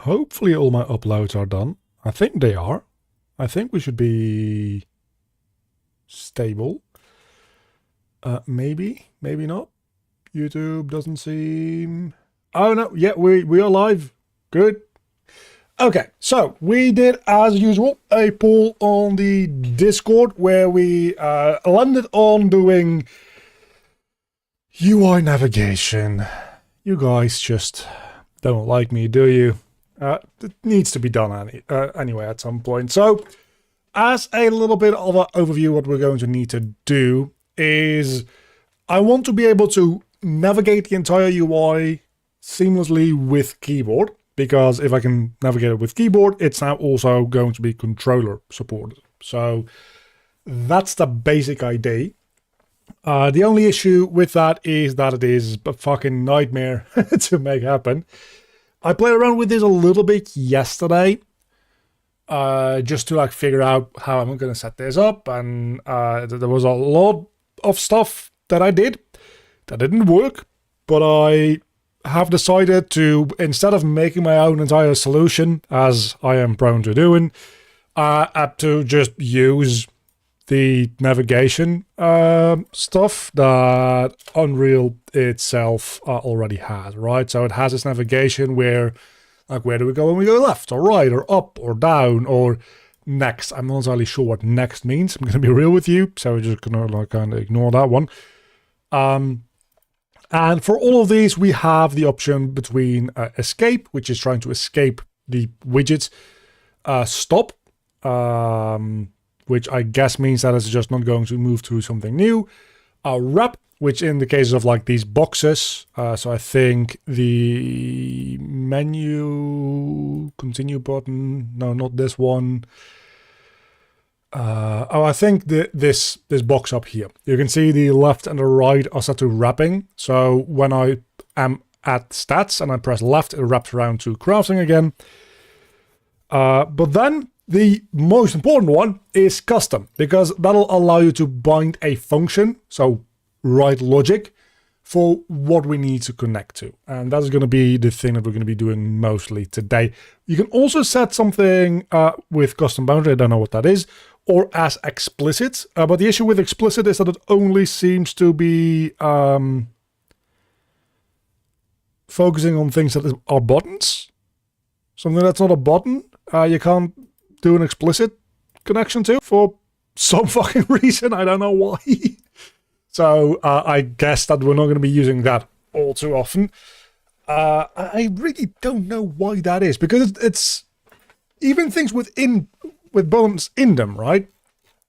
hopefully all my uploads are done. I think they are. I think we should be stable. Maybe not. YouTube doesn't seem... Oh no, yeah, we are live. Good. Okay, so we did, as usual, a poll on the Discord where we landed on doing UI navigation. You guys just don't like me, do you? It needs to be done anyway at some point. So, as a little bit of an overview, what we're going to need to do is I want to be able to navigate the entire UI seamlessly with keyboard, because if I can navigate it with keyboard, it's now also going to be controller supported. So that's the basic idea. The only issue with that is that it is a fucking nightmare to make happen. I played around with this a little bit yesterday, just to like figure out how I'm going to set this up, and there was a lot of stuff that I did that didn't work, but I have decided to, instead of making my own entire solution, as I am prone to doing, to just use the navigation stuff that Unreal itself already has, right? So it has this navigation where, like, where do we go when we go left or right or up or down or next? I'm not entirely sure what next means. I'm going to be real with you, so we're just going to like kind of ignore that one. And for all of these, we have the option between escape, which is trying to escape the widget, stop, which I guess means that it's just not going to move to something new, wrap, which in the case of like these boxes, so I think the menu continue button, no, not this one. I think this box up here. You can see the left and the right are set to wrapping. So when I am at stats and I press left, it wraps around to crafting again. But then the most important one is custom, because that'll allow you to bind a function, so write logic, for what we need to connect to. And that's going to be the thing that we're going to be doing mostly today. You can also set something with custom boundary, I don't know what that is, or as explicit. But the issue with explicit is that it only seems to be focusing on things that are buttons. Something that's not a button, you can't do an explicit connection to for some fucking reason. I don't know why. So I guess that we're not going to be using that all too often. I really don't know why that is, because it's even things with buttons in them, right?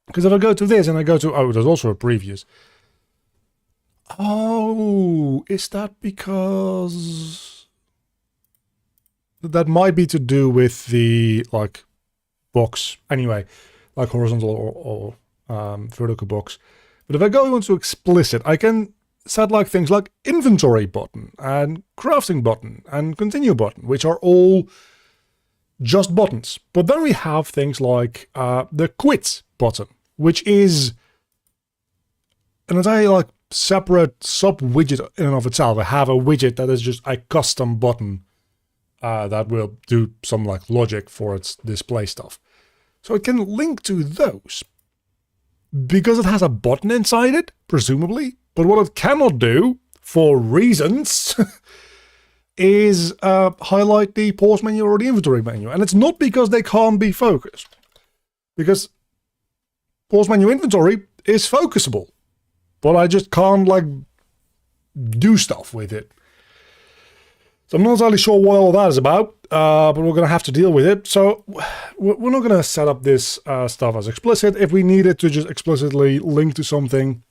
Because if I go to this and I go to, oh, there's also a previews. Oh, is that because that might be to do with the like box anyway, like horizontal or vertical box. But if I go into explicit, I can set like things like inventory button and crafting button and continue button, which are all just buttons. But then we have things like the quit button, which is an entire like separate sub widget in and of itself. I have a widget that is just a custom button that will do some like logic for its display stuff. So it can link to those because it has a button inside it, presumably. But what it cannot do, for reasons, is highlight the pause menu or the inventory menu. And it's not because they can't be focused, because pause menu inventory is focusable, but I just can't like do stuff with it. So I'm not entirely sure what all that is about, but we're going to have to deal with it. So we're not going to set up this stuff as explicit. If we need it to just explicitly link to something,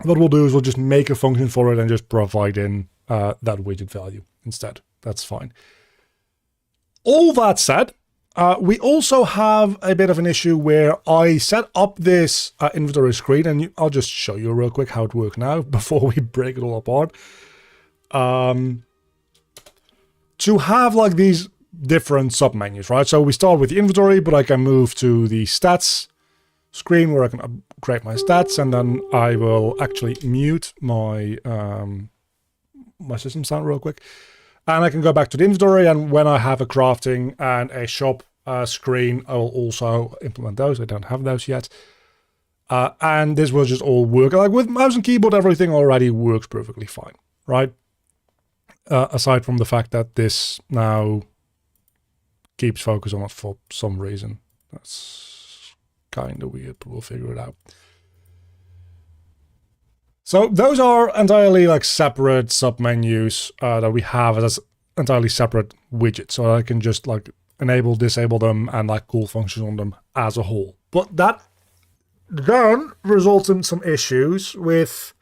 what we'll do is we'll just make a function for it and just provide in that widget value instead. That's fine. All that said, we also have a bit of an issue where I set up this inventory screen, and I'll just show you real quick how it works now before we break it all apart. To have like these different submenus, right? So we start with the inventory, but I can move to the stats screen where I can upgrade my stats, and then I will actually mute my my system sound real quick. And I can go back to the inventory, and when I have a crafting and a shop screen, I will also implement those. I don't have those yet. And this will just all work. Like with mouse and keyboard, everything already works perfectly fine, right? Aside from the fact that this now keeps focus on it for some reason. That's kind of weird, but we'll figure it out. So those are entirely like separate submenus that we have as entirely separate widgets. So I can just like enable, disable them, and like call functions on them as a whole. But that then results in some issues with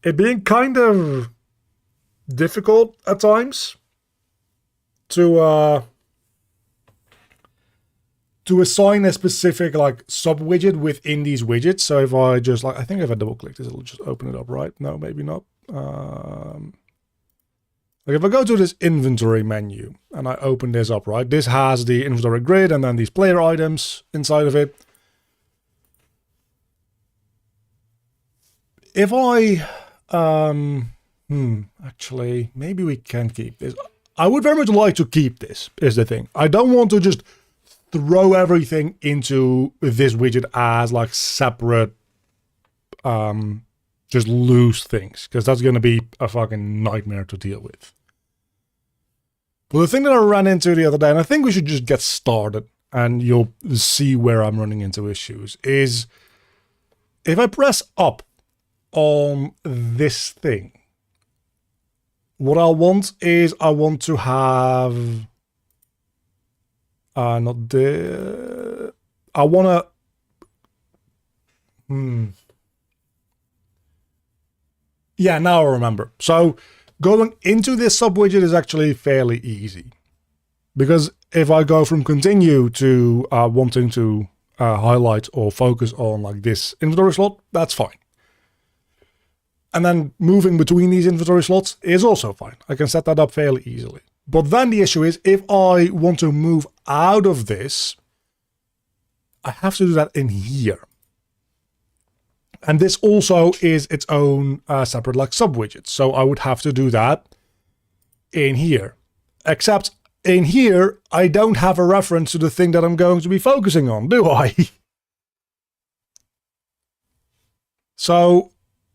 it being kind of difficult at times to assign a specific like sub widget within these widgets. So if I just like, I think if I double click this, it'll just open it up, right? No, maybe not. Like if I go to this inventory menu and I open this up, right? This has the inventory grid and then these player items inside of it. If I, actually, maybe we can keep this. I would very much like to keep this, is the thing. I don't want to just throw everything into this widget as like separate, just loose things, because that's going to be a fucking nightmare to deal with. But the thing that I ran into the other day, and I think we should just get started and you'll see where I'm running into issues, is if I press up on this thing, what I want is I want to have not the I want to yeah, now I remember. So going into this sub widget is actually fairly easy, because if I go from continue to wanting to highlight or focus on like this inventory slot, that's fine. And then moving between these inventory slots is also fine. I can set that up fairly easily. But then the issue is if I want to move out of this, I have to do that in here. And this also is its own separate like sub widget. So I would have to do that in here. Except in here, I don't have a reference to the thing that I'm going to be focusing on, do I? So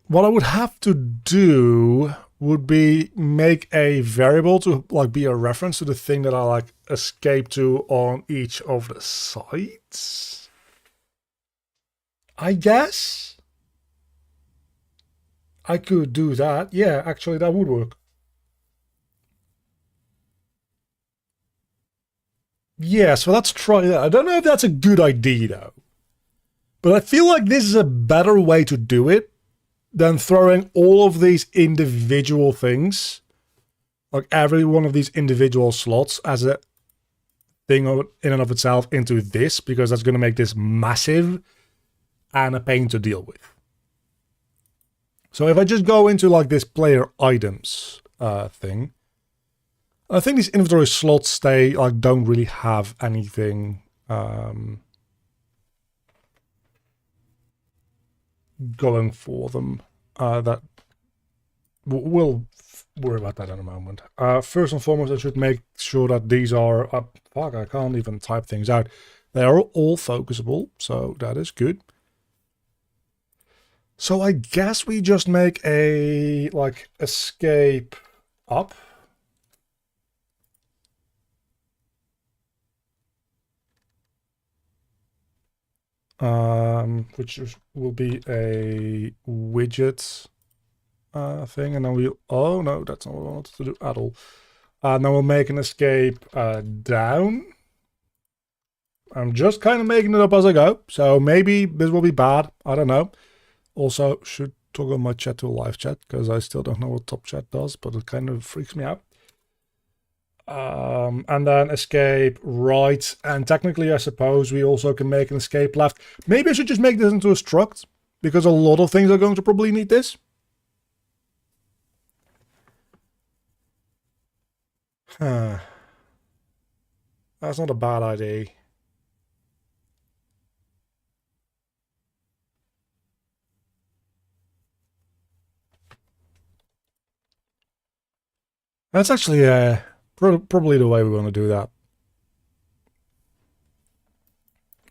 what I would have to do would be make a variable to like be a reference to the thing that I like escape to on each of the sites, I guess. I could do that. Yeah, actually that would work. Yeah, so let's try that. I don't know if that's a good idea though, but I feel like this is a better way to do it than throwing all of these individual things, like every one of these individual slots as a thing in and of itself into this, because that's going to make this massive and a pain to deal with. So if I just go into like this player items thing, I think these inventory slots, they like don't really have anything going for them. That we'll worry about that in a moment. First and foremost, I should make sure that these are fuck, I can't even type things out. They are all focusable, so that is good. So I guess we just make a like escape up. Which will be a widget thing, and then we, oh no, that's not what I wanted to do at all. Now we'll make an escape down. I'm just kind of making it up as I go, so maybe this will be bad, I don't know. Also, should toggle my chat to a live chat, because I still don't know what top chat does, but it kind of freaks me out. And then escape right, and technically I suppose we also can make an escape left. Maybe I should just make this into a struct, because a lot of things are going to probably need this. Huh. That's not a bad idea. That's actually probably the way we want to do that.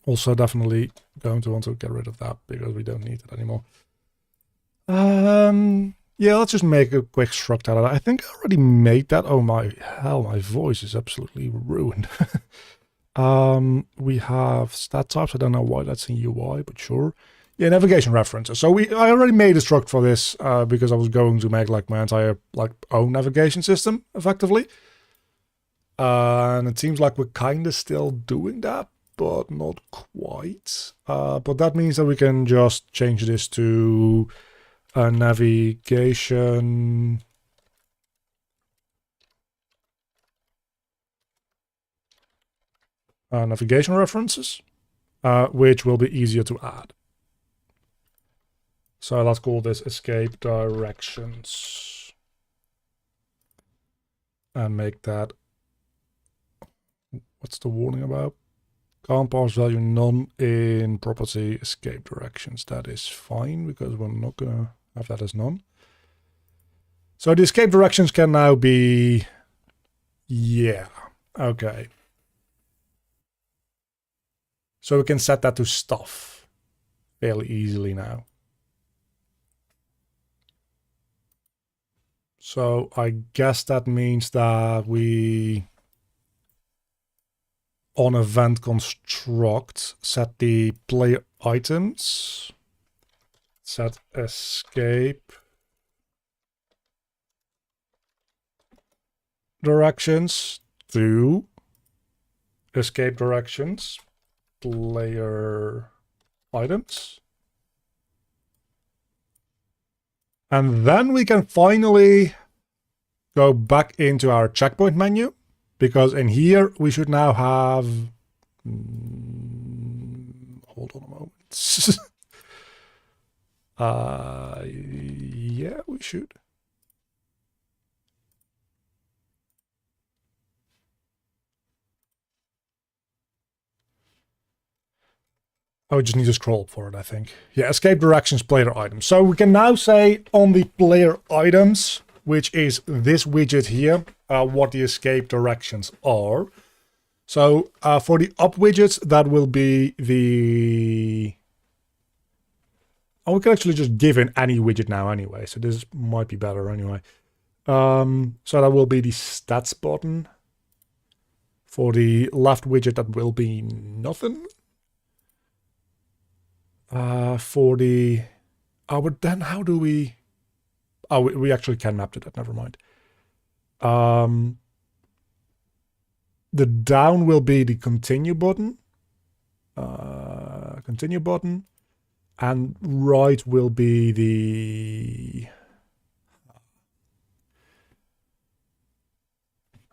Also, definitely going to want to get rid of that because we don't need it anymore. Yeah, let's just make a quick struct out of that. I think I already made that. Oh my hell, my voice is absolutely ruined. We have stat types. I don't know why that's in UI, but sure. Yeah, navigation references. So I already made a struct for this because I was going to make like my entire like own navigation system effectively. And it seems like we're kind of still doing that, but not quite. But that means that we can just change this to navigation. Navigation references, which will be easier to add. So let's call this escape directions and make that. What's the warning about? Can't parse value none in property escape directions. That is fine because we're not gonna have that as none. So the escape directions can now be, yeah, okay. So we can set that to stuff fairly easily now. So I guess that means that we, on event construct, set the player items, set escape directions to escape directions player items. And then we can finally go back into our checkpoint menu, because in here we should now have, hold on a moment. Yeah, we should. Oh, we just need to scroll for it, I think. Yeah, escape directions, player items. So we can now say on the player items, which is this widget here, what the escape directions are. So for the up widgets, that will be the... Oh, we can actually just give in any widget now anyway, so this might be better anyway. So that will be the stats button. For the left widget, that will be nothing. For the... Oh, but then how do we... Oh, we actually can map to that, never mind. The down will be the continue button. Continue button. And right will be the...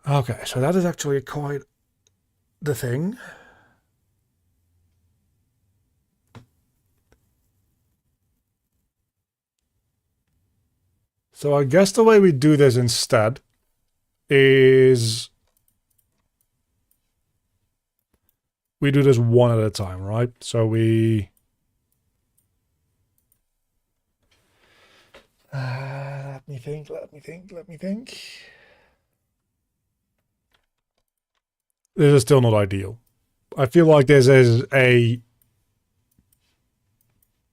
Okay, so that is actually quite the thing. So I guess the way we do this instead is we do this one at a time, right? So we... let me think. This is still not ideal. I feel like this is a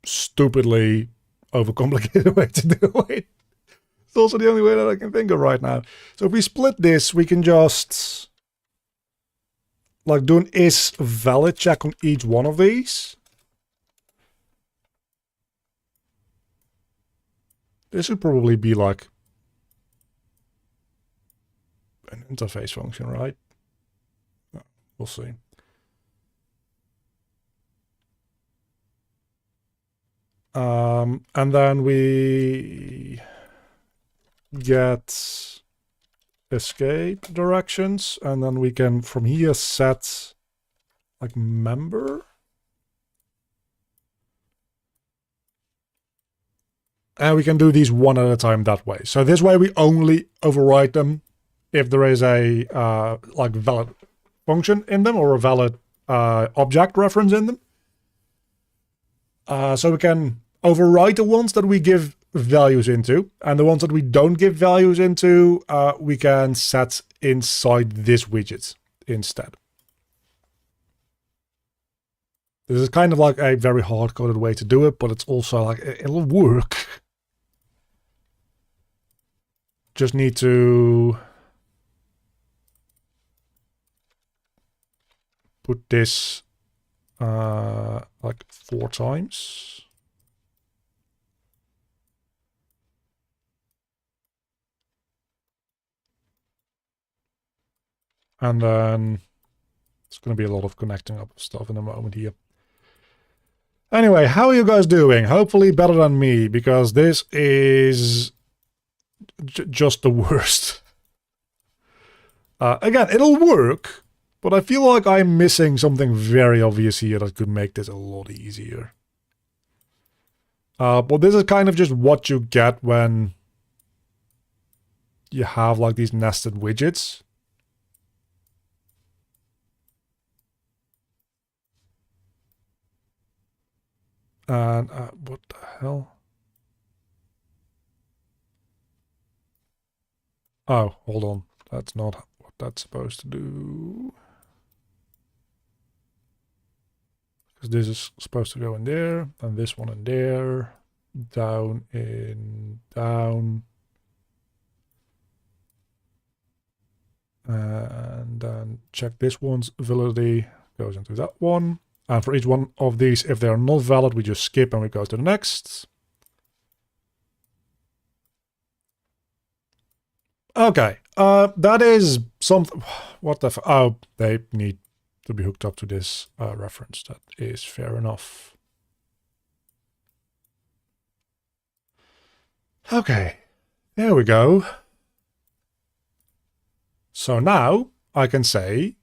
stupidly overcomplicated way to do it. It's also the only way that I can think of right now. So if we split this, we can just like do an is valid check on each one of these. This should probably be like an interface function, right? We'll see. And then we get escape directions, and then we can from here set like member. And we can do these one at a time that way. So this way we only override them if there is a like valid function in them or a valid object reference in them. So we can override the ones that we give values into, and the ones that we don't give values into, we can set inside this widget instead. This is kind of like a very hard-coded way to do it, but it's also like, it'll work. Just need to put this like 4 times. And then it's going to be a lot of connecting up stuff in a moment here. Anyway, how are you guys doing? Hopefully better than me, because this is just the worst. Again, it'll work, but I feel like I'm missing something very obvious here that could make this a lot easier. But this is kind of just what you get when you have like these nested widgets. And what the hell? Oh, hold on. That's not what that's supposed to do. Because this is supposed to go in there, and this one in there, down in down. And then check this one's validity, goes into that one. And for each one of these, if they are not valid, we just skip and we go to the next. Okay, that is something. What the? Oh, they need to be hooked up to this reference. That is fair enough. Okay, there we go. So now I can say,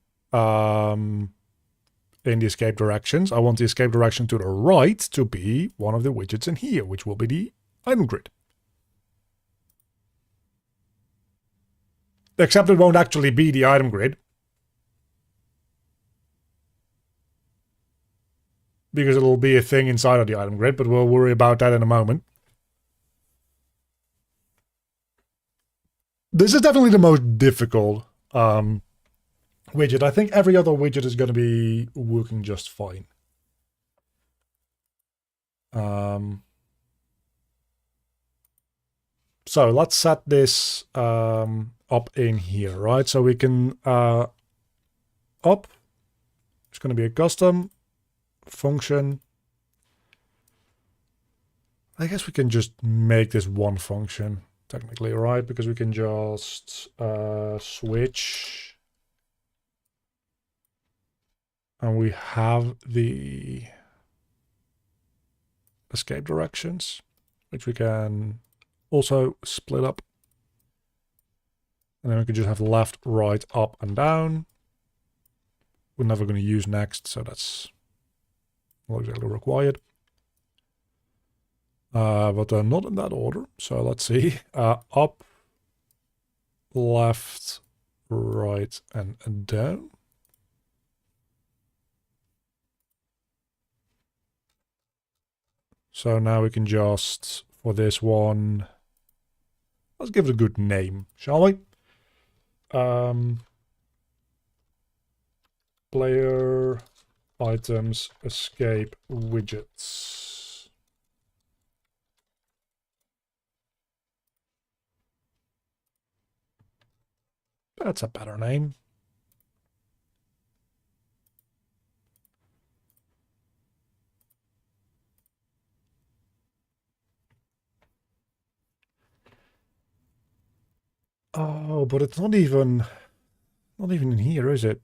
in the escape directions, I want the escape direction to the right to be one of the widgets in here, which will be the item grid. Except it won't actually be the item grid, because it'll be a thing inside of the item grid, but we'll worry about that in a moment. This is definitely the most difficult widget. I think every other widget is going to be working just fine. So let's set this up in here, right? So we can up. It's going to be a custom function. I guess we can just make this one function technically, right? Because we can just switch. And we have the escape directions, which we can also split up. And then we can just have left, right, up, and down. We're never going to use next, so that's not exactly required. But not in that order. So let's see. Up, left, right, and down. So now we can just, for this one, let's give it a good name, shall we? Player items escape widgets. That's a better name. Oh, but it's not even in here, is it?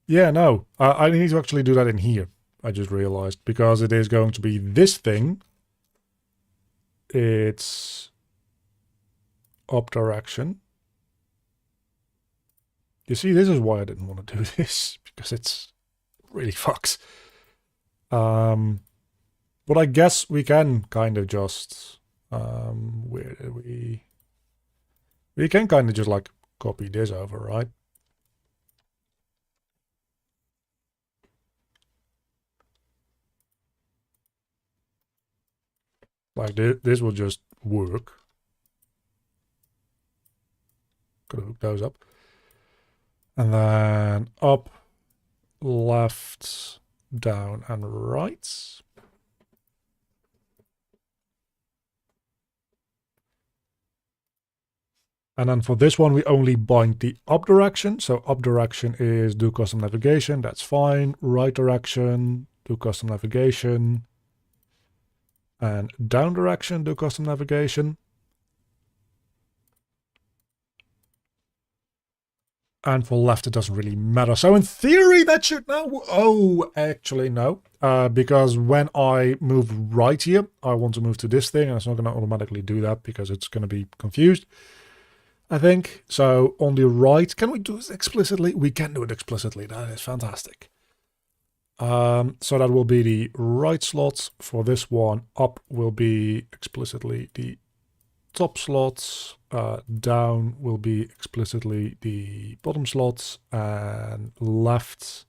Yeah, no. I need to actually do that in here. I just realized, because it is going to be this thing. It's up direction. You see, this is why I didn't want to do this, because it's really fucks. But I guess we can kind of just where did we can kind of just like copy this over, right? Like this will just work. Gotta hook those up. And then up, left, down, and right. And then for this one, we only bind the up direction. So up direction is do custom navigation. That's fine. Right direction, do custom navigation. And down direction, do custom navigation. And for left, it doesn't really matter. So in theory, that should now... Oh, actually, no. Because when I move right here, I want to move to this thing. And it's not going to automatically do that because it's going to be confused, I think. So on the right, can we do this explicitly? We can do it explicitly. That is fantastic. So that will be the right slot. For this one, up will be explicitly the top slots. Down will be explicitly the bottom slots, and left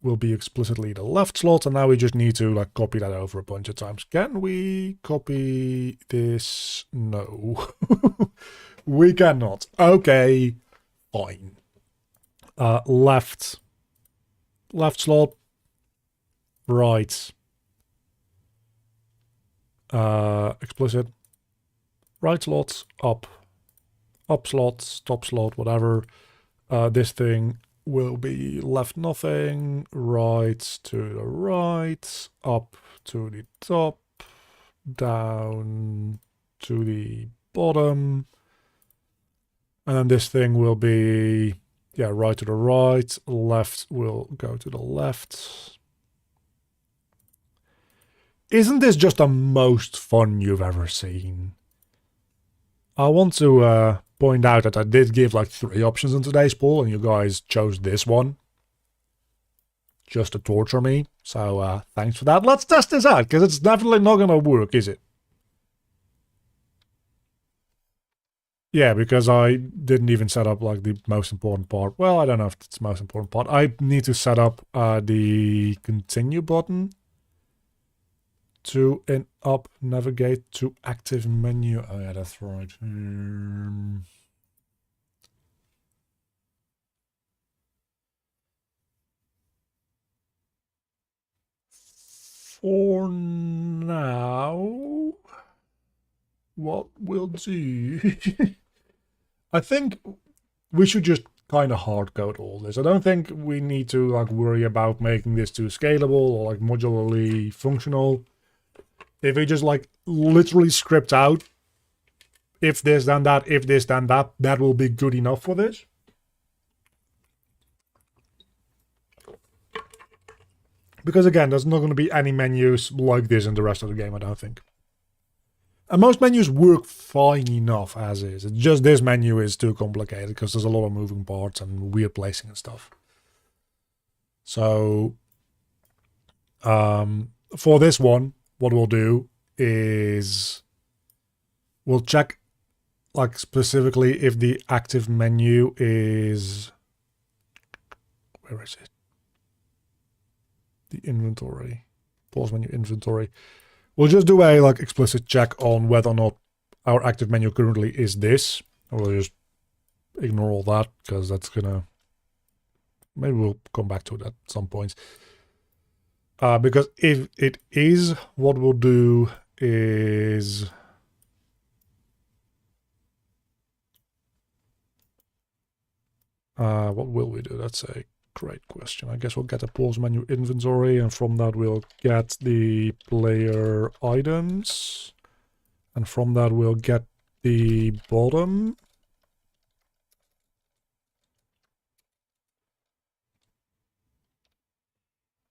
will be explicitly the left slot. And now we just need to like copy that over a bunch of times. Can we copy this? No, we cannot. Okay, fine. Left slot, right, explicit, right slot, up slot, top slot, whatever. This thing will be left nothing, right to the right, up to the top, down to the bottom. And then this thing will be, yeah, right to the right, left will go to the left. Isn't this just the most fun you've ever seen? I want to point out that I did give like 3 options in today's poll, and you guys chose this one just to torture me. So thanks for that. Let's test this out, because it's definitely not going to work, is it? Yeah, because I didn't even set up like the most important part. Well, I don't know if it's the most important part. I need to set up the continue button to up navigate to active menu. Oh yeah, that's right. For now, what we'll do, I think we should just kind of hard code all this. I don't think we need to like worry about making this too scalable or like modularly functional. If we just like literally script out if this then that, if this then that, that will be good enough for this. Because again, there's not going to be any menus like this in the rest of the game, I don't think. And most menus work fine enough as is. It's just this menu is too complicated because there's a lot of moving parts and weird placing and stuff. So for this one, what we'll do is we'll check like specifically if the active menu is, where is it? The inventory, pause menu inventory. We'll just do a like explicit check on whether or not our active menu currently is this. We'll just ignore all that because that's gonna, maybe we'll come back to it at some points. Because if it is, what we'll do is what will we do? That's a great question. I guess we'll get a pause menu inventory, and from that we'll get the player items, and from that we'll get the bottom.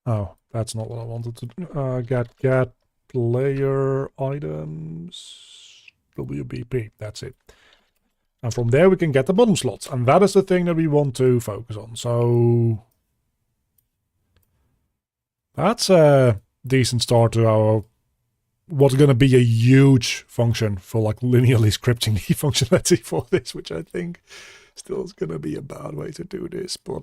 Oh, that's not what I wanted to do. Get player items, WBP, that's it. And from there we can get the bottom slots, and that is the thing that we want to focus on. So that's a decent start to our what's going to be a huge function for like linearly scripting the functionality for this, which I think still is going to be a bad way to do this, but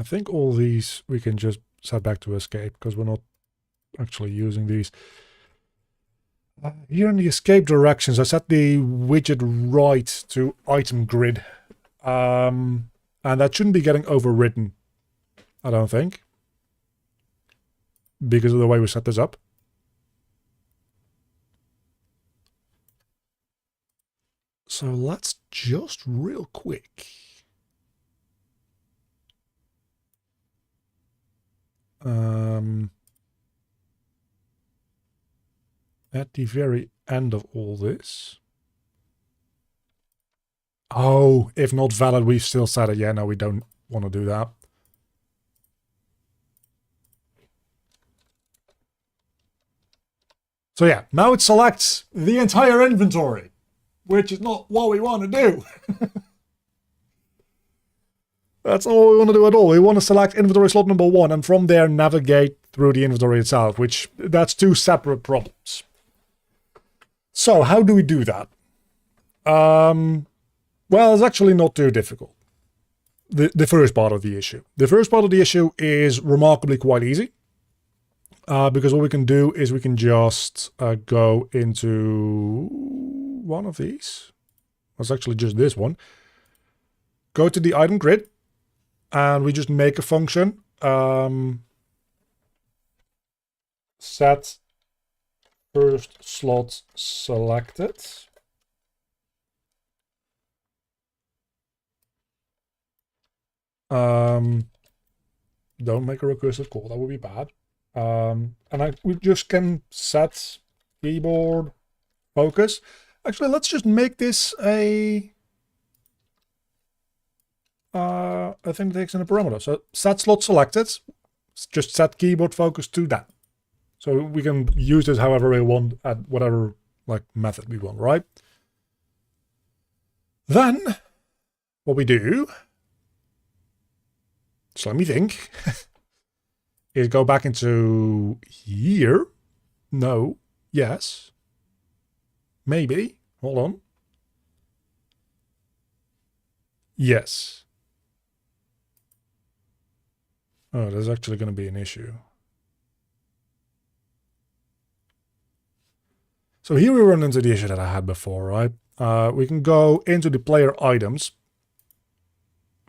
I think all these we can just set back to escape because we're not actually using these. Here in the escape directions, I set the widget right to item grid. And that shouldn't be getting overwritten, I don't think, because of the way we set this up. So let's just real quick. At the very end of all this. Oh, if not valid, we've still set it. Yeah, no, we don't want to do that. So yeah, now it selects the entire inventory, which is not what we want to do. That's all we want to do at all. We want to select inventory slot number 1 and from there navigate through the inventory itself, which that's 2 separate problems. So how do we do that? Well, it's actually not too difficult. The first part of the issue. The first part of the issue is remarkably quite easy. Because what we can do is we can just go into one of these. That's actually just this one. Go to the item grid. And we just make a function. Set first slot selected. Don't make a recursive call, that would be bad. And we just can set keyboard focus. Actually, let's just make this a thing that takes in a parameter. So set slot selected, just set keyboard focus to that. So we can use this however we want at whatever like method we want, right? Then what we do, so let me think, is go back into here. No, yes, maybe, hold on. Yes. Oh, there's actually going to be an issue. So here we run into the issue that I had before, right? We can go into the player items.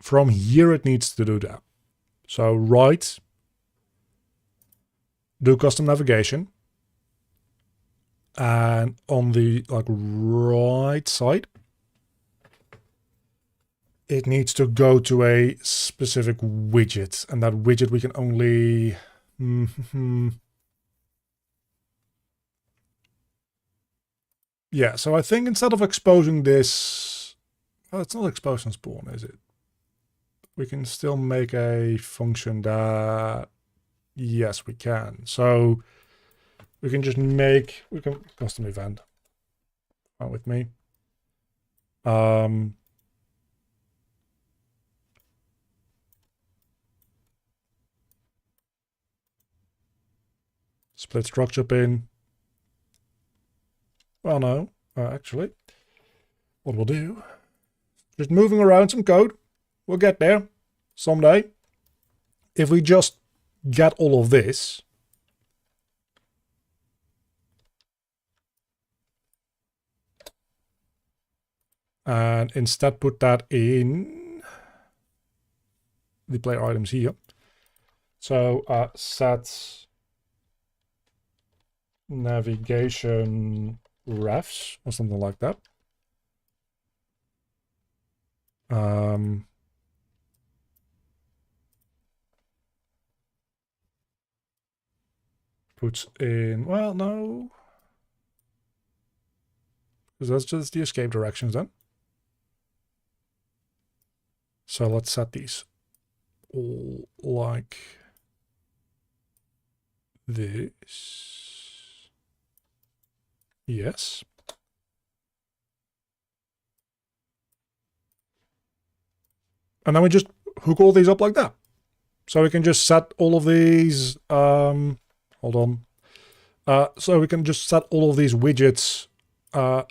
From here it needs to do that. So right, do custom navigation. And on the like right side, it needs to go to a specific widget, and that widget we can only... Yeah, so I think instead of exposing this... Well, it's not expose and spawn, is it? We can still make a function that... Yes, we can. So we can just make... We can custom event. Fine with me. Split structure pin. Well, no, actually, what we'll do, just moving around some code. We'll get there someday. If we just get all of this, and instead put that in the player items here. So set navigation refs or something like that. Puts in, well, no, because that's just the escape directions then. So let's set these all like this. Yes. And then we just hook all these up like that. So we can just set all of these, hold on. So we can just set all of these widgets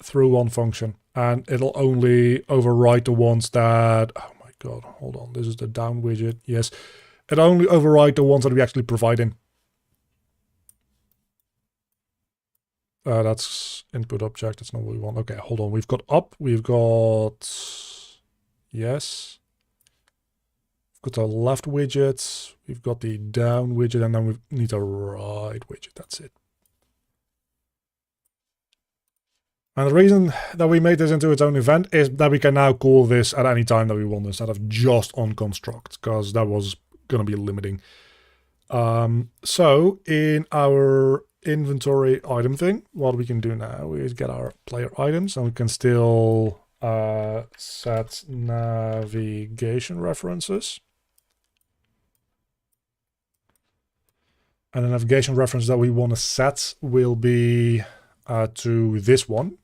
through one function, and it'll only override the ones that, oh my God, hold on. This is the down widget. Yes. It only override the ones that we actually provide in. That's input object. That's not what we want. Okay, hold on. We've got up. We've got... Yes. We've got the left widget. We've got the down widget. And then we need a right widget. That's it. And the reason that we made this into its own event is that we can now call this at any time that we want instead of just on construct, because that was going to be limiting. So in our inventory item thing, what we can do now is get our player items, and we can still set navigation references. And the navigation reference that we want to set will be to this one.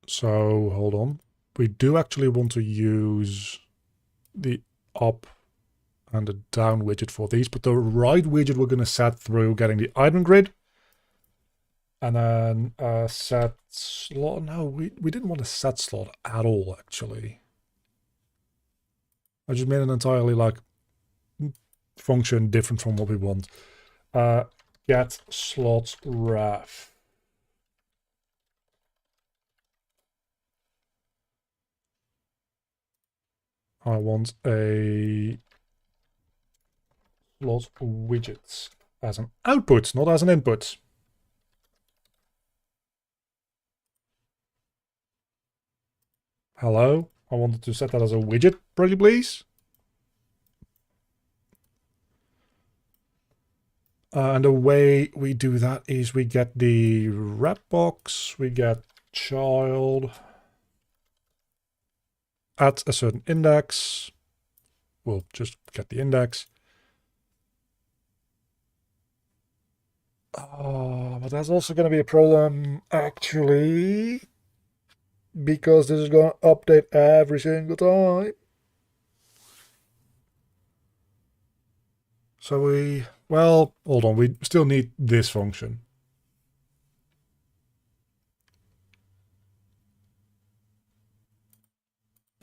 So hold on. We do actually want to use the up and the down widget for these, but the right widget we're going to set through getting the item grid. And then set slot. No, we didn't want to set slot at all, actually. I just made an entirely like function different from what we want. Get slot ref. I want a slot widget as an output, not as an input. Hello, I wanted to set that as a widget, pretty please. And the way we do that is we get the wrap box, we get child at a certain index. We'll just get the index. But that's also going to be a problem, actually, because this is going to update every single time. So well, hold on, we still need this function.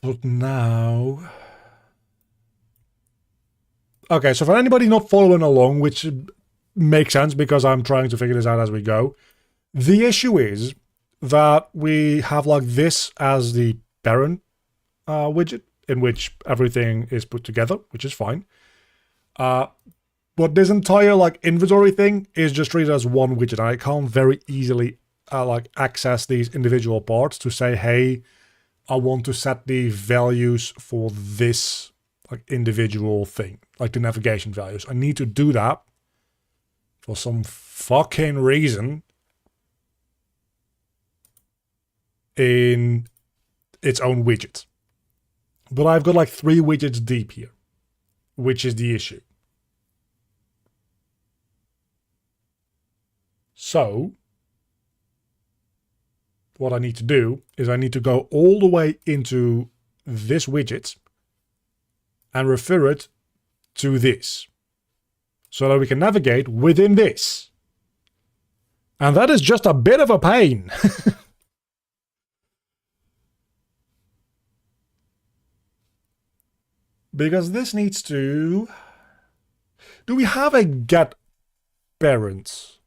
But now... Okay, so for anybody not following along, which makes sense because I'm trying to figure this out as we go, the issue is that we have like this as the parent widget in which everything is put together, which is fine. But this entire like inventory thing is just treated as one widget, and I can't very easily like access these individual parts to say, hey, I want to set the values for this like individual thing, like the navigation values. I need to do that for some fucking reason in its own widget. But I've got like 3 widgets deep here, which is the issue. So what I need to do is I need to go all the way into this widget and refer it to this so that we can navigate within this. And that is just a bit of a pain. Because this needs to... Do we have a get parent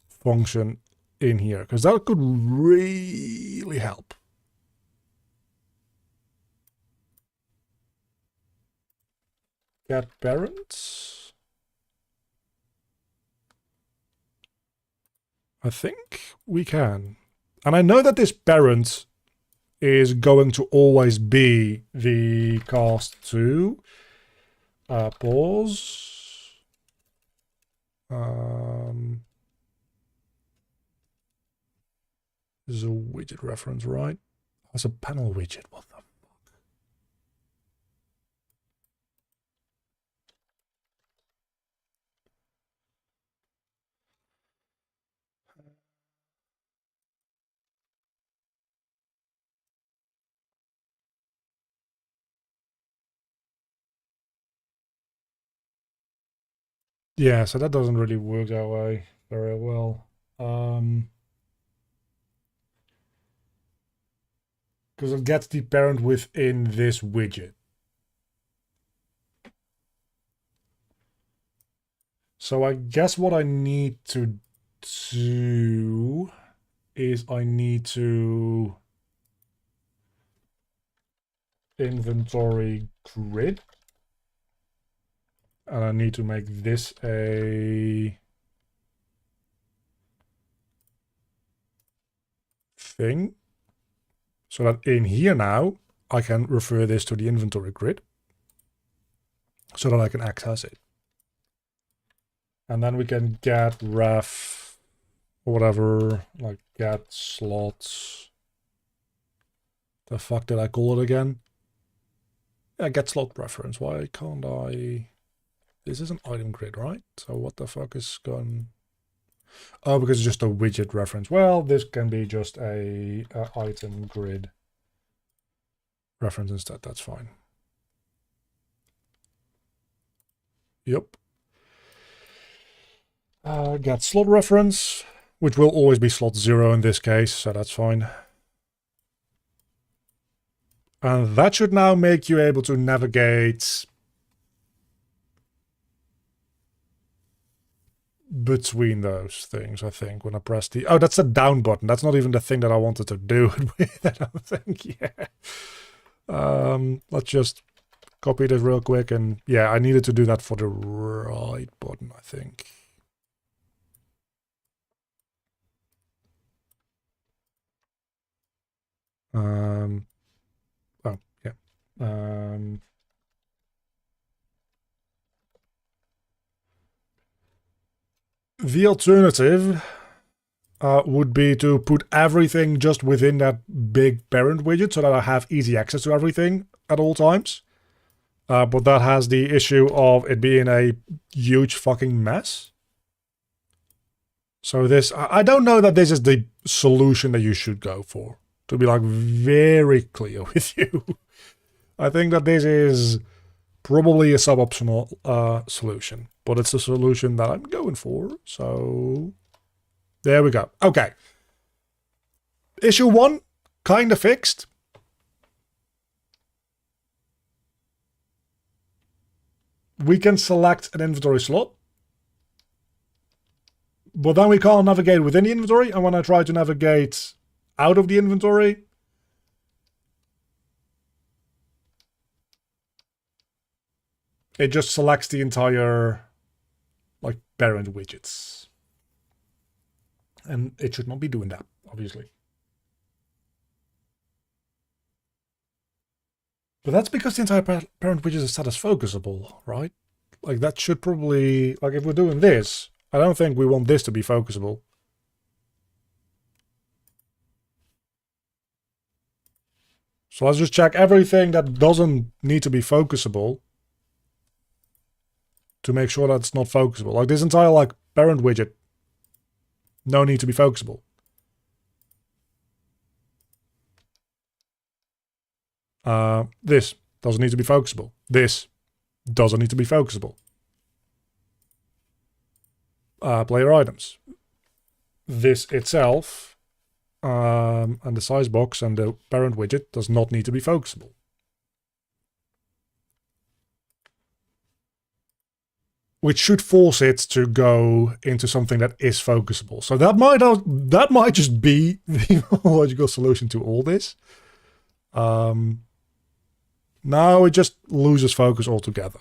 function in here? Because that could really help. Get parents. I think we can. And I know that this parent is going to always be the cast2. Pause. This is a widget reference, right? That's a panel widget. What the fuck? Yeah, so that doesn't really work that way. very well. Because it gets the parent within this widget. So I guess what I need to do is I need to inventory grid. And I need to make this a thing. So that in here now, I can refer this to the inventory grid. So that I can access it. And then we can get ref, or whatever, like get slots. The fuck did I call it again? Yeah, get slot reference. Why can't I? This is an item grid, right? So what the fuck is going? Oh, because it's just a widget reference. Well, this can be just a item grid reference instead. That's fine. Yep. Get slot reference, which will always be slot 0 in this case, so that's fine. And that should now make you able to navigate between those things, I think, when I press the... Oh, that's the down button. That's not even the thing that I wanted to do it with, I don't think. Yeah. Let's just copy this real quick. And yeah, I needed to do that for the right button, I think. Oh, yeah. The alternative would be to put everything just within that big parent widget so that I have easy access to everything at all times. But that has the issue of it being a huge fucking mess. So this, I don't know that this is the solution that you should go for, to be like very clear with you. I think that this is probably a suboptimal solution, but it's the solution that I'm going for. So there we go. Okay. Issue 1, kind of fixed. We can select an inventory slot, but then we can't navigate within the inventory. And when I try to navigate out of the inventory, it just selects the entire like parent widgets. And it should not be doing that, obviously. But that's because the entire parent widget is set as focusable, right? Like that should probably, like if we're doing this, I don't think we want this to be focusable. So let's just check everything that doesn't need to be focusable to make sure that it's not focusable. Like this entire like parent widget, no need to be focusable. This doesn't need to be focusable. This doesn't need to be focusable. Player items. This itself and the size box and the parent widget does not need to be focusable. Which should force it to go into something that is focusable. So that might just be the logical solution to all this. Now it just loses focus altogether.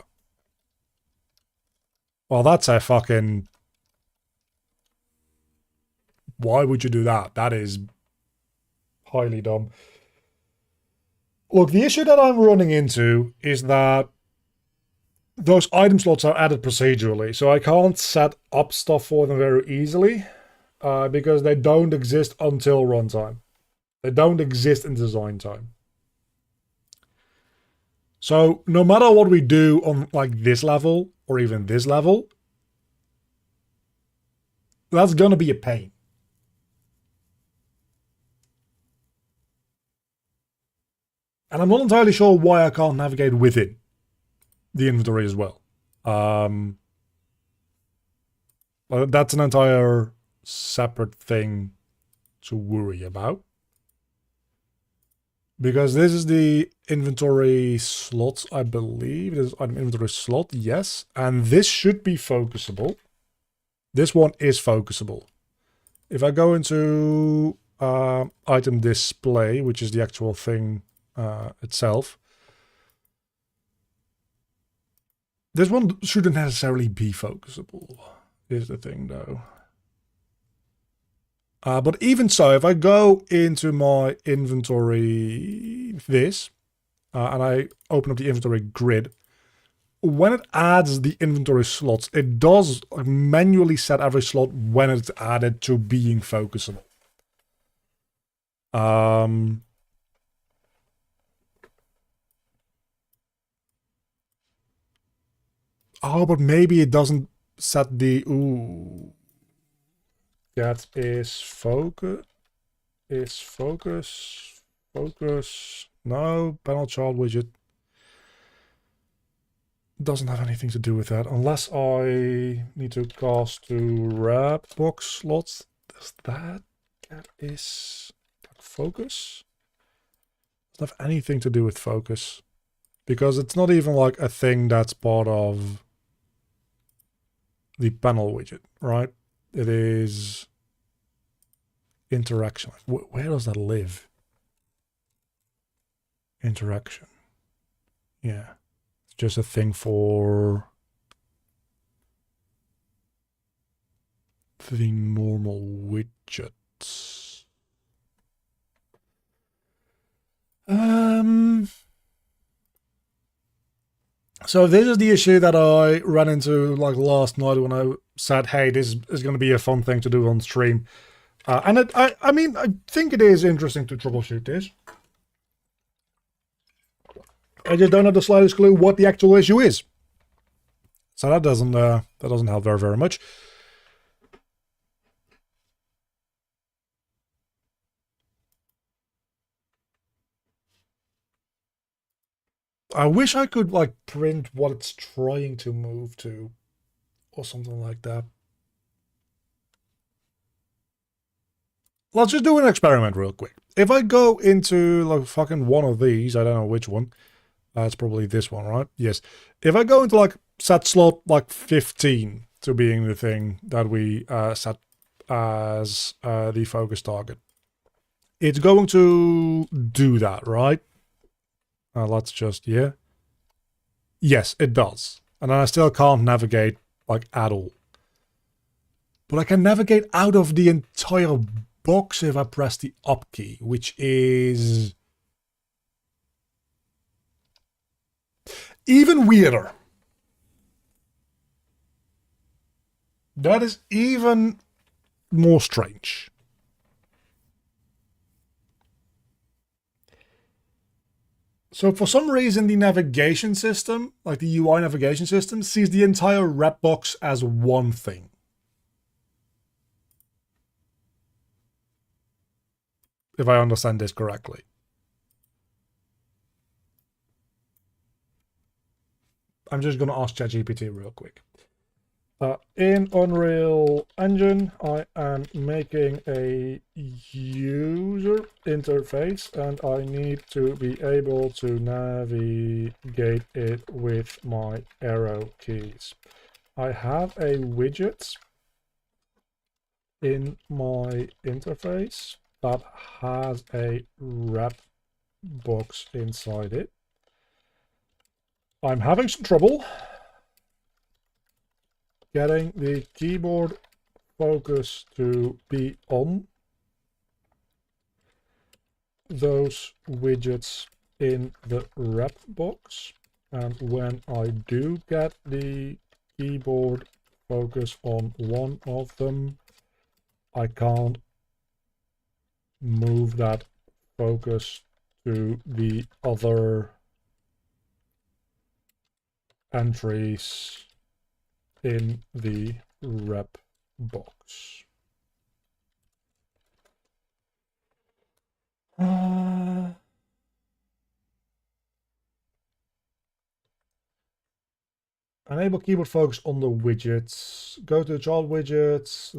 Well, that's a fucking... Why would you do that? That is highly dumb. Look, the issue that I'm running into is that those item slots are added procedurally, so I can't set up stuff for them very easily because they don't exist until runtime. They don't exist in design time. So no matter what we do on like this level or even this level, that's gonna be a pain. And I'm not entirely sure why I can't navigate within the inventory as well. That's an entire separate thing to worry about. Because this is the inventory slots, I believe. This is an inventory slot, yes. And this should be focusable. This one is focusable. If I go into item display, which is the actual thing itself, this one shouldn't necessarily be focusable, is the thing though. But even so, if I go into my inventory, and I open up the inventory grid, when it adds the inventory slots, it does manually set every slot when it's added to being focusable. Oh, but maybe it doesn't set the... Ooh. That is focus. Is focus. Focus. No, panel child widget. Doesn't have anything to do with that. Unless I need to cast to wrap box slots. Does that... That is... Focus? Doesn't have anything to do with focus. Because it's not even like a thing that's part of the panel widget, right? It is interaction. Where does that live? Interaction. Yeah. It's just a thing for the normal widgets. So this is the issue that I ran into like last night when I said, hey, this is going to be a fun thing to do on stream. And I mean, I think it is interesting to troubleshoot this. I just don't have the slightest clue what the actual issue is. So that doesn't help very, very much. I wish I could like print what it's trying to move to or something like that. Let's just do an experiment real quick. If I go into like fucking one of these, I don't know which one. It's probably this one, right? Yes. If I go into like set slot like 15 to being the thing that we set as the focus target, it's going to do that, right? Let's just, yeah. Yes, it does. And then I still can't navigate like at all. But I can navigate out of the entire box if I press the up key, which is even weirder. That is even more strange. So for some reason, the navigation system, like the UI navigation system, sees the entire rep box as one thing. If I understand this correctly. I'm just going to ask ChatGPT real quick. In Unreal Engine, I am making a user interface and I need to be able to navigate it with my arrow keys. I have a widget in my interface that has a wrap box inside it. I'm having some trouble getting the keyboard focus to be on those widgets in the wrap box. And when I do get the keyboard focus on one of them, I can't move that focus to the other entries in the rep box. Enable keyboard focus on the widgets. Go to the child widgets.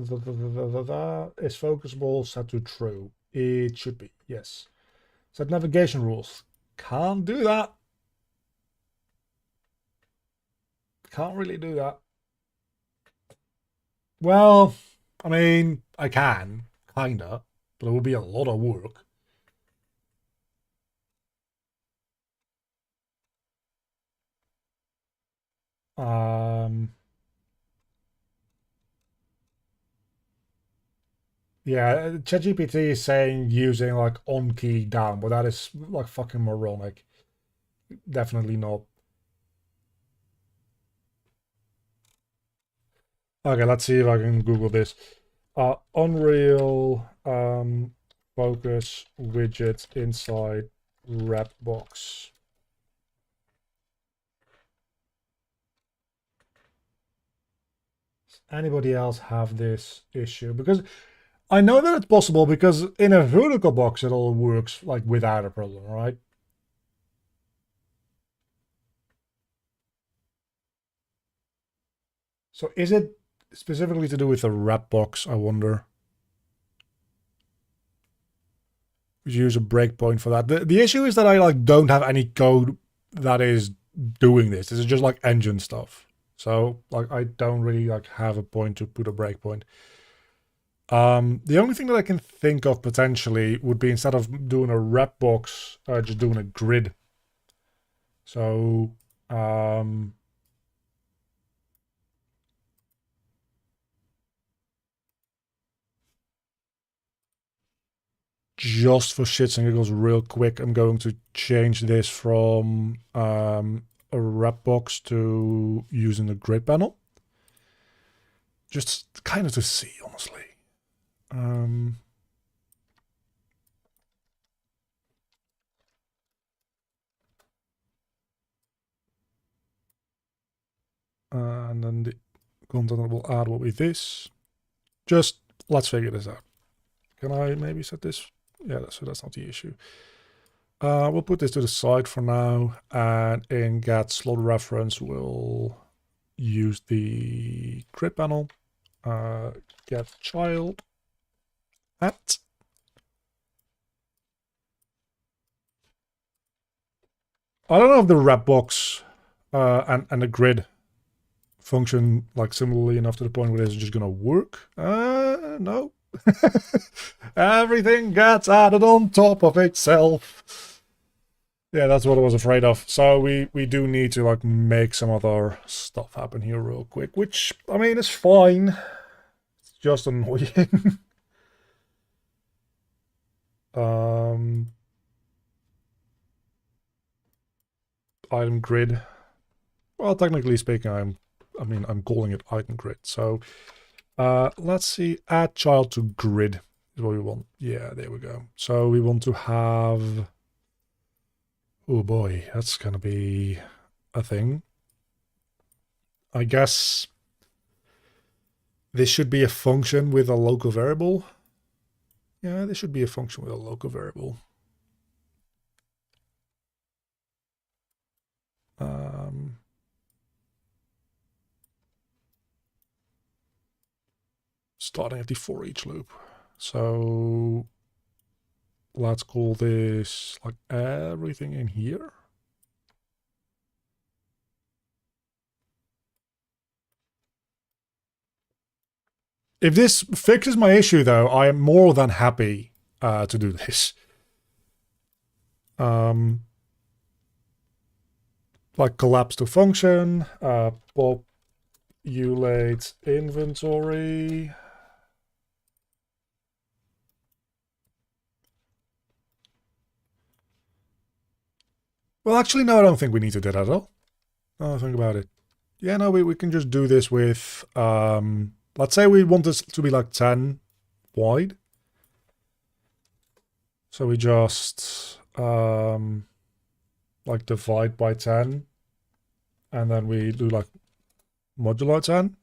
Is focusable set to true? It should be, yes. Set navigation rules. Can't do that. Can't really do that. Well, I mean, I can, kinda, but it will be a lot of work. Yeah, ChatGPT is saying using like on key down, but that is like fucking moronic. Definitely not. Okay, let's see if I can Google this. Unreal focus widget inside wrap box. Does anybody else have this issue? Because I know that it's possible because in a vertical box it all works like without a problem, right? So is it specifically to do with the wrap box, I wonder? Use a breakpoint for that. The issue is that I like don't have any code that is doing this. This is just like engine stuff. So like I don't really like have a point to put a breakpoint. The only thing that I can think of potentially would be instead of doing a wrap box, just doing a grid. So just for shits and giggles real quick, I'm going to change this from a wrap box to using the grid panel. Just kind of to see, honestly. And then the content will add will be this. Just let's figure this out. Can I maybe set this? Yeah, so that's not the issue. We'll put this to the side for now, and in get slot reference, we'll use the grid panel. Get child at. I don't know if the wrap box and the grid function like similarly enough to the point where it's just gonna work. No. Everything gets added on top of itself. Yeah, that's what I was afraid of. So we do need to like make some other stuff happen here real quick, which I mean is fine. It's just annoying. Item grid. Well, technically speaking, I'm calling it item grid. So let's see, add child to grid is what we want. Yeah, there we go. So we want to have, oh boy, that's gonna be a thing. I guess this should be a function with a local variable. Yeah, this should be a function with a local variable. Starting at the for each loop. So let's call this like everything in here. If this fixes my issue, though, I am more than happy to do this. Like collapse to function, populate inventory. Well, actually, no, I don't think we need to do that at all. Oh, think about it. Yeah, no, we can just do this with, let's say we want this to be like 10 wide. So we just, like divide by 10. And then we do like modulo 10.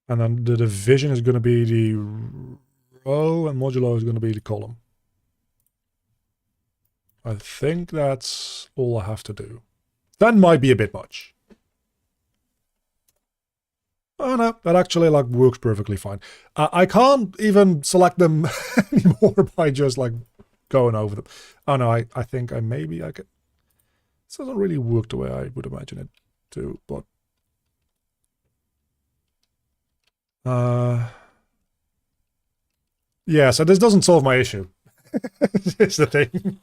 And then the division is going to be the row and modulo is going to be the column. I think that's all I have to do. That might be a bit much. Oh no, that actually like works perfectly fine. I can't even select them anymore by just like going over them. Oh no, I think maybe I could. This doesn't really work the way I would imagine it to, but yeah, so this doesn't solve my issue. It's the thing.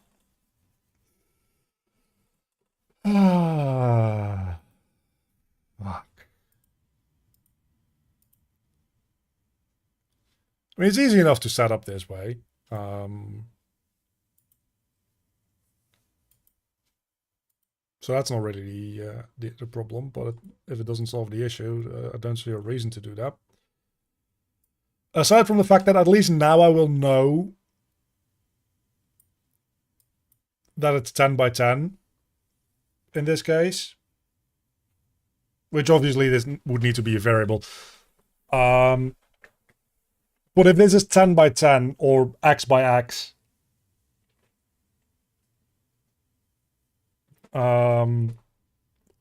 Fuck. I mean, it's easy enough to set up this way. So that's not really the problem, but if it doesn't solve the issue, I don't see a reason to do that. Aside from the fact that at least now I will know that it's 10 by 10 in this case, which obviously this would need to be a variable. But if this is 10 by 10 or X by X, well,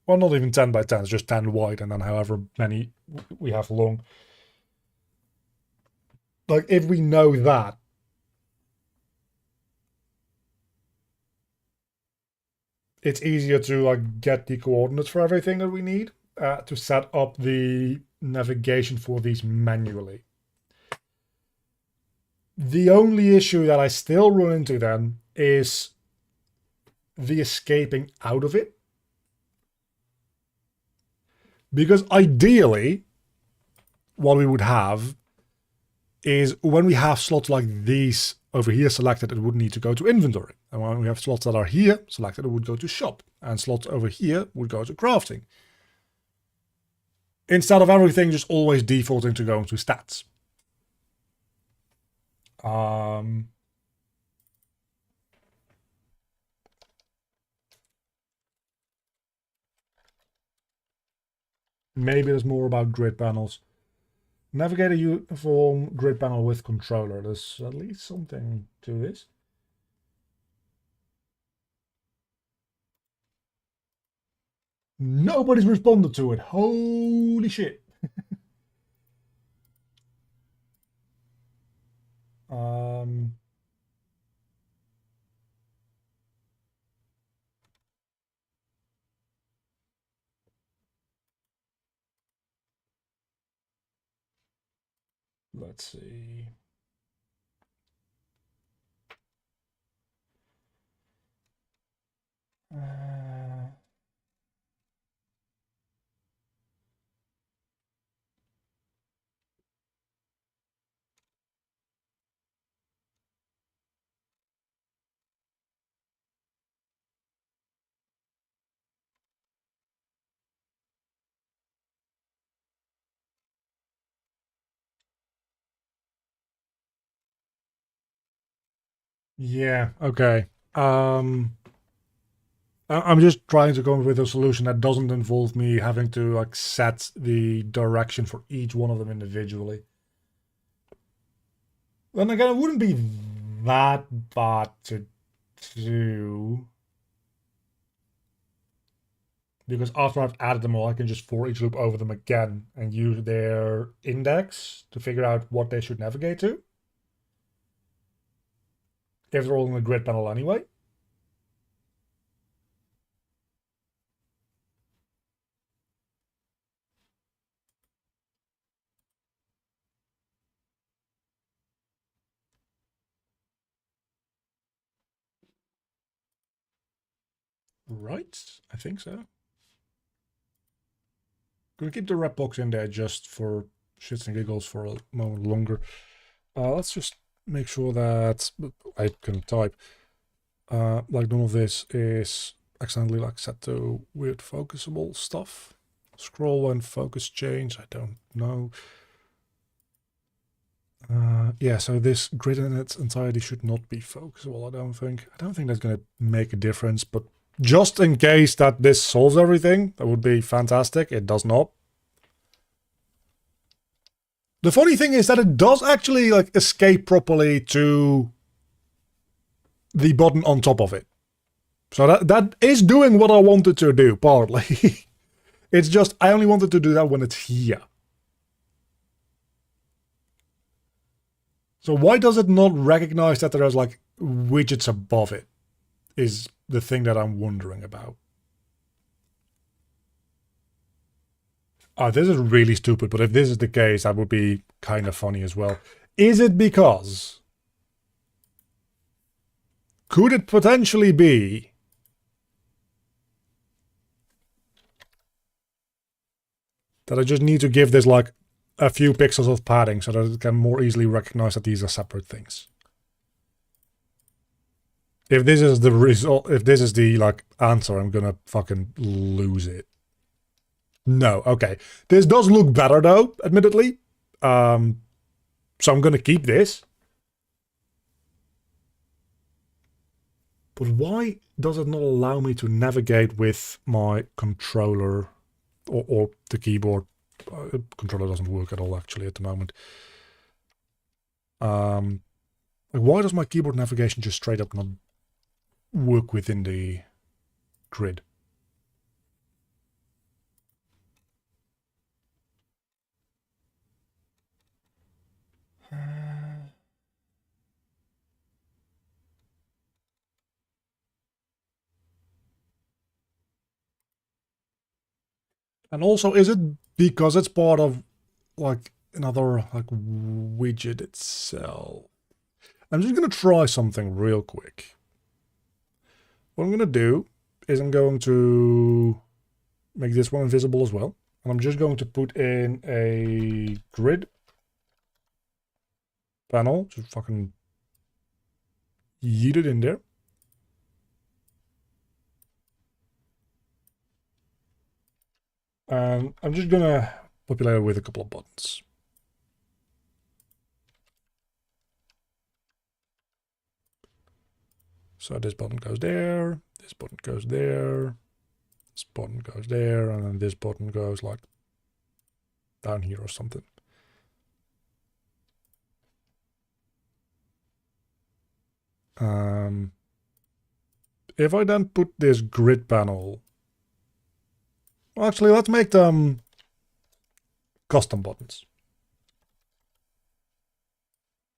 not even 10 by 10, it's just 10 wide and then however many we have long. Like, if we know that, it's easier to like get the coordinates for everything that we need to set up the navigation for these manually. The only issue that I still run into then is the escaping out of it. Because ideally, what we would have is when we have slots like these over here selected, it would need to go to inventory. And when we have slots that are here selected, it would go to shop. And slots over here would go to crafting. Instead of everything just always defaulting to going to stats. Maybe there's more about grid panels. Navigate a uniform grid panel with controller. There's at least something to this. Nobody's responded to it. Holy shit. Let's see. Yeah, okay. I'm just trying to come up with a solution that doesn't involve me having to like set the direction for each one of them individually. Then again, it wouldn't be that bad to do. Because after I've added them all, I can just for each loop over them again and use their index to figure out what they should navigate to. If they're all in the grid panel anyway. Right, I think so. Gonna keep the red box in there just for shits and giggles for a moment longer. Let's just make sure that I can type. Like none of this is accidentally like set to weird focusable stuff. Scroll and focus change, I don't know. Yeah, so this grid in its entirety should not be focusable, I don't think. I don't think that's going to make a difference, but just in case that this solves everything, that would be fantastic. It does not. The funny thing is that it does actually like escape properly to the button on top of it. So that is doing what I wanted to do, partly. It's just, I only wanted to do that when it's here. So why does it not recognize that there's like widgets above it? Is the thing that I'm wondering about. This is really stupid, but if this is the case, that would be kind of funny as well. Is it because... Could it potentially be that I just need to give this like a few pixels of padding so that it can more easily recognize that these are separate things? If this is the result, if this is the like answer, I'm gonna fucking lose it. No, okay. This does look better though, admittedly. So I'm gonna keep this. But why does it not allow me to navigate with my controller or the keyboard? Controller doesn't work at all actually at the moment. Like why does my keyboard navigation just straight up not work within the grid? And also, is it because it's part of like another like widget itself? I'm just gonna try something real quick. What I'm gonna do is I'm going to make this one invisible as well. And I'm just going to put in a grid panel, just fucking yeet it in there. And I'm just gonna populate it with a couple of buttons. So this button goes there, this button goes there, this button goes there, and then this button goes like down here or something. If I then put this grid panel, well, actually, let's make them custom buttons.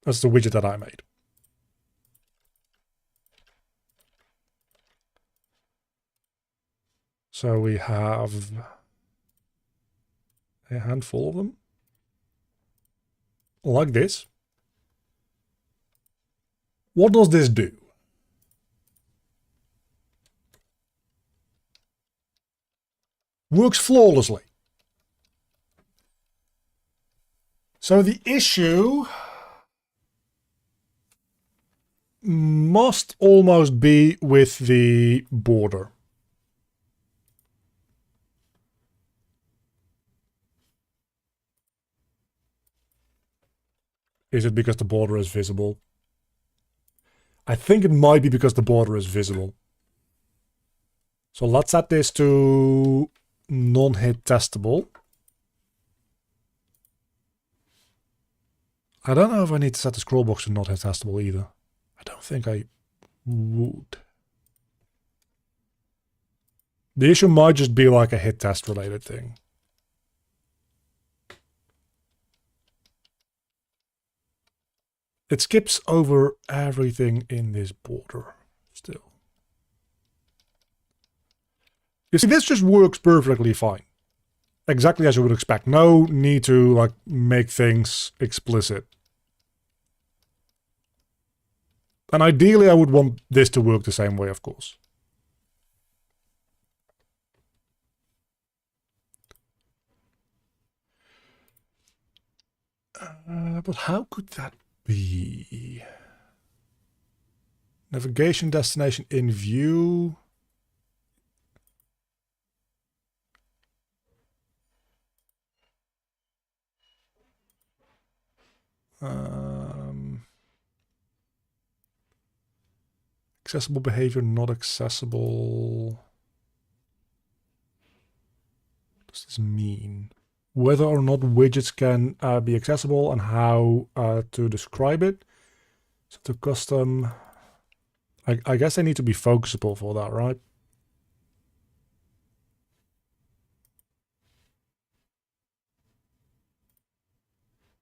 That's the widget that I made. So we have a handful of them, like this. What does this do? Works flawlessly. So the issue must almost be with the border. Is it because the border is visible? I think it might be because the border is visible. So let's set this to non-hit testable. I don't know if I need to set the scroll box to not hit testable either. I don't think I would. The issue might just be like a hit test related thing. It skips over everything in this border still. You see, this just works perfectly fine. Exactly as you would expect. No need to like make things explicit. And ideally I would want this to work the same way, of course. But how could that be? Navigation destination in view. Accessible behavior, not accessible. What does this mean? Whether or not widgets can be accessible and how to describe it. So to custom, I guess they need to be focusable for that, right?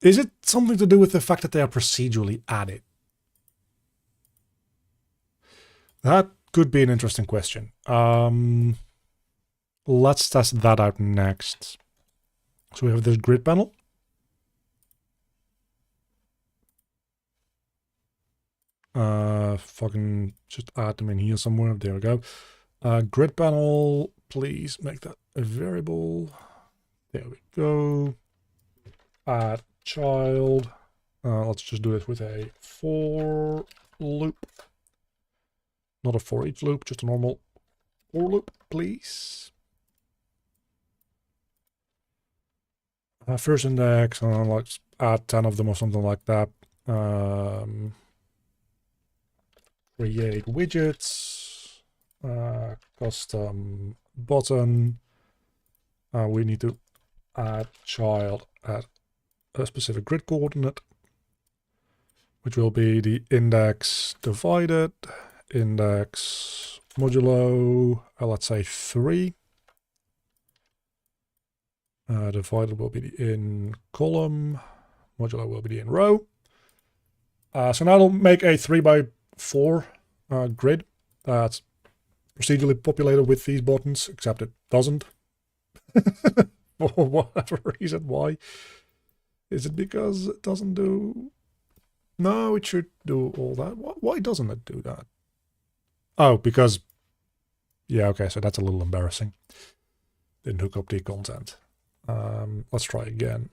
Is it something to do with the fact that they are procedurally added? That could be an interesting question. Let's test that out next. So we have this grid panel. Fucking just add them in here somewhere. There we go. Grid panel, please make that a variable. There we go. Add child. Let's just do this with a for loop. Not a for each loop, just a normal for loop, please. First index, let's add 10 of them or something like that. Create widgets, custom button. We need to add child at a specific grid coordinate, which will be the index divided, index modulo, let's say 3. Divided will be the in column, modulo will be the in row. So now it'll make a 3x4 grid that's procedurally populated with these buttons, except it doesn't. For whatever reason. Why? Is it because it doesn't do... No, it should do all that. Why doesn't it do that? Oh, because... Yeah, okay, so that's a little embarrassing. Didn't hook up the content. Let's try again.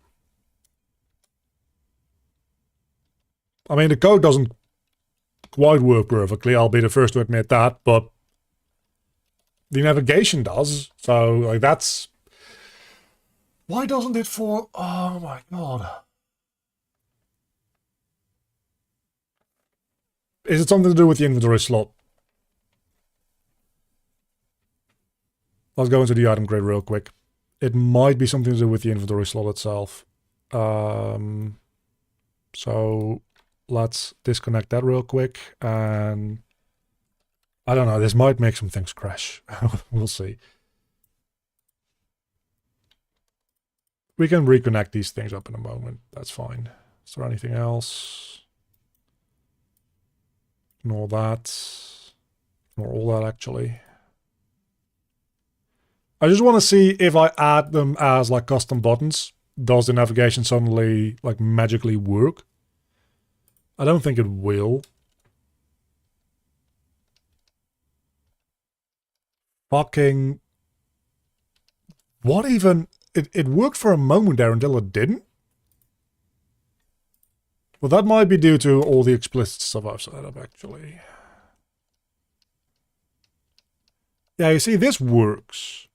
I mean, the code doesn't quite work perfectly, I'll be the first to admit that, but the navigation does, so like that's... Why doesn't it for... Oh my god. Is it something to do with the inventory slot? Let's go into the item grid real quick. It might be something to do with the inventory slot itself. So let's disconnect that real quick, and I don't know, this might make some things crash. We'll see. We can reconnect these things up in a moment. That's fine. Is there anything else? Ignore that. Ignore all that, actually. I just want to see if I add them as like custom buttons, does the navigation suddenly like magically work? I don't think it will. Fucking... What even... It worked for a moment there until it didn't? Well, that might be due to all the explicit stuff I've set up, actually. Yeah, you see, this works.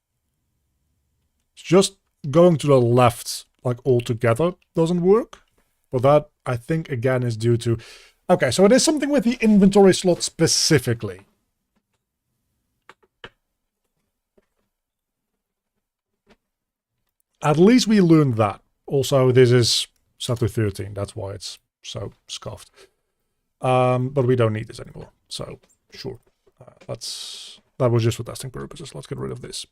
It's just going to the left, like, altogether doesn't work. But that, I think, again, is due to... Okay, so it is something with the inventory slot specifically. At least we learned that. Also, this is set to 13. That's why it's so scuffed. But we don't need this anymore. So, sure. That was just for testing purposes. Let's get rid of this.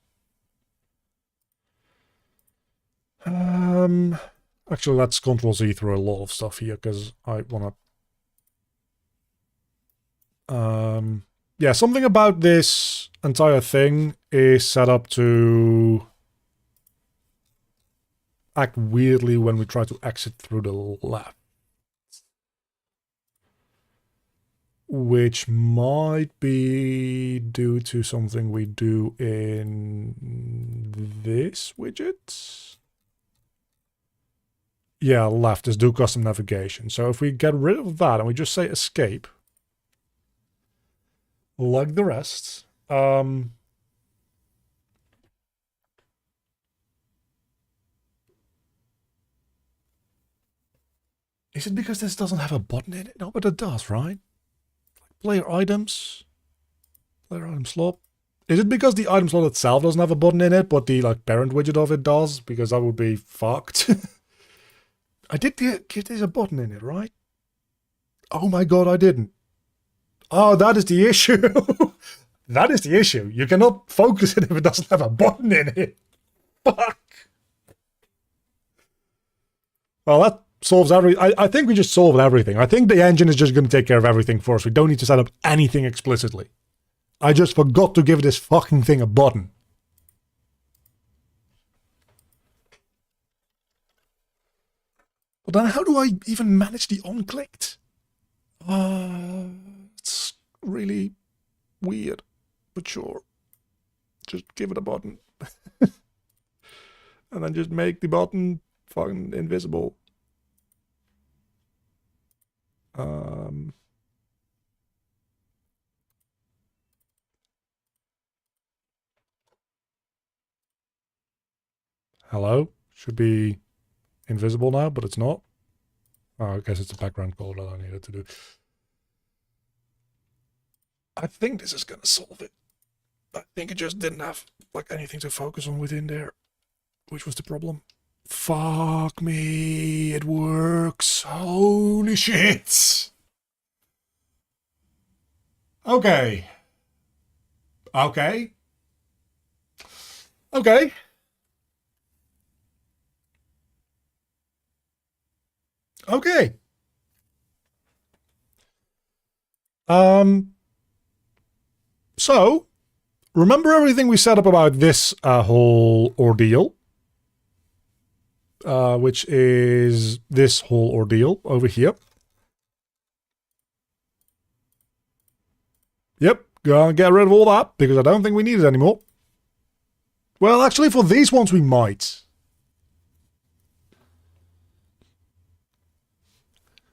Actually, let's Ctrl-Z through a lot of stuff here, because I want to... yeah, something about this entire thing is set up to act weirdly when we try to exit through the left. Which might be due to something we do in this widget. Yeah, left is do custom navigation. So if we get rid of that and we just say escape, like the rest, is it because this doesn't have a button in it? No, but it does, right? Player items. Player item slot. Is it because the item slot itself doesn't have a button in it, but the like parent widget of it does? Because that would be fucked. I did give this a button in it, right? Oh my god, I didn't. Oh, that is the issue. That is the issue. You cannot focus it if it doesn't have a button in it. Fuck. Well, that solves I think we just solved everything. I think the engine is just going to take care of everything for us. We don't need to set up anything explicitly. I just forgot to give this fucking thing a button. But then how do I even manage the on-clicked? It's really weird, but sure. Just give it a button. And then just make the button fucking invisible. Hello? Should be invisible now, but it's not. Oh, I guess it's a background color that I needed to do. I think this is gonna solve it. I think it just didn't have like anything to focus on within there, which was the problem. Fuck me, it works. Holy shit. Okay. Okay. Okay. Okay. So, remember everything we set up about this whole ordeal? Which is this whole ordeal over here. Yep, gonna get rid of all that, because I don't think we need it anymore. Well, actually, for these ones we might.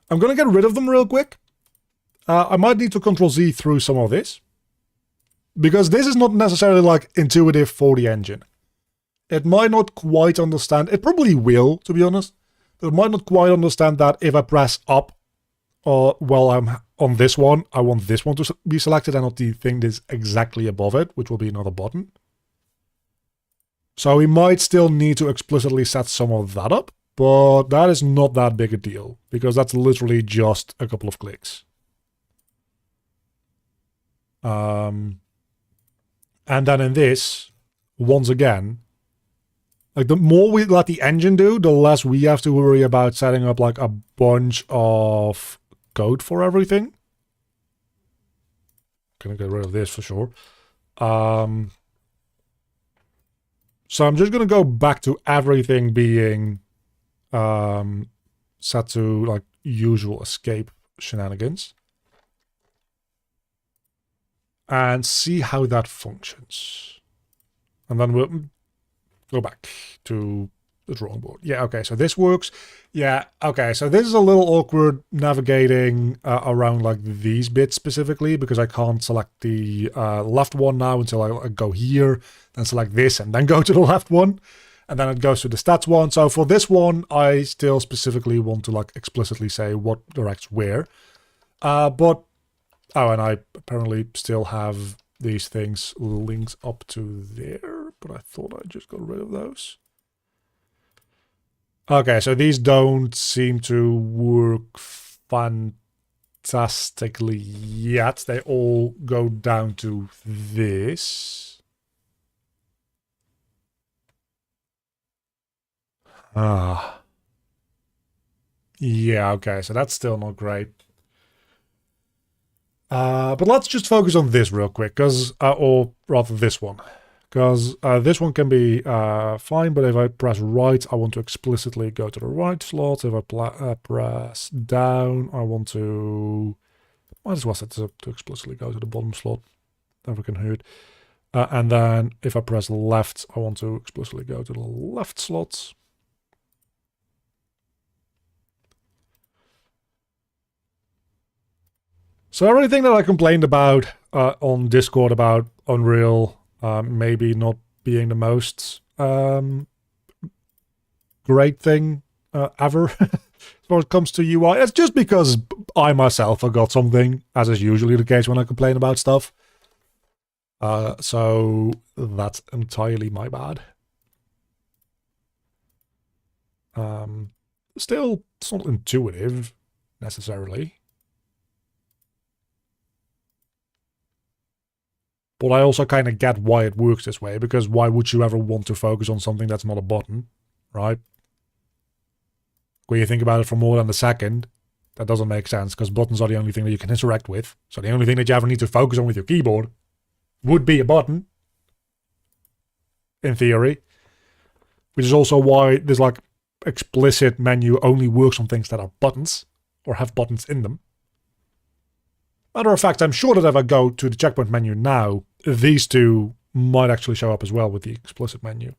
I'm gonna get rid of them real quick. I might need to Ctrl-Z through some of this. Because this is not necessarily like intuitive for the engine. It might not quite understand, it probably will, to be honest. But it might not quite understand that if I press up, or while I'm on this one, I want this one to be selected and not the thing that's exactly above it, which will be another button. So we might still need to explicitly set some of that up, but that is not that big a deal, because that's literally just a couple of clicks. And then in this, once again, like the more we let the engine do, the less we have to worry about setting up like a bunch of code for everything. Gonna get rid of this for sure. So I'm just gonna go back to everything being set to like usual escape shenanigans. And see how that functions. And then we'll go back to the drawing board. Yeah, okay, so this works. Yeah, okay, so this is a little awkward navigating around like these bits specifically, because I can't select the left one now until I go here, then select this, and then go to the left one. And then it goes to the stats one. So for this one, I still specifically want to like explicitly say what directs where. But oh, and I apparently still have these things linked up to there, but I thought I just got rid of those. Okay, so these don't seem to work fantastically yet. They all go down to this. Ah. Yeah, okay, so that's still not great. But let's just focus on this real quick, because, or rather this one, because this one can be fine, but if I press right, I want to explicitly go to the right slot. If I press down, I want to, might as well set this up to explicitly go to the bottom slot. Never can hurt. And then if I press left, I want to explicitly go to the left slot. So everything that I complained about on Discord about Unreal maybe not being the most great thing ever when it comes to UI, it's just because I myself forgot something, as is usually the case when I complain about stuff. So that's entirely my bad. Still, it's not intuitive necessarily. But I also kind of get why it works this way, because why would you ever want to focus on something that's not a button, right? When you think about it for more than a second, that doesn't make sense, because buttons are the only thing that you can interact with. So the only thing that you ever need to focus on with your keyboard would be a button, in theory. Which is also why this like explicit menu only works on things that are buttons, or have buttons in them. Matter of fact, I'm sure that if I go to the checkpoint menu now, these two might actually show up as well with the explicit menu.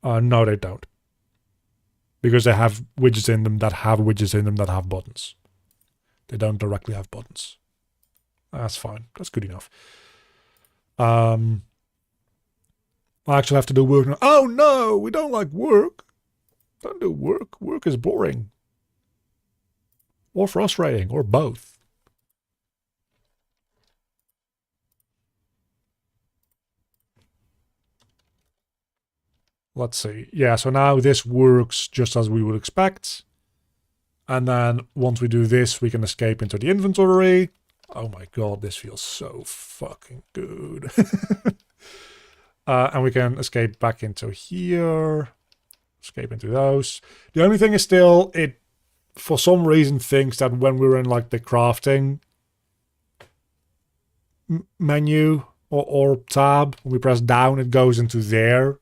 No, they don't. Because they have widgets in them that have widgets in them that have buttons. They don't directly have buttons. That's fine. That's good enough. I actually have to do work now. Oh no, we don't like work. Don't do work. Work is boring. Or frustrating, or both. Let's see. Yeah, so now this works just as we would expect. And then once we do this, we can escape into the inventory. Oh my god, this feels so fucking good. And we can escape back into here. Escape into those. The only thing is still, it for some reason thinks that when we're in like the crafting menu or tab, when we press down, it goes into there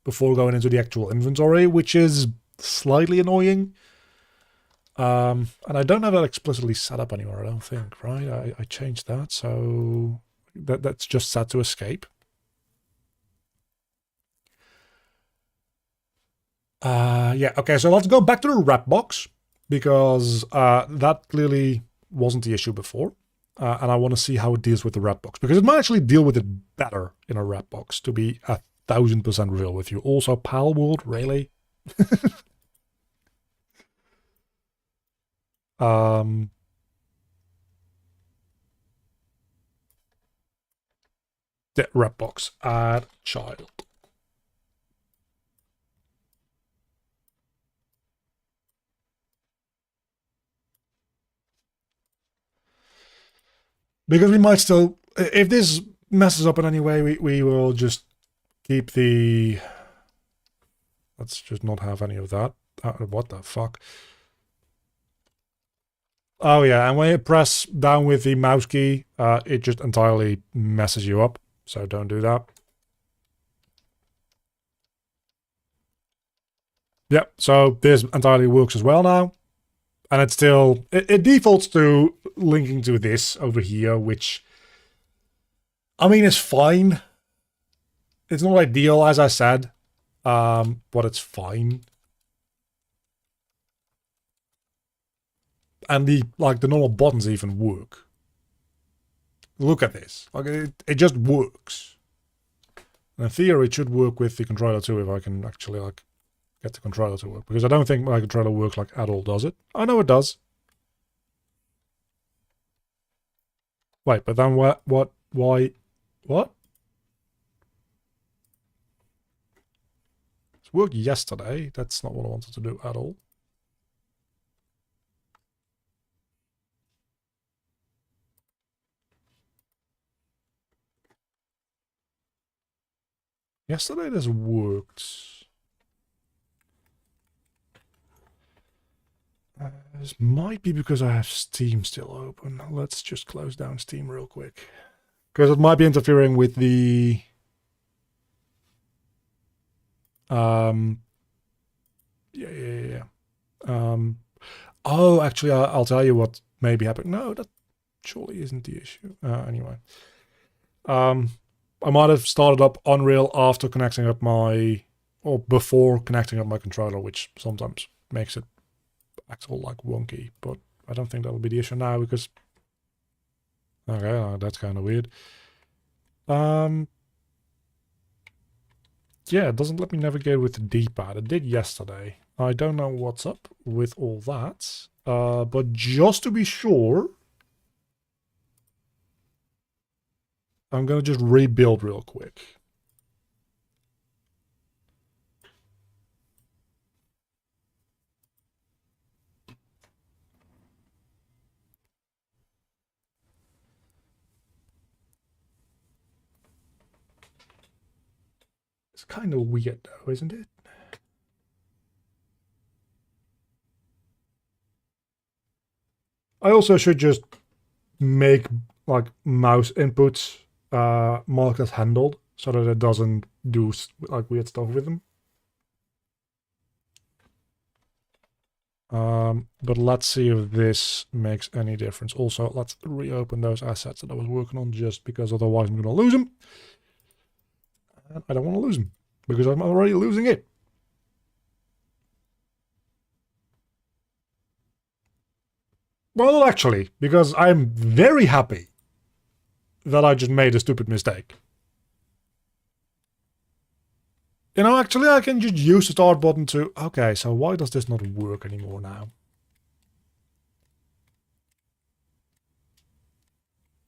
before going into the actual inventory, which is slightly annoying. And I don't have that explicitly set up anymore, I don't think, right? I changed that, so that's just set to escape. Yeah, okay, so let's go back to the wrap box, because that clearly wasn't the issue before. And I want to see how it deals with the wrap box, because it might actually deal with it better in a wrap box, to be 1000% real with you. Also, Pal World, really? The wrap box, add child. Because we might still, if this messes up in any way, we will just keep the, let's just not have any of that. What the fuck? Oh yeah, and when you press down with the mouse key, it just entirely messes you up. So don't do that. Yep, so this entirely works as well now. And it's still, it defaults to linking to this over here, which, I mean, is fine. It's not ideal, as I said, but it's fine. And the normal buttons even work. Look at this. Like it just works. And in theory, it should work with the controller too, if I can actually get the controller to work. Because I don't think my controller works at all, does it? I know it does. Wait, but then why? What? It worked yesterday. That's not what I wanted to do at all. Yesterday this worked. This might be because I have Steam still open. Let's just close down Steam real quick. Because it might be interfering with the... Yeah. Oh, actually, I'll tell you what may be happening. No, that surely isn't the issue. Anyway. I might have started up Unreal after connecting up my... or before connecting up my controller, which sometimes makes it act all wonky, but I don't think that'll be the issue now, because... Okay, that's kind of weird. Yeah, it doesn't let me navigate with the D-pad. It did yesterday. I don't know what's up with all that. But just to be sure, I'm going to just rebuild real quick. It's kind of weird though, isn't it? I also should just make like mouse inputs marked as handled so that it doesn't do like weird stuff with them. But let's see if this makes any difference. Also, let's reopen those assets that I was working on just because otherwise I'm going to lose them. And I don't want to lose them because I'm already losing it. Well, actually, because I'm very happy that I just made a stupid mistake. You know, actually, I can just use the start button to... Okay, so why does this not work anymore now?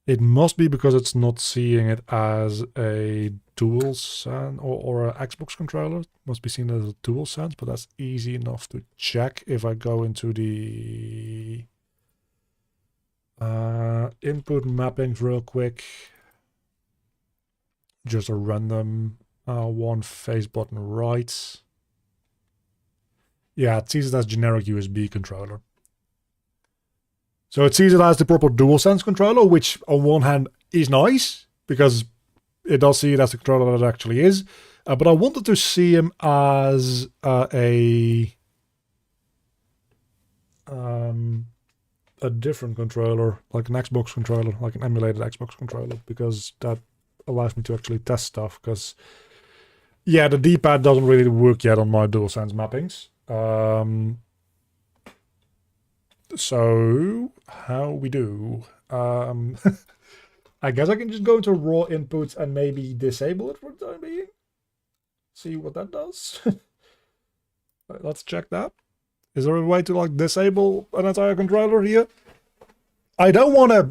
It must be because it's not seeing it as a DualSense or an Xbox controller. It must be seen as a DualSense, but that's easy enough to check if I go into the input mappings real quick. Just a random one face button right. Yeah, it sees it as generic USB controller. So it sees it as the proper DualSense controller, which on one hand is nice because it does see it as the controller that it actually is. But I wanted to see him as a different controller, like an Xbox controller, like an emulated Xbox controller, because that allows me to actually test stuff. Because yeah, the D-pad doesn't really work yet on my DualSense mappings. So how we do? I guess I can just go into raw inputs and maybe disable it for the time being. See what that does. Let's check that. Is there a way to like disable an entire controller here? I don't want to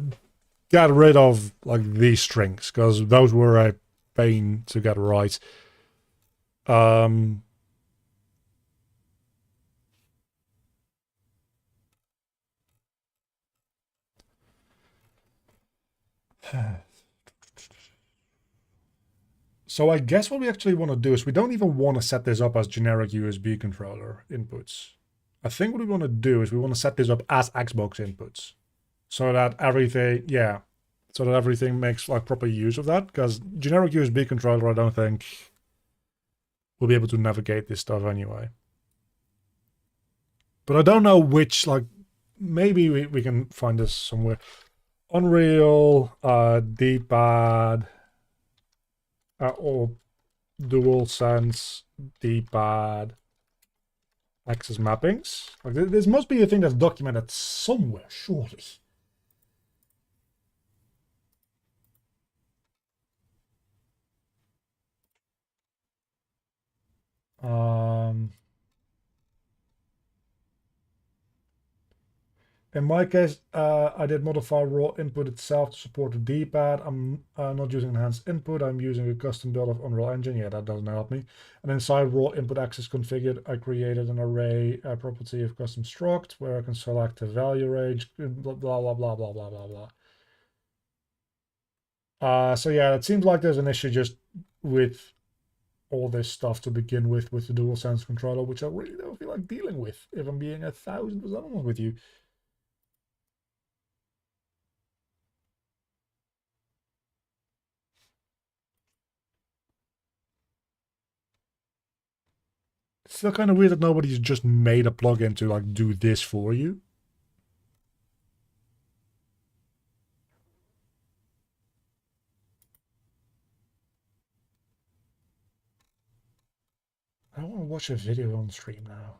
get rid of like these strings because those were a pain to get right. So I guess what we actually want to do is we don't even want to set this up as generic USB controller inputs. I think what we want to do is we want to set this up as Xbox inputs. So that everything, yeah, so that everything makes like proper use of that. Because generic USB controller, I don't think we'll be able to navigate this stuff anyway. But I don't know which, like, maybe we can find this somewhere. Unreal, D-pad, or DualSense D-pad access mappings. Like this must be a thing that's documented somewhere, surely. In my case, I did modify raw input itself to support the D-pad. I'm not using enhanced input. I'm using a custom build of Unreal Engine. Yeah, that doesn't help me. And inside raw input access configured, I created an array property of custom struct where I can select the value range, blah, blah, blah, blah, blah, blah, blah, blah. So yeah, it seems like there's an issue just with all this stuff to begin with the DualSense controller, which I really don't feel like dealing with, if I'm being 1000% honest with you. It's still kind of weird that nobody's just made a plugin to like do this for you. I want to watch a video on stream now.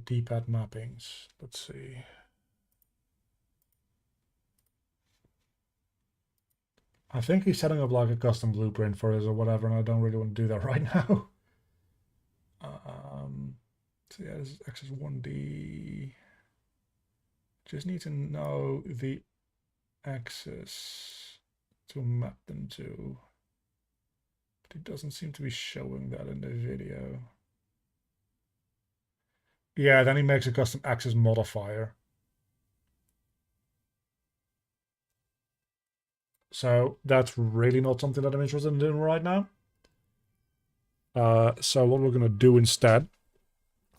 D-pad mappings. Let's see. I think he's setting up like a custom blueprint for this or whatever, and I don't really want to do that right now. So yeah, this is Access 1D. Just need to know the axis to map them to. But it doesn't seem to be showing that in the video. Yeah, then he makes a custom axis modifier. So that's really not something that I'm interested in doing right now. So what we're going to do instead,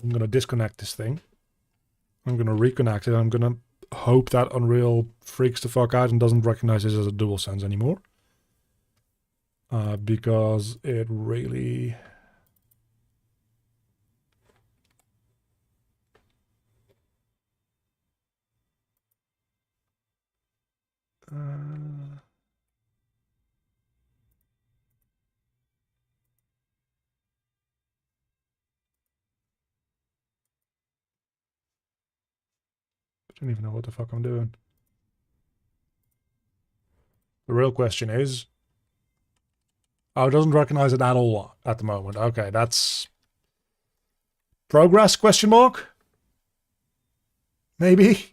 I'm going to disconnect this thing. I'm going to reconnect it. I'm going to hope that Unreal freaks the fuck out and doesn't recognize this as a DualSense anymore. Because it really... I don't even know what the fuck I'm doing. The real question is... Oh, it doesn't recognize it at all at the moment. Okay, that's... Progress, question mark? Maybe?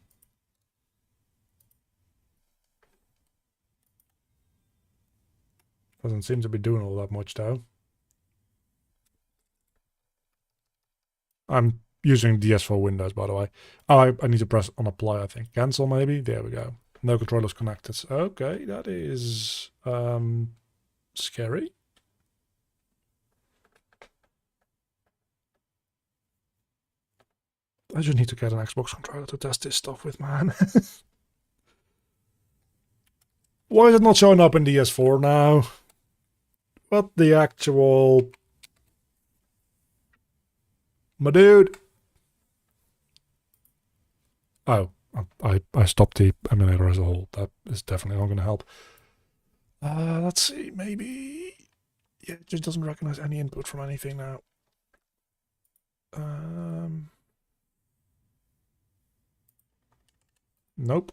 Doesn't seem to be doing all that much, though. I'm using DS for Windows, by the way. Oh, I need to press on apply, I think. Cancel, maybe? There we go. No controllers connected. Okay, that is... scary. I just need to get an Xbox controller to test this stuff with, man. Why is it not showing up in DS4 now? What the actual... My dude! Oh, I stopped the emulator as a whole. That is definitely not going to help. Let's see, maybe... Yeah, it just doesn't recognize any input from anything now. Nope.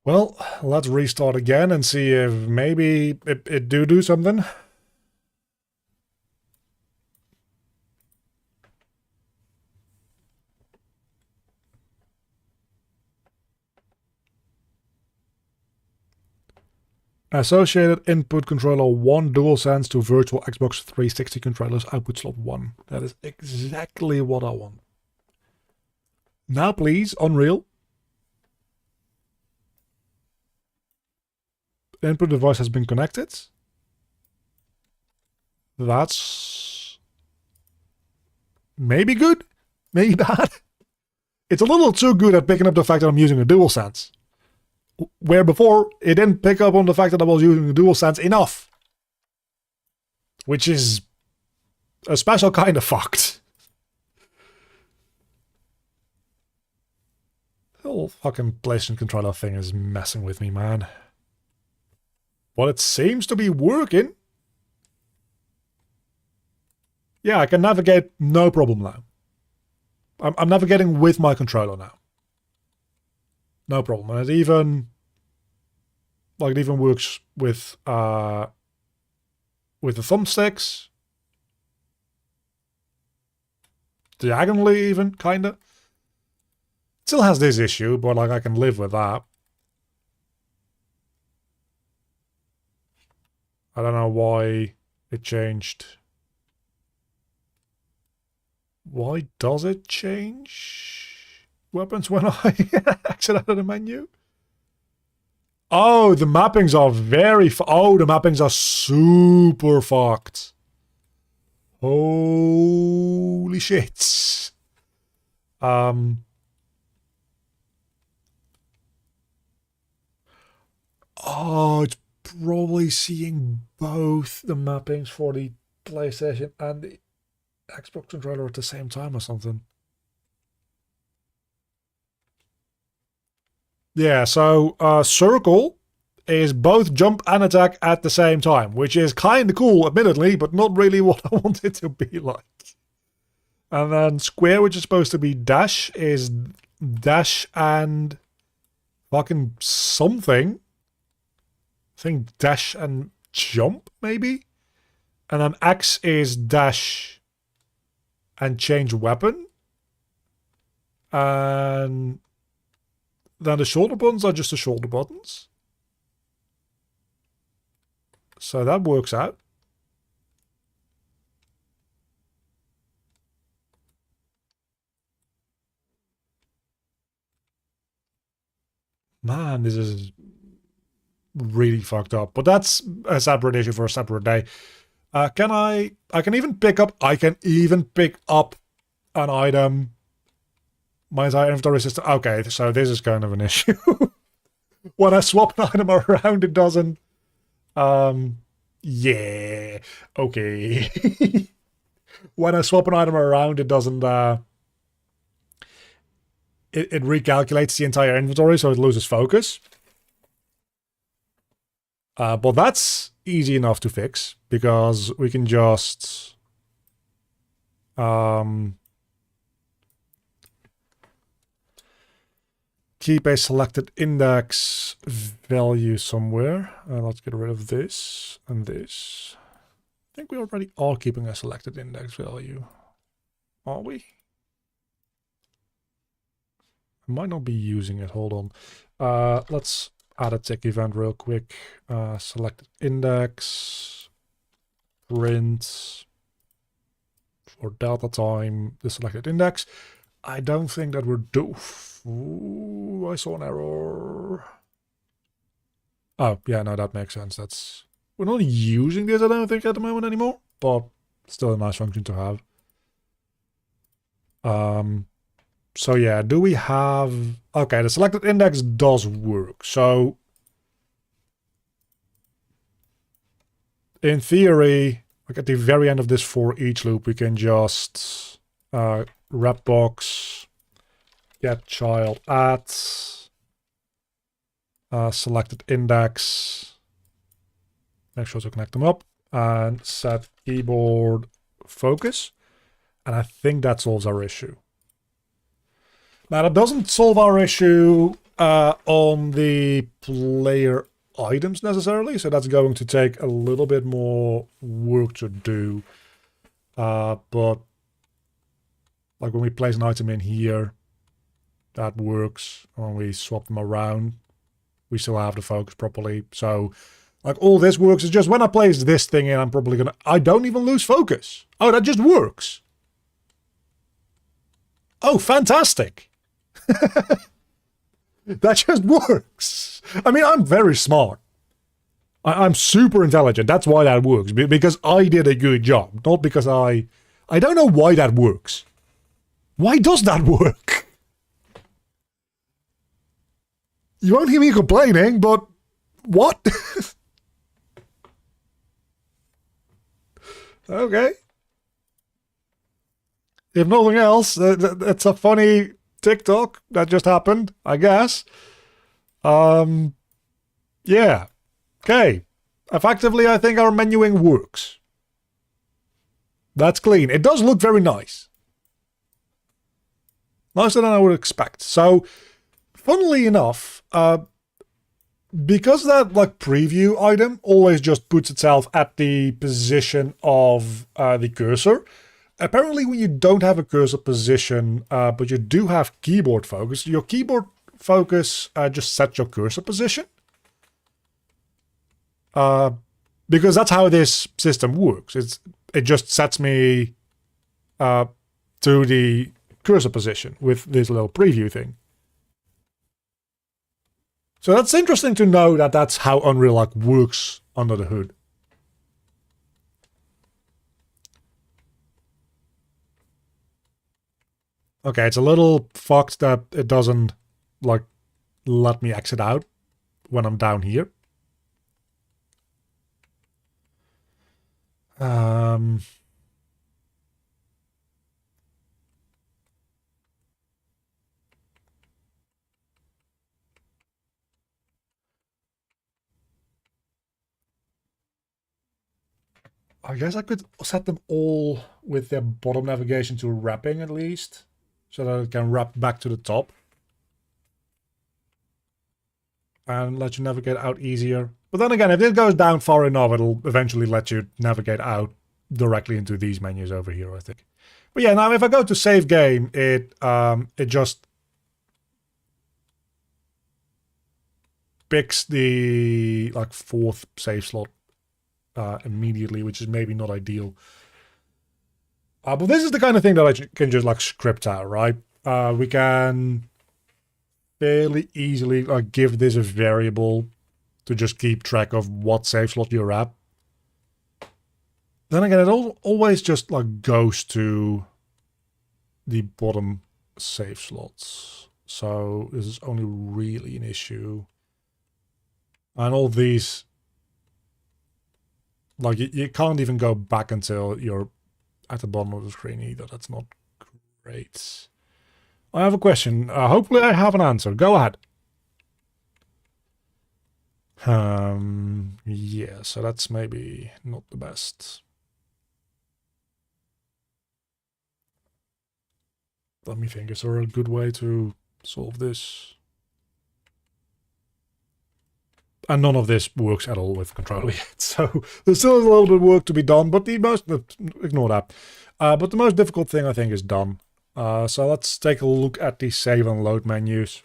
Well, let's restart again and see if maybe it do something. Associated input controller 1 DualSense to virtual Xbox 360 controllers output slot 1. That is exactly what I want. Now please, Unreal. The input device has been connected. That's maybe good, maybe bad. It's a little too good at picking up the fact that I'm using a DualSense. Where before, it didn't pick up on the fact that I was using a DualSense enough. Which is a special kind of fucked. The whole fucking PlayStation controller thing is messing with me, man. But it seems to be working. Yeah, I can navigate no problem now. I'm navigating with my controller now. No problem. And it even... Like, it even works with the thumbsticks. Diagonally even, kinda. Still has this issue, but like I can live with that. I don't know why it changed. Why does it change weapons when I exit out of the menu? Oh, the mappings are very... Oh, the mappings are super fucked. Holy shit. Oh, it's probably seeing both the mappings for the PlayStation and the Xbox controller at the same time or something. Yeah, so circle is both jump and attack at the same time, which is kind of cool, admittedly, but not really what I want it to be like. And then square, which is supposed to be dash, is dash and fucking something. I think dash and jump, maybe? And then X is dash and change weapon. And then the shoulder buttons are just the shoulder buttons. So that works out. Man, this is really fucked up. But that's a separate issue for a separate day. I can even pick up an item. My entire inventory system. Okay, so this is kind of an issue. When I swap an item around, it doesn't. Yeah. Okay. When I swap an item around, it doesn't. It recalculates the entire inventory, so it loses focus. But that's easy enough to fix because we can just keep a selected index value somewhere. Let's get rid of this and this. I think we already are keeping a selected index value. Are we? I might not be using it. Hold on. Let's add a tick event real quick. Selected index. Print. For delta time, the selected index. I don't think that we're Ooh, I saw an error. Oh, yeah, no, that makes sense. We're not using this, I don't think, at the moment anymore, but still a nice function to have. So yeah, do we have... Okay, the selected index does work. So in theory, like at the very end of this for each loop, we can just wrap box get child at selected index. Make sure to connect them up and set keyboard focus. And I think that solves our issue. Now, that doesn't solve our issue on the player items necessarily, so that's going to take a little bit more work to do. But like when we place an item in here, that works. When we swap them around, we still have the focus properly. So like all this works. It's just when I place this thing in, I'm probably gonna... I don't even lose focus. Oh, that just works. Oh, fantastic. That just works. I mean, I'm very smart. I'm super intelligent. That's why that works. Because I did a good job. Not because I don't know why that works. Why does that work? You won't hear me complaining, but what? Okay. If nothing else, it's a funny TikTok that just happened, I guess. Yeah. Okay. Effectively, I think our menuing works. That's clean. It does look very nice. Nicer than I would expect. So, funnily enough, because that like preview item always just puts itself at the position of the cursor, apparently when you don't have a cursor position, but you do have keyboard focus, your keyboard focus just sets your cursor position. Because that's how this system works. It just sets me to the cursor position with this little preview thing. So that's interesting to know that that's how Unreal like works under the hood. Okay, it's a little fucked that it doesn't like let me exit out when I'm down here. I guess I could set them all with their bottom navigation to wrapping at least, so that it can wrap back to the top. And let you navigate out easier. But then again, if this goes down far enough, it'll eventually let you navigate out directly into these menus over here, I think. But yeah, now if I go to save game, it just picks the like 4th save slot immediately, which is maybe not ideal. But this is the kind of thing that I can just like script out, right? We can fairly easily like give this a variable to just keep track of what save slot you're at. Then again, it always just like goes to the bottom save slots. So this is only really an issue. And all these, like you can't even go back until you're at the bottom of the screen either. That's not great. I have a question. Hopefully I have an answer. Go ahead. Yeah, so that's maybe not the best. Let me think, is there a good way to solve this? And none of this works at all with controller yet, so there's still a little bit of work to be done, but ignore that. But the most difficult thing I think is done. So let's take a look at the save and load menus.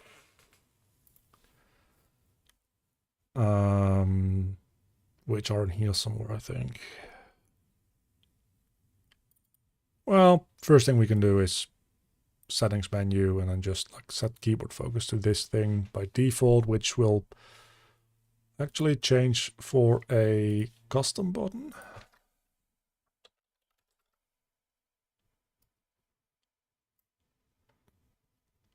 Which are in here somewhere, I think. Well, first thing we can do is settings menu and then just like set keyboard focus to this thing by default, which will actually change for a custom button.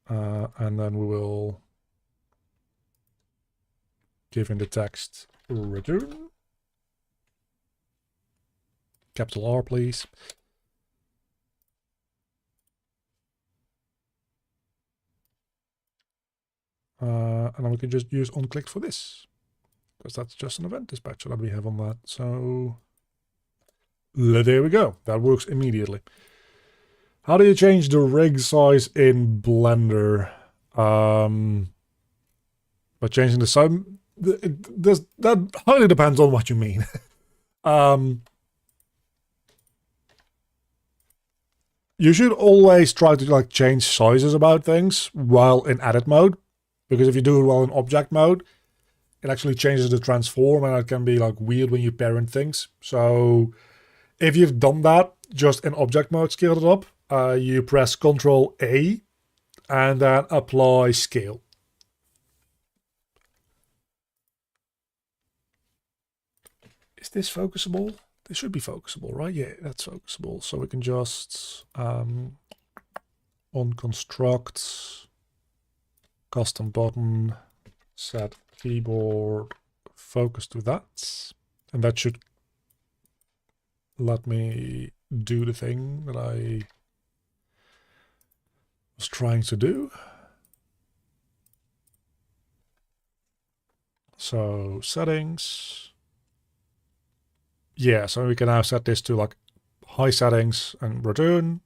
And then we will give in the text return. Capital R, please. And then we can just use onClick for this, because that's just an event dispatcher that we have on that. So there we go. That works immediately. How do you change the rig size in Blender? By changing the size, that highly depends on what you mean. You should always try to like change sizes about things while in edit mode, because if you do it while in object mode, it actually changes the transform, and it can be like weird when you parent things. So if you've done that just in object mode, scaled it up, you press Ctrl A and then apply scale. Is this focusable? This should be focusable, right? Yeah, that's focusable. So we can just on construct custom button, set keyboard focus to that, and that should let me do the thing that I was trying to do. So settings. Yeah, so we can now set this to like high settings and return.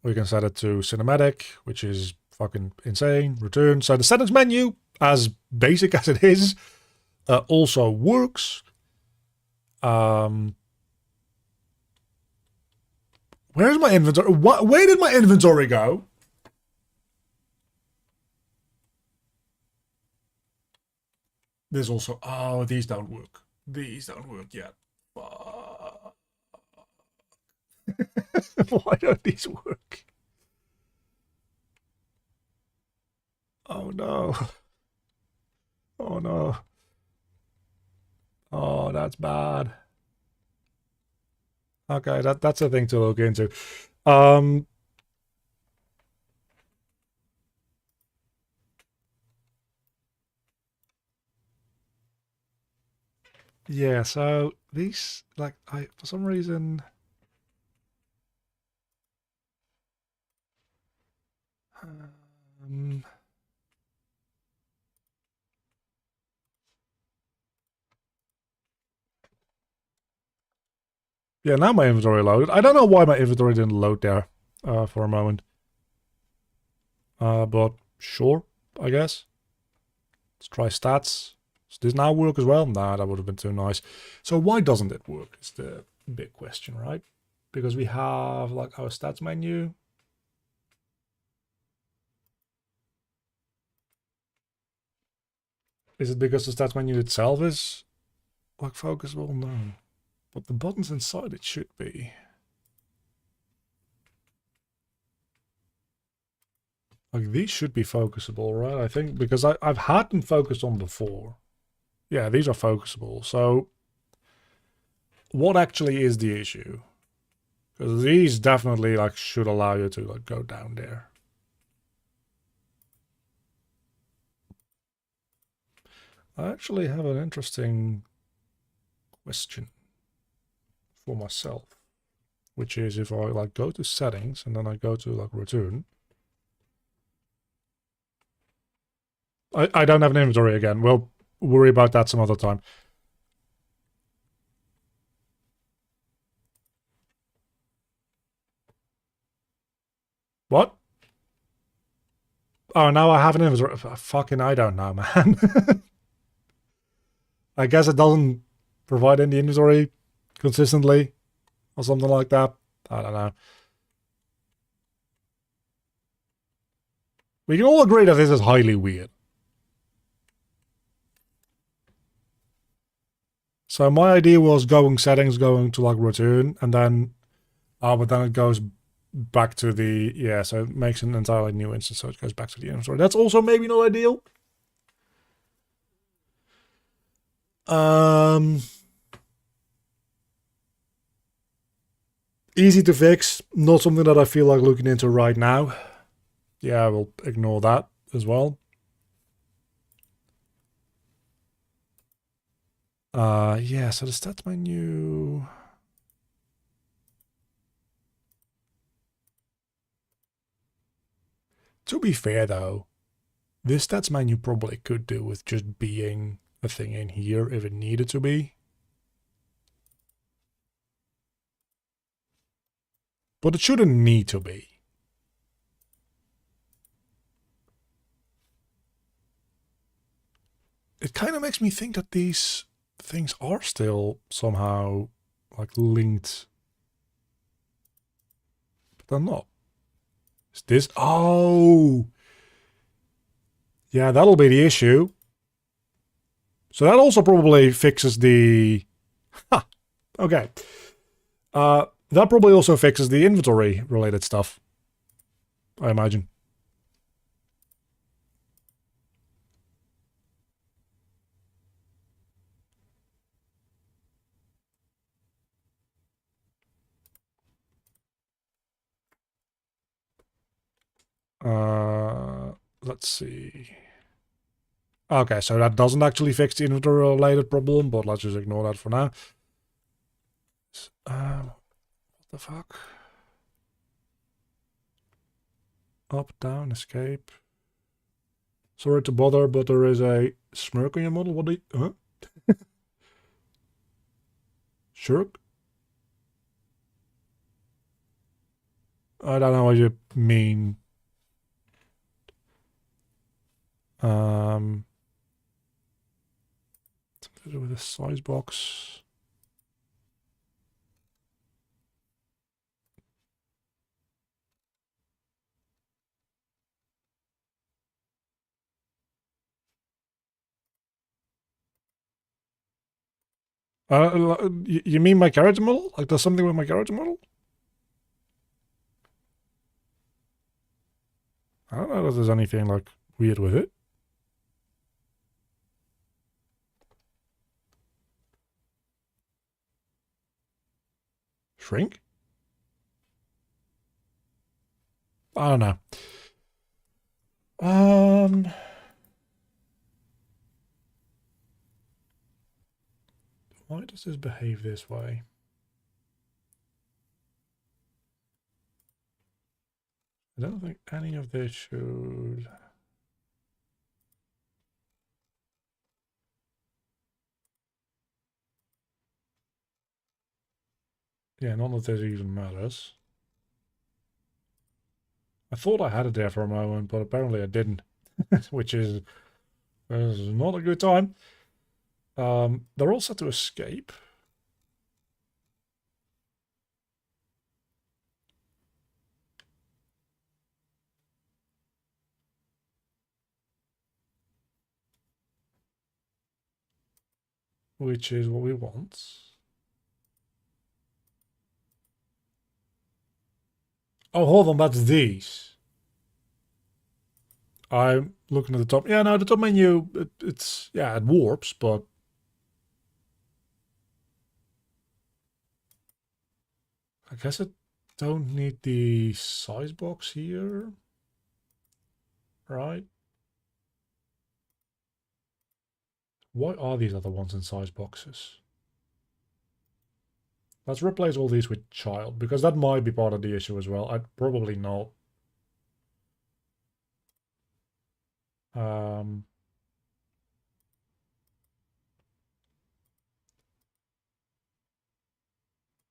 We can set it to cinematic, which is fucking insane. Return. So the settings menu, as basic as it is, also works. Where's my inventory? Where did my inventory go? There's also, oh, these don't work. These don't work yet. Why don't these work? Oh no. Oh no. Oh, that's bad. Okay, that's a thing to look into. Yeah, so these, like, for some reason, yeah, now my inventory loaded. I don't know why my inventory didn't load there for a moment. But sure, I guess. Let's try stats. Does this now work as well? Nah, that would have been too nice. So why doesn't it work is the big question, right? Because we have like our stats menu. Is it because the stats menu itself is like focusable? No. But the buttons inside it should be. Like, these should be focusable, right? I think, because I've had them focused on before. Yeah, these are focusable. So, what actually is the issue? Because these definitely, like, should allow you to, like, go down there. I actually have an interesting question for myself, which is if I, like, go to settings and then I go to, like, return. I don't have an inventory again. We'll worry about that some other time. What? Oh, now I have an inventory. Fucking, I don't know, man. I guess it doesn't provide any inventory consistently or something like that. I don't know. We can all agree that this is highly weird. So my idea was going settings, going to like return, and then, but then it goes back to the, yeah, so it makes an entirely new instance, so it goes back to the inventory. That's also maybe not ideal. Easy to fix, not something that I feel like looking into right now. Yeah, we'll ignore that as well. Yeah, so the stats menu. To be fair though, this stats menu probably could do with just being a thing in here if it needed to be. But it shouldn't need to be. It kind of makes me think that these things are still somehow like linked. But they're not. Is this? Oh! Yeah, that'll be the issue. So that also probably fixes the... Ha! Okay. That probably also fixes the inventory related stuff, I imagine. Let's see. Okay, so that doesn't actually fix the inventory related problem, but let's just ignore that for now. What the fuck? Up, down, escape. Sorry to bother, but there is a smirk on your model. What do you... Huh? Shirk? I don't know what you mean. Something to do with the size box. You mean my character model? Like there's something with my character model? I don't know if there's anything like weird with it. Shrink? I don't know. Why does this behave this way? I don't think any of this should... Yeah, none of this even matters. I thought I had it there for a moment, but apparently I didn't, which is not a good time. They're all set to escape. Which is what we want. Oh, hold on, that's these. I'm looking at the top. Yeah, no, the top menu, it's, yeah, it warps, but I guess I don't need the size box here, right? Why are these other ones in size boxes? Let's replace all these with child, because that might be part of the issue as well. I'd probably not.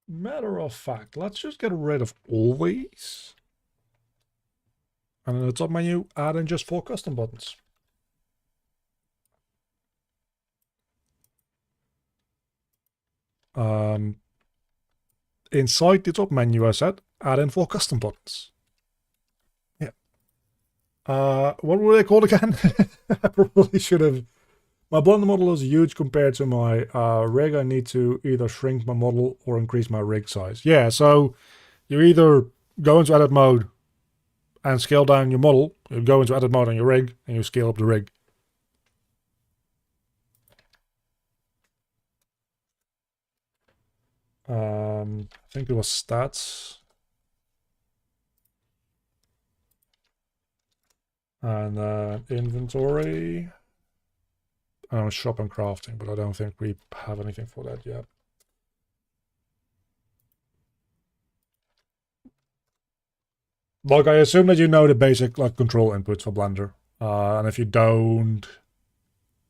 Matter of fact, let's just get rid of all these. And in the top menu, add in just 4 custom buttons. Inside the top menu, I said, add in 4 custom buttons. Yeah. What were they called again? I probably should have. My blender model is huge compared to my rig. I need to either shrink my model or increase my rig size. Yeah, so you either go into edit mode and scale down your model, you go into edit mode on your rig, and you scale up the rig. I think it was stats. And inventory. Shop and crafting, but I don't think we have anything for that yet. Like, I assume that you know the basic like control inputs for Blender. And if you don't,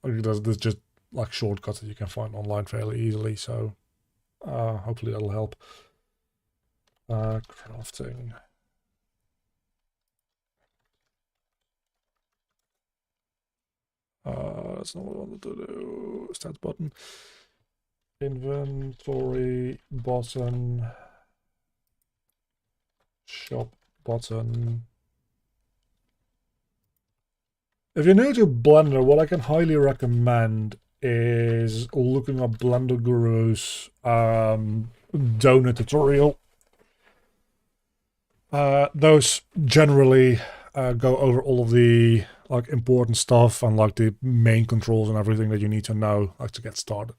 there's just like shortcuts that you can find online fairly easily. So hopefully that'll help. Crafting. That's not what I wanted to do. Stats button. Inventory button. Shop button. If you're new to Blender, what I can highly recommend is looking up Blender Guru's donor tutorial. Those generally go over all of the like important stuff and like the main controls and everything that you need to know like to get started.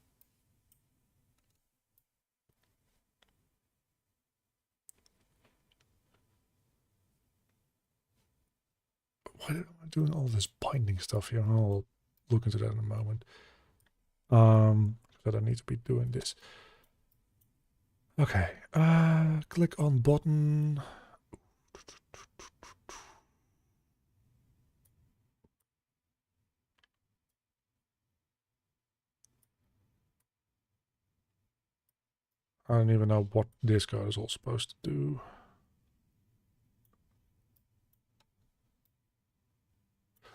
Why am I doing all this binding stuff here? I'll look into that in a moment. That I need to be doing this. Okay, click on button. I don't even know what this guy is all supposed to do.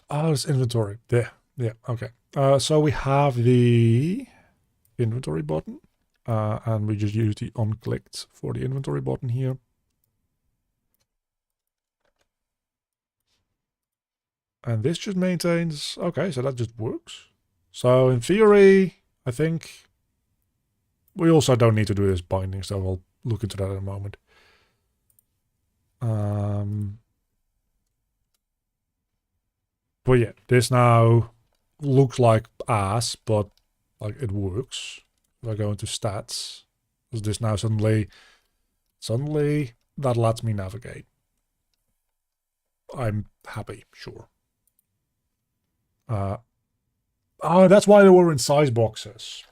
Oh, it's inventory. There. Yeah, okay. So we have the inventory button. And we just use the on-clicked for the inventory button here. And this just maintains... Okay, so that just works. So in theory, I think we also don't need to do this binding, so I'll look into that in a moment. But yeah, this now looks like ass, but like it works. If I go into stats, does this now suddenly that lets me navigate? I'm happy, sure. Oh, that's why they were in size boxes.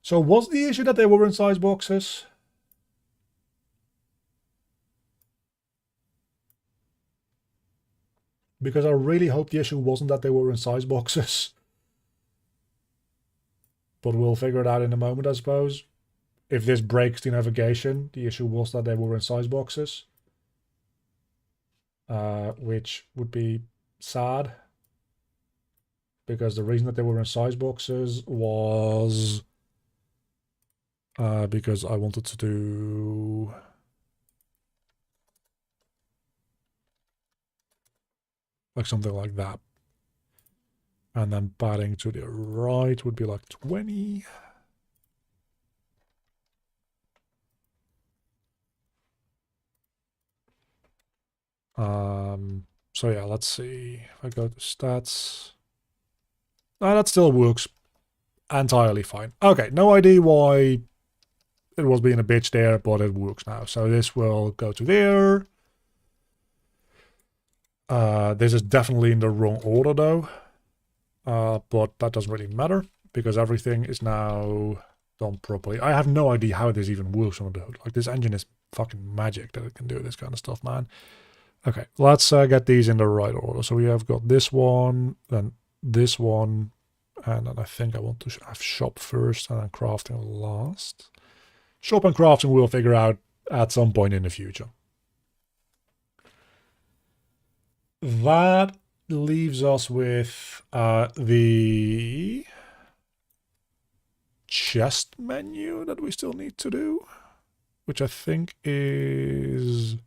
So was the issue that they were in size boxes? Because I really hope the issue wasn't that they were in size boxes. But we'll figure it out in a moment, I suppose. If this breaks the navigation, the issue was that they were in size boxes. Which would be sad. Because the reason that they were in size boxes was because I wanted to do like something like that. And then padding to the right would be like 20. So yeah, let's see. If I go to stats. No, that still works entirely fine. Okay, no idea why it was being a bitch there, but it works now. So this will go to there. This is definitely in the wrong order though. But that doesn't really matter because everything is now done properly. I have no idea how this even works on the hood. Like, this engine is fucking magic that it can do this kind of stuff, man. Okay, let's get these in the right order. So we have got this one, then this one, and then I think I want to have shop first and then crafting last. Shop and crafting we'll figure out at some point in the future. That leaves us with the chest menu that we still need to do, which I think is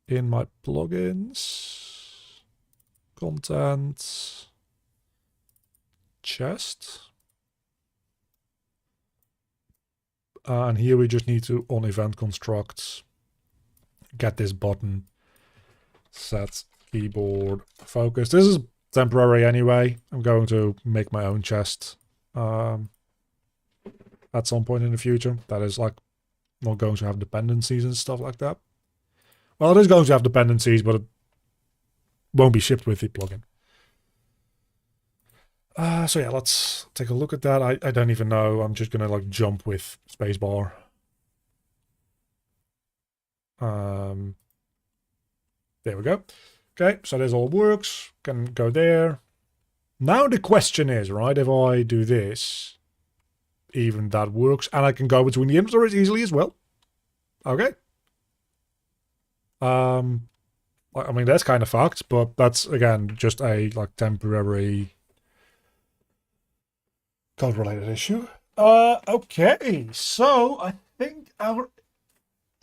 in my plugins, content, chest. And here we just need to, on event constructs, get this button, set keyboard focus. This is temporary anyway. I'm going to make my own chest at some point in the future. That is like not going to have dependencies and stuff like that. Well, it is going to have dependencies, but it won't be shipped with the plugin. So yeah, let's take a look at that. I don't even know. I'm just gonna like jump with spacebar. There we go. Okay, so this all works. Can go there. Now the question is, right, if I do this, even that works, and I can go between the inventories easily as well. Okay. I mean, that's kind of fucked, but that's, again, just a, like, temporary code-related issue. Okay, so I think our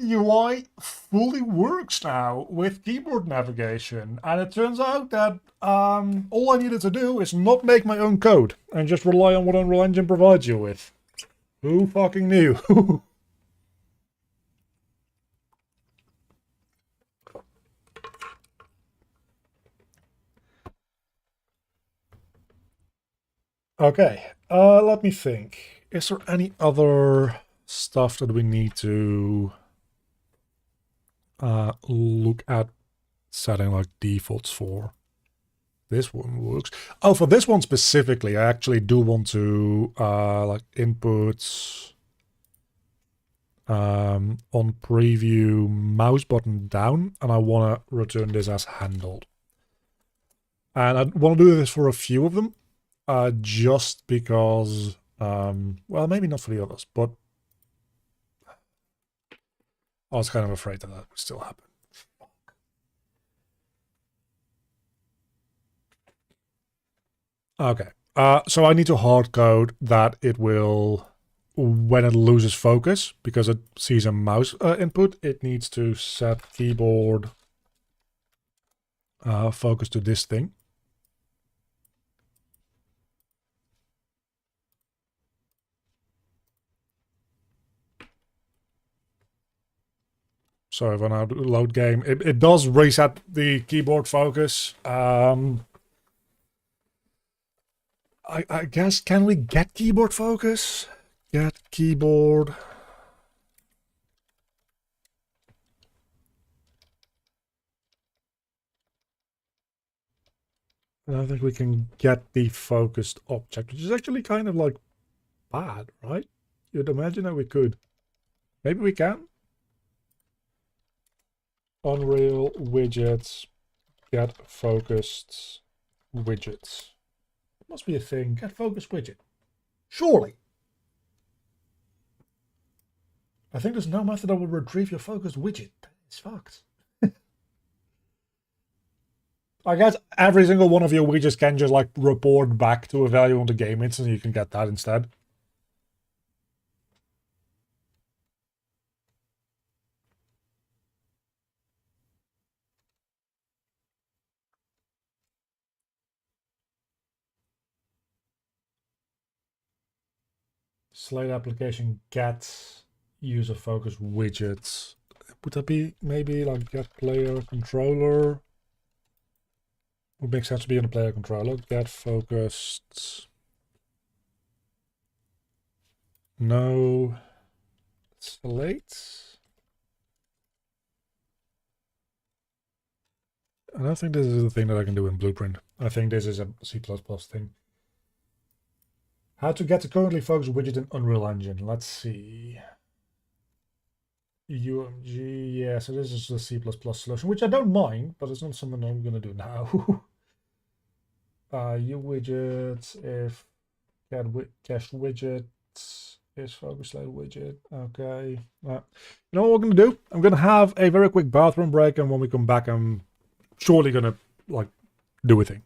UI fully works now with keyboard navigation, and it turns out that all I needed to do is not make my own code and just rely on what Unreal Engine provides you with. Who fucking knew? Okay, let me think. Is there any other stuff that we need to look at setting like defaults for? This one works. Oh, for this one specifically, I actually do want to like inputs on preview mouse button down, and I want to return this as handled. And I want to do this for a few of them, just because, well, maybe not for the others, but I was kind of afraid that that would still happen. Okay, so I need to hard code that it will, when it loses focus, because it sees a mouse input, it needs to set keyboard focus to this thing. So if I now do load game, it does reset the keyboard focus. I guess, can we get keyboard focus? Get keyboard. I don't think we can get the focused object, which is actually kind of like bad, right? You'd imagine that we could. Maybe we can. Unreal widgets, get focused widgets. Must be a thing. Get focused widget. Surely. I think there's no method that will retrieve your focused widget. It's fucked. I guess every single one of your widgets can just like report back to a value on the game instance, and you can get that instead. Slate application get user focus widgets. Would that be maybe like get player controller? would make sense to be on the player controller. Get focused. No. Select. I don't think this is a thing that I can do in Blueprint. I think this is a C++ thing. How to get the currently focused widget in Unreal Engine. Let's see. UMG, yeah, so this is the C++ solution, which I don't mind, but it's not something I'm going to do now. UWidget, if get cache widget is focus light widget. Okay. You know what we're going to do? I'm going to have a very quick bathroom break, and when we come back, I'm surely going to like do a thing.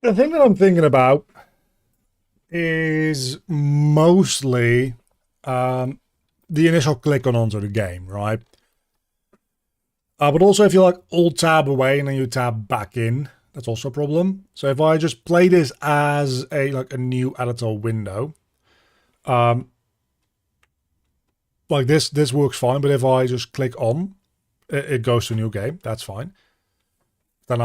The thing that I'm thinking about is mostly the initial click on onto the game, right? But also if you like alt tab away and then you tab back in, that's also a problem. So if I just play this as a new editor window, like this works fine. But if I just click on, it goes to a new game. That's fine. Then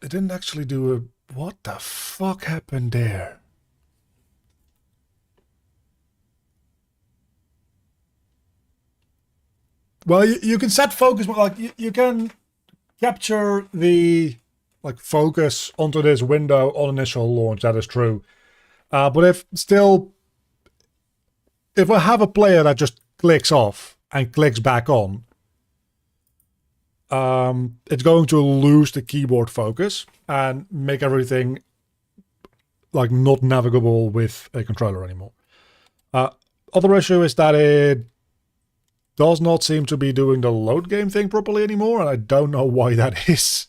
it didn't actually do a. What the fuck happened there? Well, you can set focus, but like you can capture the focus onto this window on initial launch. That is true. But if I have a player that just clicks off and clicks back on, it's going to lose the keyboard focus and make everything like not navigable with a controller anymore. Other issue is that it does not seem to be doing the load game thing properly anymore, and I don't know why that is.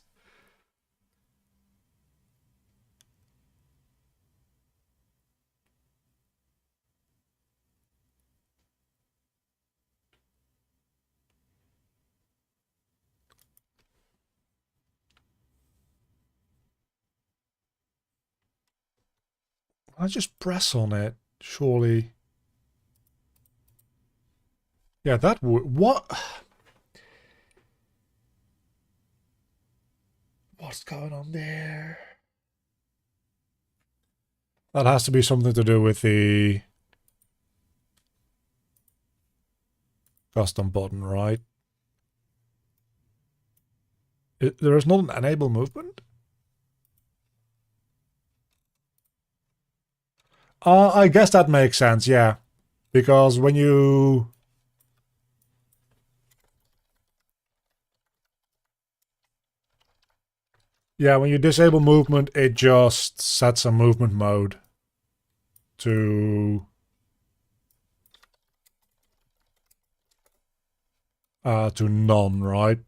I just press on it, surely. Yeah, that would. What? What's going on there? That has to be something to do with the custom button, right? There is not an enable movement? I guess that makes sense, yeah. Because when you... Yeah, when you disable movement, it just sets a movement mode to none, right?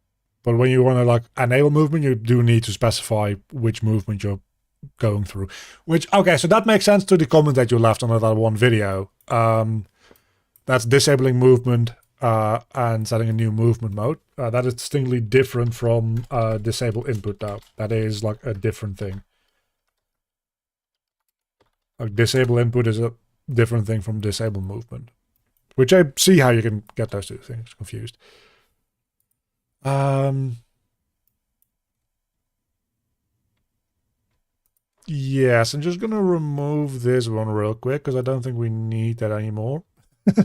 But when you want to like enable movement, you do need to specify which movement you're going through. Which, okay, so that makes sense to the comment that you left on that one video. That's disabling movement and setting a new movement mode. That is distinctly different from disable input though. That is like a different thing. Like disable input is a different thing from disable movement. Which I see how you can get those two things confused. Yes, I'm just gonna remove this one real quick because I don't think we need that anymore. What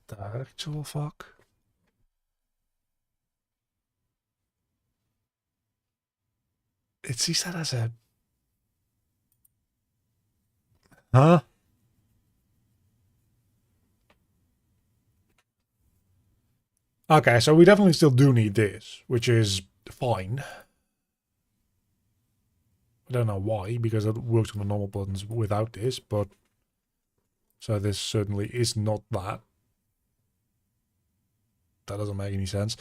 the actual fuck? It sees that as a... Huh? Okay, so we definitely still do need this, which is fine. I don't know why, because it works on the normal buttons without this, but... So this certainly is not that. That doesn't make any sense.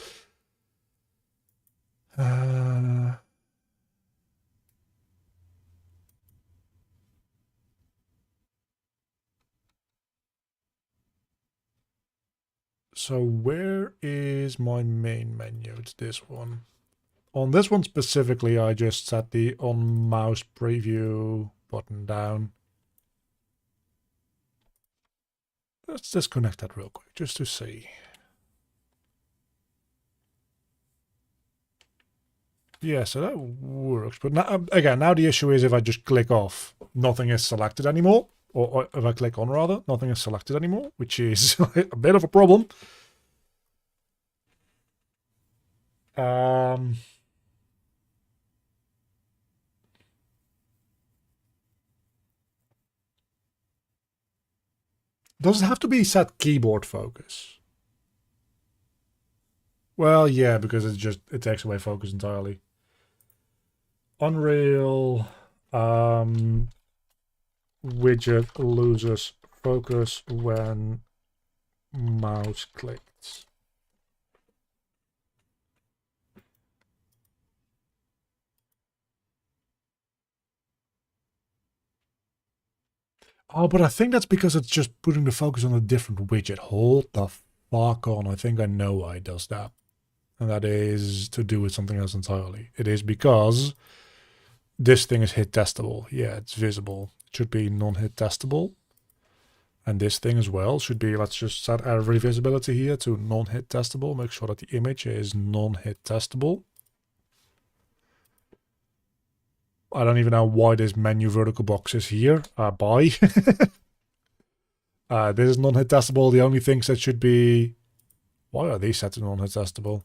So where is my main menu? It's this one. On this one specifically, I just set the on mouse preview button down. Let's disconnect that real quick just to see. Yeah, so that works. But now, again, now the issue is if I just click off, nothing is selected anymore. Or if I click on, rather, nothing is selected anymore, which is a bit of a problem. Does it have to be set keyboard focus? Well, yeah, because it takes away focus entirely. Unreal widget loses focus when mouse clicks. Oh, but I think that's because it's just putting the focus on a different widget. Hold the fuck on. I think I know why it does that. And that is to do with something else entirely. It is because this thing is hit testable. Yeah, it's visible. It should be non-hit testable. And this thing as well should be, let's just set every visibility here to non-hit testable. Make sure that the image is non-hit testable. I don't even know why this menu vertical box is here. Bye. This is non-hit testable. The only things that should be... Why are these set to non-hit testable?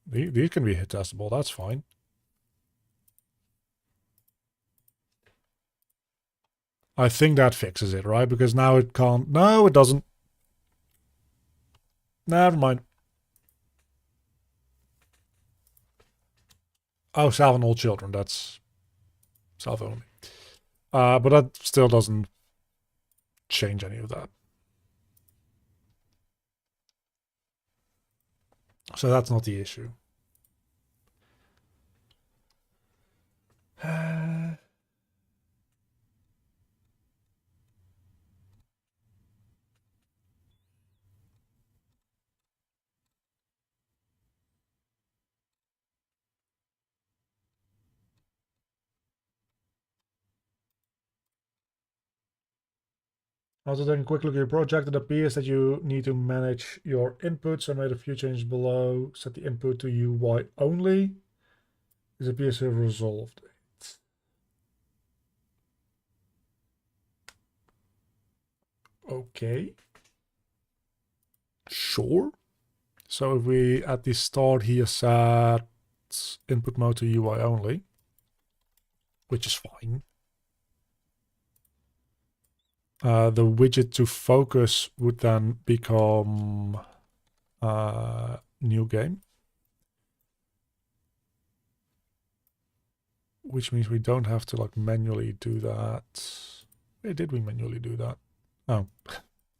These can be hit testable. That's fine. I think that fixes it, right? Because now it can't... No, it doesn't. Never mind. Oh, salve on all children. That's salve only. But that still doesn't change any of that. So that's not the issue. Also, taking a quick look at your project, it appears that you need to manage your inputs. I made a few changes below. Set the input to UI only. This appears to have resolved it. Okay. Sure. So if we at the start here set input mode to UI only, which is fine. The widget to focus would then become new game. Which means we don't have to like manually do that. Where did we manually do that? Oh,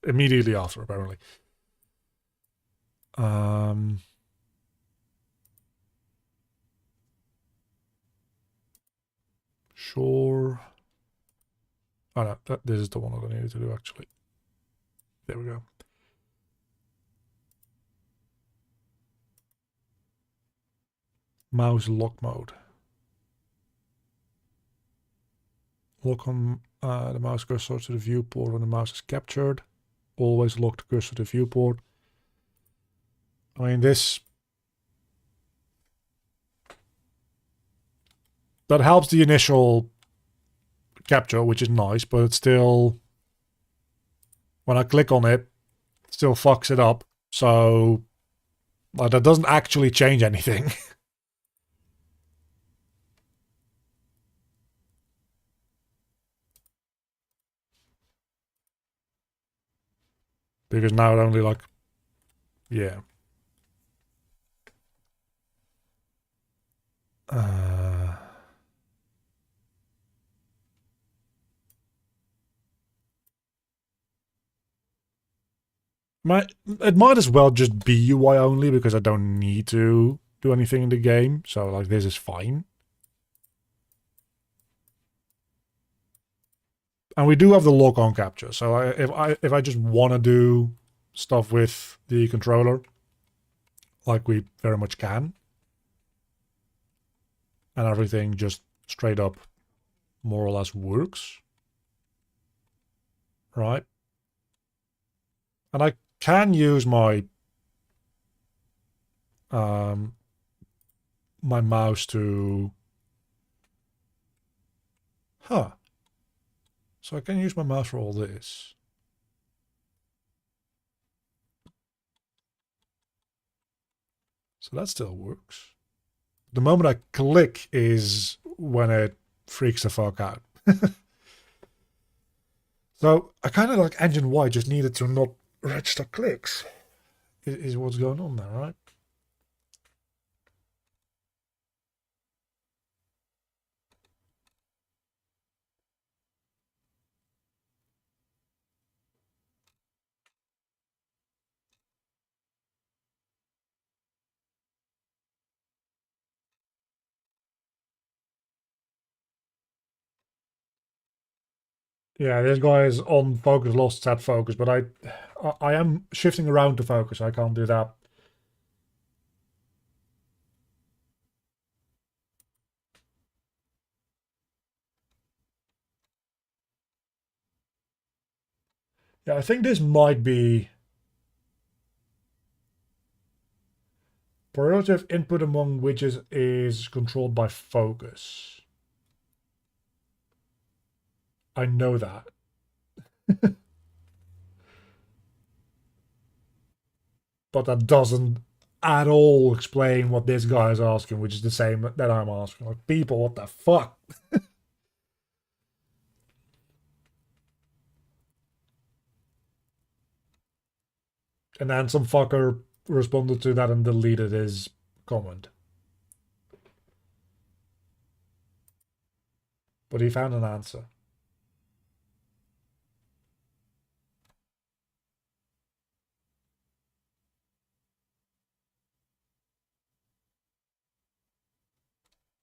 immediately after apparently. Sure. Oh no, this is the one that I needed to do actually. There we go. mouse lock mode. Lock on the mouse cursor to the viewport when the mouse is captured. Always lock the cursor to the viewport. I mean, this... that helps the initial capture, which is nice, but it's still... when I click on it, it still fucks it up. So... like, that doesn't actually change anything. Because now it only, like... yeah. It might as well just be UI only, because I don't need to do anything in the game. So, like, this is fine. And we do have the lock-on capture. So if I just want to do stuff with the controller, like we very much can, and everything just straight up more or less works, right? And I can use my my mouse to... huh. So I can use my mouse for all this. So that still works. The moment I click is when it freaks the fuck out. So I kind of like Engine Y just needed to not register clicks. Is what's going on there, right? Yeah, this guy is on focus, lost set focus, but I am shifting around to focus. I can't do that. Yeah, I think this might be priority of input among widgets is controlled by focus. I know that. But that doesn't at all explain what this guy is asking, which is the same that I'm asking. Like, people, what the fuck? And then some fucker responded to that and deleted his comment. But he found an answer.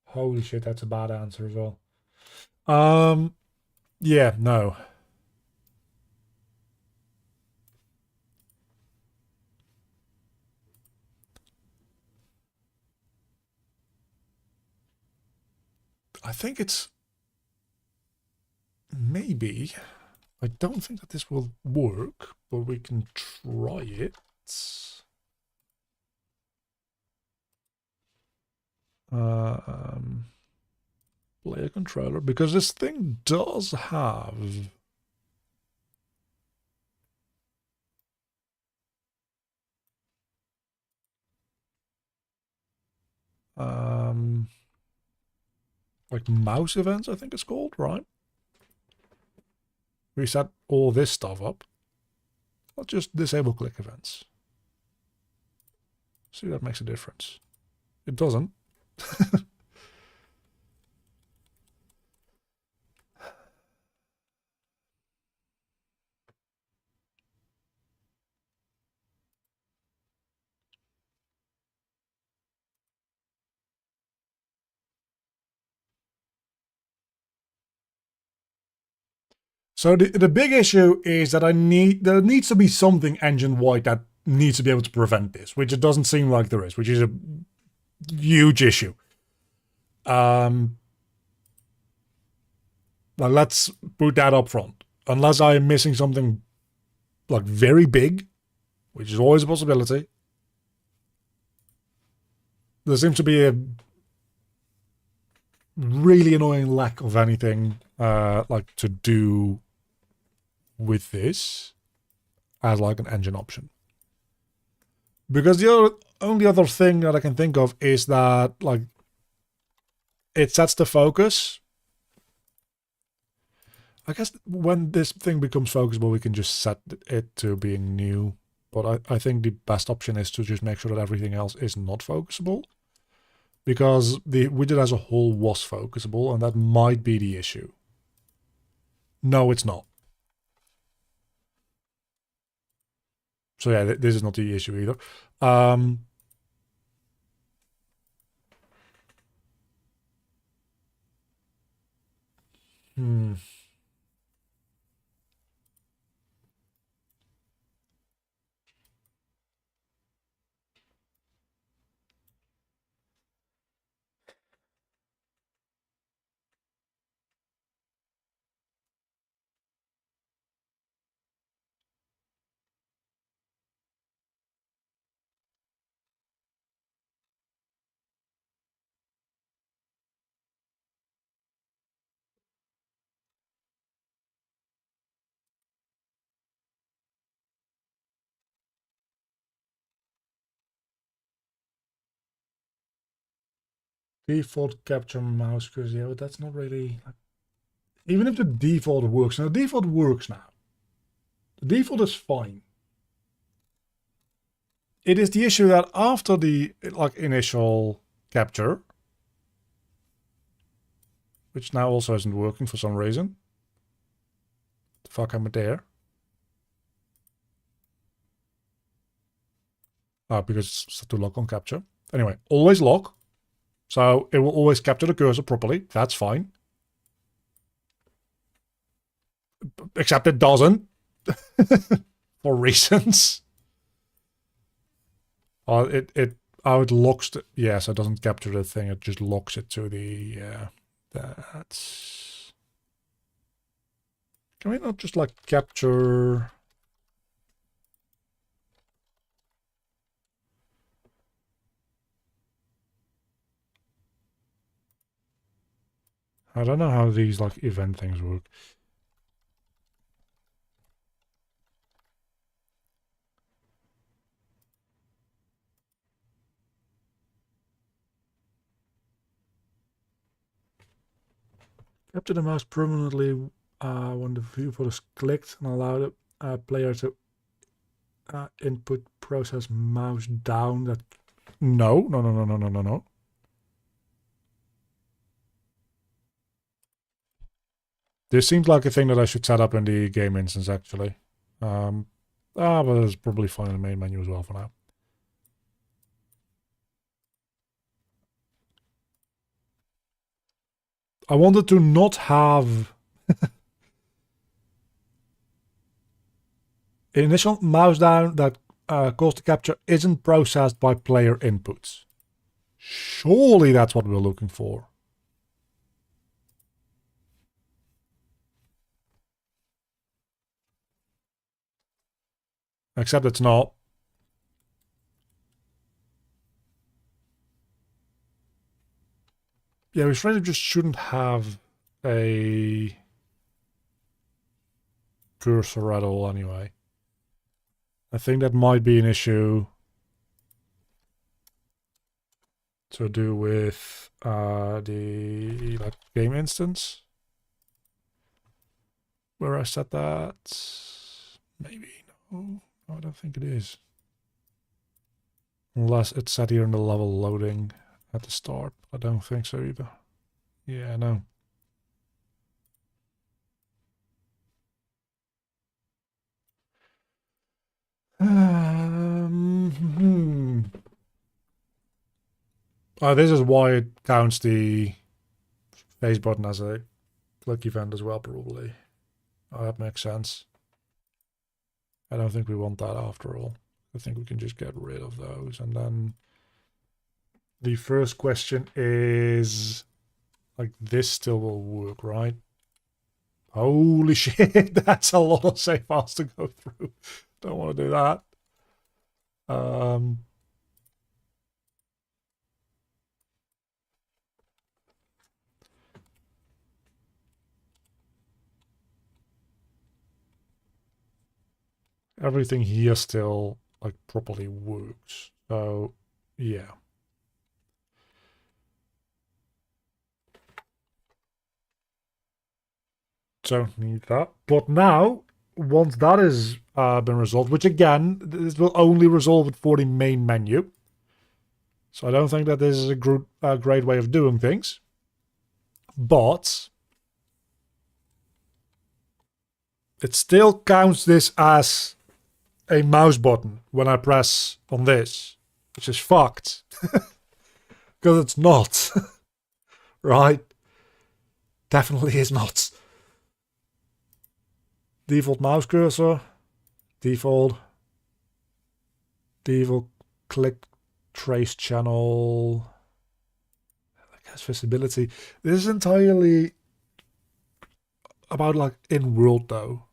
Holy shit, that's a bad answer as well. Yeah, no. I think it's... maybe... I don't think that this will work, but we can try it. Player controller, because this thing does have... like mouse events, I think it's called, right? We set all this stuff up. Let's just disable click events. See if that makes a difference. It doesn't. So the big issue is that there needs to be something engine-wide that needs to be able to prevent this, which it doesn't seem like there is, which is a huge issue. Like, let's put that up front. Unless I am missing something like very big, which is always a possibility. There seems to be a really annoying lack of anything like to do with this as like an engine option. Because the only other thing that I can think of is that like it sets the focus. I guess when this thing becomes focusable, we can just set it to being new. But I think the best option is to just make sure that everything else is not focusable. Because the widget as a whole was focusable, and that might be the issue. No, it's not. So yeah, this is not the issue either. Default capture mouse cursor, yeah, but that's not really... Even if the default works, now the default works now. The default is fine. It is the issue that after the like initial capture, which now also isn't working for some reason. The fuck am I there? Because it's set to lock on capture. Anyway, always lock. So it will always capture the cursor properly. That's fine. Except it doesn't. For reasons. It locks the... Yes, it doesn't capture the thing. It just locks it to the... that's... Can we not just like capture... I don't know how these like event things work. Capture the mouse permanently when the viewport is clicked and allow the player to input process mouse down. That no. This seems like a thing that I should set up in the game instance actually. But it's probably fine in the main menu as well for now. I wanted to not have initial mouse down that caused the capture isn't processed by player inputs. Surely that's what we're looking for. Except it's not. Yeah, we really just shouldn't have a cursor at all anyway. I think that might be an issue to do with the like game instance where I set that. Maybe no, I don't think it is. Unless it's set here in the level loading at the start. I don't think so either. Yeah, no. This is why it counts the face button as a click event as well, probably. That makes sense. I don't think we want that after all. I think we can just get rid of those. And then the first question is like this still will work, right? Holy shit, that's a lot of save files to go through. Don't want to do that. Everything here still like properly works. So yeah. Don't need that. But now, once that has been resolved, which again, this will only resolve it for the main menu. So I don't think that this is a great way of doing things. But it still counts this as a mouse button when I press on this, which is fucked. Because it's not. Right? Definitely is not. Default mouse cursor. Default click trace channel. Like has visibility. This is entirely about like in world though.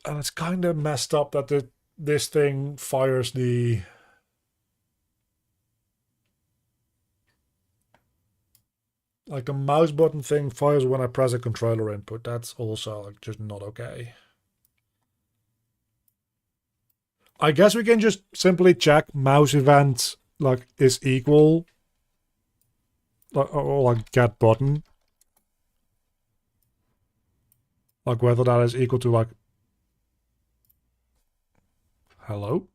And it's kind of messed up that this thing fires the... Like the mouse button thing fires when I press a controller input. That's also like just not okay. I guess we can just simply check mouse event like is equal or like get button. Like whether that is equal to like hello.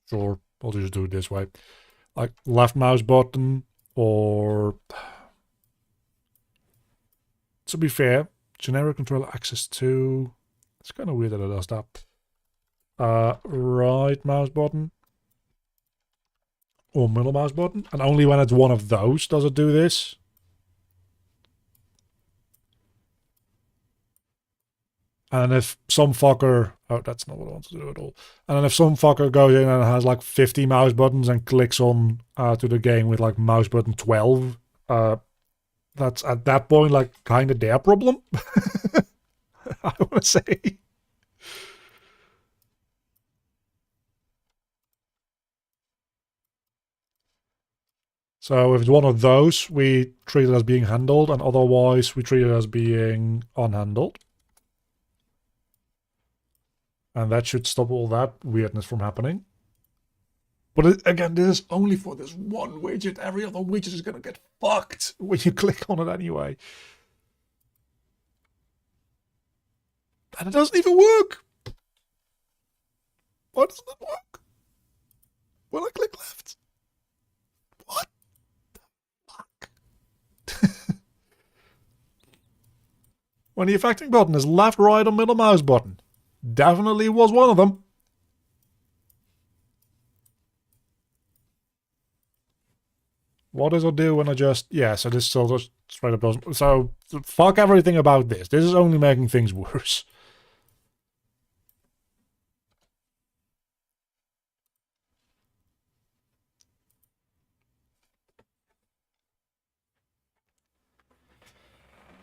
Sure, I'll just do it this way. Like left mouse button or... To be fair, generic controller access to... It's kind of weird that it does that. Right mouse button. Or middle mouse button. And only when it's one of those does it do this. And if some fucker... Oh, that's not what I want to do at all. And then if some fucker goes in and has like 50 mouse buttons and clicks on to the game with like mouse button 12, that's at that point like kind of their problem. I want to say. So if it's one of those, we treat it as being handled, and otherwise we treat it as being unhandled. And that should stop all that weirdness from happening. But again, this is only for this one widget. Every other widget is going to get fucked when you click on it anyway. And it doesn't even work. Why doesn't it work? When I click left. What the fuck? When the affecting button is left, right, or middle mouse button. Definitely was one of them. What does it do when I just... Yeah, so this still just straight up doesn't... So, fuck everything about this. This is only making things worse.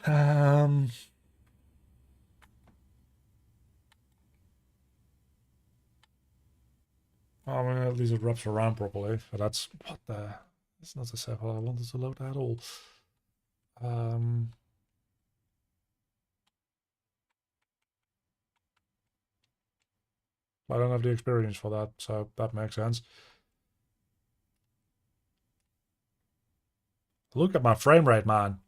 I mean, at least it wraps around properly. But that's... What the... It's not the sample I wanted to load at all. I don't have the experience for that, so that makes sense. Look at my frame rate, man.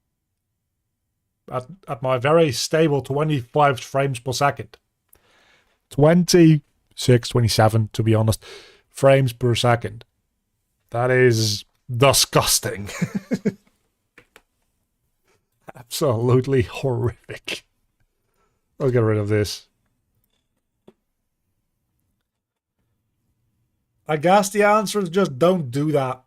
At my very stable 25 frames per second. 26, 27, to be honest, frames per second. That is disgusting. Absolutely horrific. I'll get rid of this. I guess the answer is just don't do that.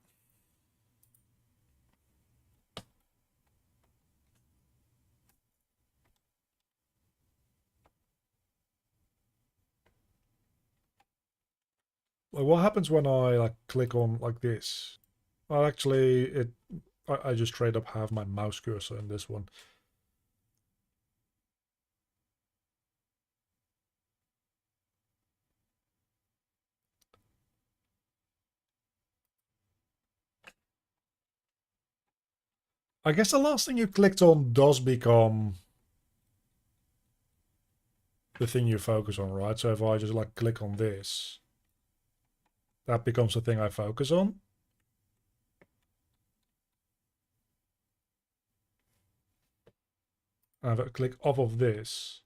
Like, what happens when I like click on like this? Well, actually, I just straight up have my mouse cursor in this one. I guess the last thing you clicked on does become the thing you focus on, right? So if I just like click on this, that becomes the thing I focus on. And if I click off of this,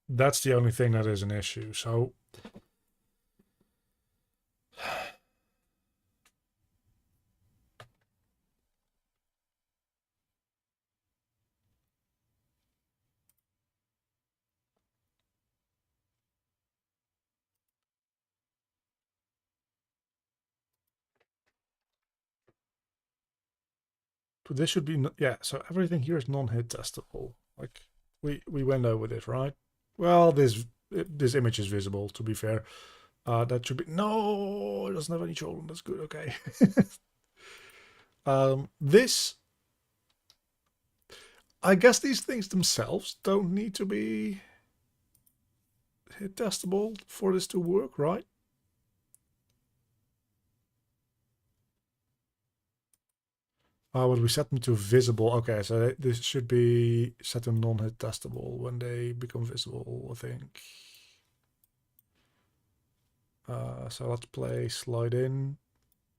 that's the only thing that is an issue. So this should be, yeah, so everything here is non-hit testable. Like we went over this, right? Well, this image is visible, to be fair. That should be, no, it doesn't have any children. That's good, okay. This, I guess these things themselves don't need to be hit testable for this to work, right? Would we set them to visible? Okay, so this should be set to non-hit testable when they become visible, I think. So let's play slide in.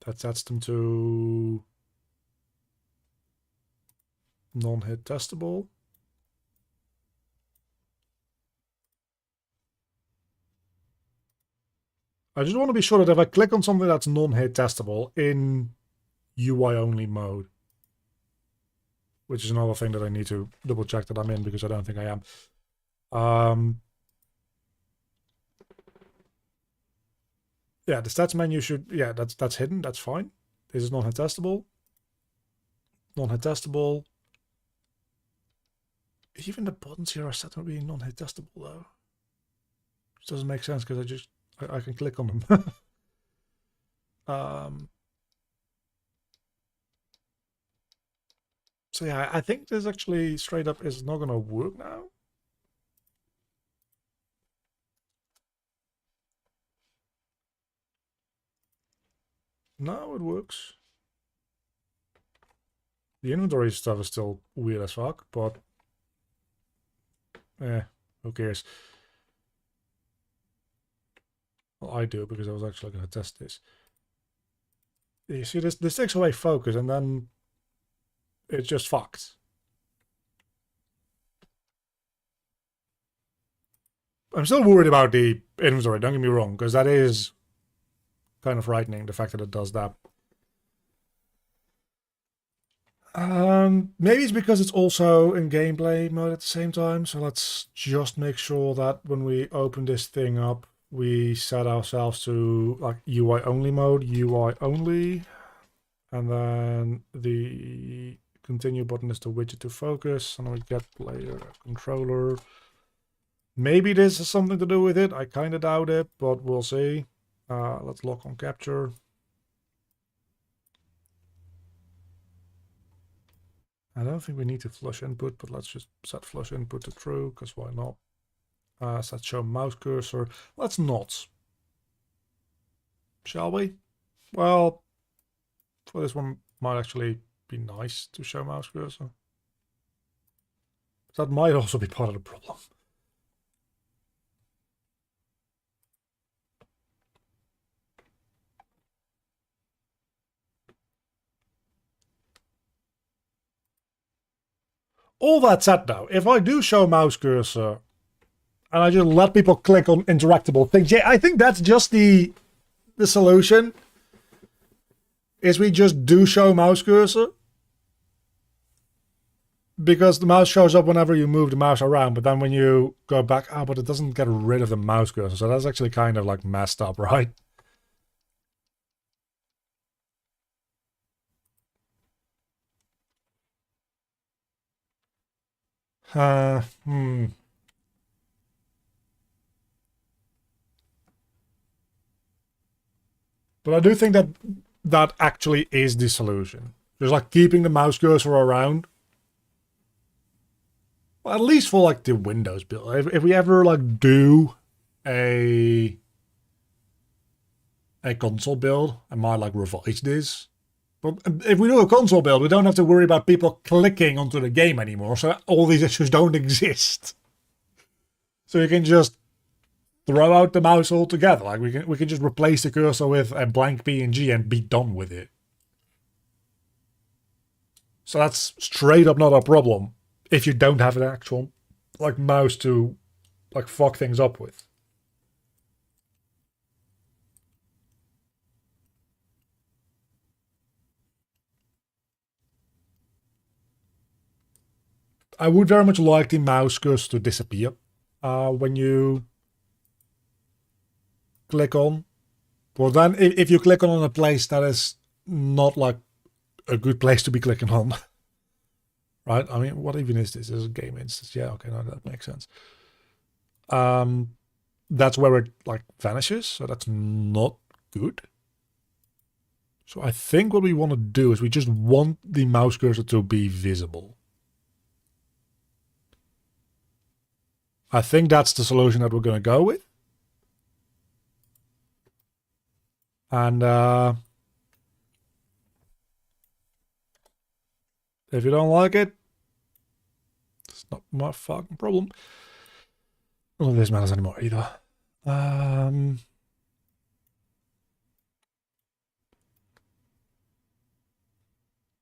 That sets them to non-hit testable. I just want to be sure that if I click on something that's non-hit testable in UI only mode, which is another thing that I need to double check that I'm in because I don't think I am. Yeah, the stats menu should, yeah, that's hidden, that's fine. This is non-hit testable. Non-hit testable. Even the buttons here are set to be non-hit testable though. Which doesn't make sense because I can click on them. So yeah, I think this actually straight up is not gonna work now. No, it works. The inventory stuff is still weird as fuck, but who cares? Well, I do because I was actually going to test this. You see, this takes away focus, and then it's just fucked. I'm still worried about the inventory, don't get me wrong, because that is kind of frightening, the fact that it does that. Maybe it's because it's also in gameplay mode at the same time, so let's just make sure that when we open this thing up, we set ourselves to like UI only mode, UI only, and then the continue button is the widget to focus, and we get player controller. Maybe this has something to do with it. I kind of doubt it, but we'll see. Let's lock on capture. I don't think we need to flush input, but let's just set flush input to true, because why not? Set show mouse cursor. Let's not. Shall we? Well, for this one might actually be nice to show mouse cursor. That might also be part of the problem. All that said though, if I do show mouse cursor and I just let people click on interactable things, yeah, I think that's just the solution. Is we just do show mouse cursor. Because the mouse shows up whenever you move the mouse around, but then when you go back, but it doesn't get rid of the mouse cursor, so that's actually kind of like messed up, right? Hmm. But I do think that that actually is the solution. Just like keeping the mouse cursor around. Well, at least for like the Windows build. If we ever like do a console build, I might like revise this. But if we do a console build, we don't have to worry about people clicking onto the game anymore. So all these issues don't exist. So you can just throw out the mouse altogether. Like we can just replace the cursor with a blank PNG and be done with it. So that's straight up not a problem if you don't have an actual like mouse to like fuck things up with. I would very much like the mouse cursor to disappear when you click on. Well, then if you click on a place that is not like a good place to be clicking on, right? I mean, what even is this? This is a game instance. Yeah, okay, no, that makes sense. That's where it like vanishes, so that's not good. So I think what we want to do is we just want the mouse cursor to be visible. I think that's the solution that we're going to go with. And if you don't like it, it's not my fucking problem. None of this matters anymore either.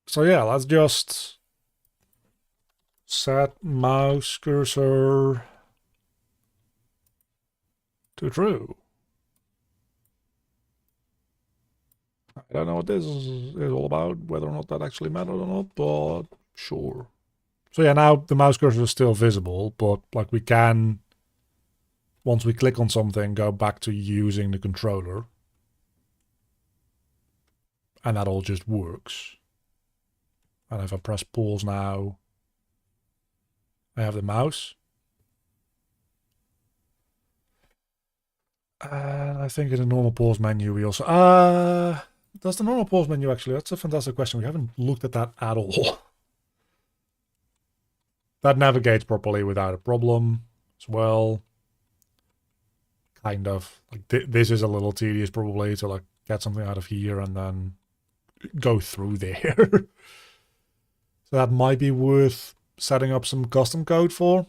So yeah, let's just set mouse cursor to true. I don't know what this is all about, whether or not that actually mattered or not, but sure. So yeah, now the mouse cursor is still visible, but like we can, once we click on something, go back to using the controller. And that all just works. And if I press pause now, I have the mouse. And I think in the normal pause menu we also... does the normal pause menu actually... That's a fantastic question. We haven't looked at that at all. That navigates properly without a problem as well. Kind of. Like this is a little tedious probably to like get something out of here and then go through there. So that might be worth setting up some custom code for.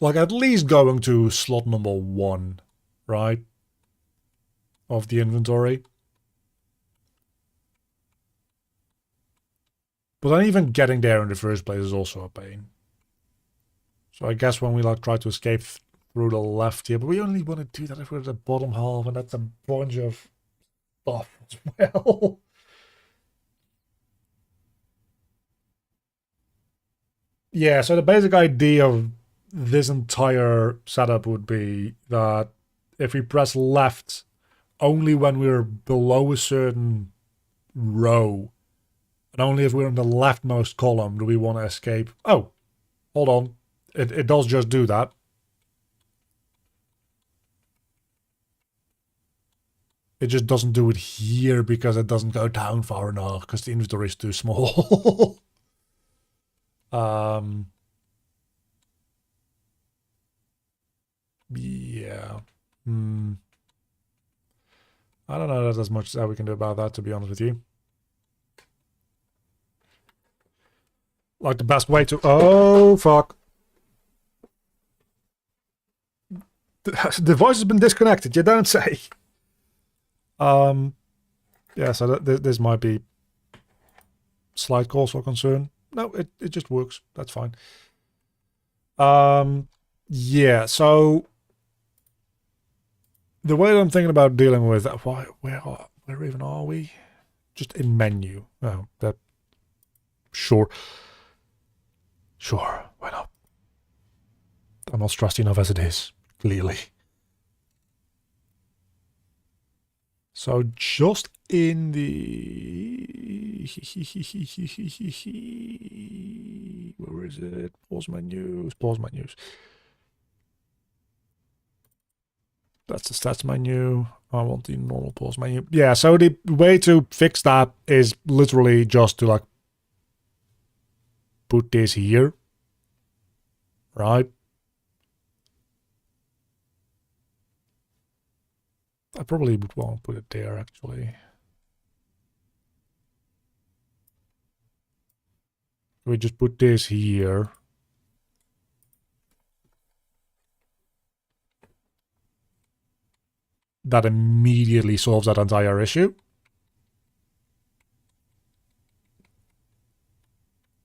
Like at least going to slot number 1, right? Of the inventory. But then even getting there in the first place is also a pain. So I guess when we like try to escape through the left here, but we only want to do that if we're at the bottom half, and that's a bunch of stuff as well. Yeah, so the basic idea of this entire setup would be that if we press left only when we're below a certain row, and only if we're in the leftmost column do we want to escape. Oh, hold on. It does just do that. It just doesn't do it here because it doesn't go down far enough because the inventory is too small. Yeah. I don't know that as much as we can do about that, to be honest with you. Like the best way to... Oh, fuck. The voice has been disconnected, you don't say. Yeah, so this might be slight cause for concern. No, it just works. That's fine. Yeah, so the way that I'm thinking about dealing with where Where even are we? Just in menu. Oh, that. Sure. Sure, why not? I'm not stressed enough as it is, clearly. So just in the... Where is it? Pause menus, pause menus. That's the stats menu. I want the normal pause menu. Yeah, so the way to fix that is literally just to like put this here. Right? I probably would want to put it there actually. We just put this here. That immediately solves that entire issue.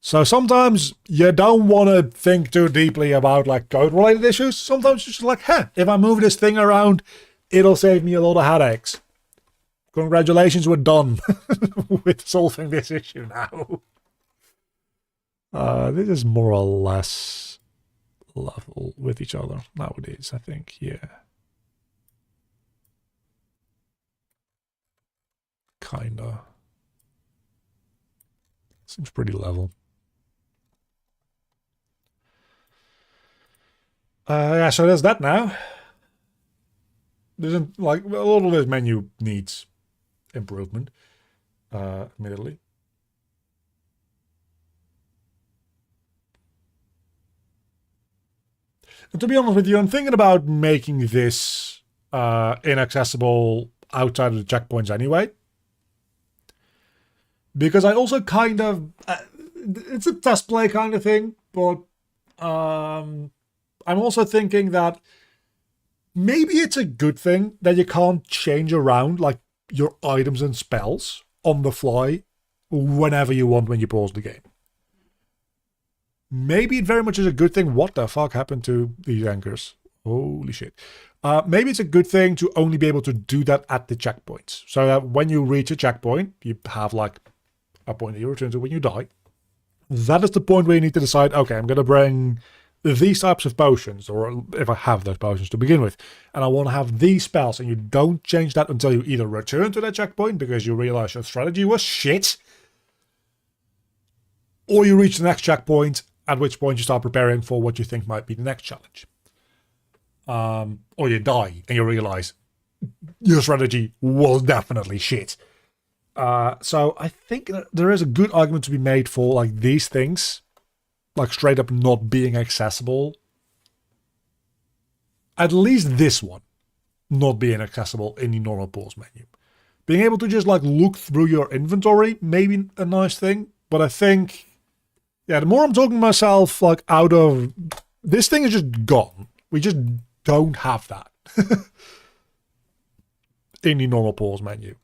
So sometimes you don't want to think too deeply about like code-related issues. Sometimes you're just like, huh, if I move this thing around, it'll save me a lot of headaches. Congratulations, we're done with solving this issue now. This is more or less level with each other nowadays, I think, yeah. Kinda. Seems pretty level. Yeah, so there's that now. There's like a lot of this menu needs improvement, admittedly. And to be honest with you, I'm thinking about making this inaccessible outside of the checkpoints anyway. Because I also kind of... it's a test play kind of thing, but I'm also thinking that maybe it's a good thing that you can't change around like your items and spells on the fly whenever you want when you pause the game. Maybe it very much is a good thing. What the fuck happened to these anchors? Holy shit. Maybe it's a good thing to only be able to do that at the checkpoints. So that when you reach a checkpoint, you have like a point that you return to when you die. That is the point where you need to decide, okay, I'm going to bring these types of potions, or if I have those potions to begin with, and I want to have these spells, and you don't change that until you either return to that checkpoint because you realize your strategy was shit, or you reach the next checkpoint, at which point you start preparing for what you think might be the next challenge. Or you die and you realize your strategy was definitely shit. So I think there is a good argument to be made for like these things, like straight up not being accessible. At least this one not being accessible in the normal pause menu. Being able to just like look through your inventory, maybe a nice thing, but I think, yeah, the more I'm talking myself like out of, this thing is just gone. We just don't have that in the normal pause menu.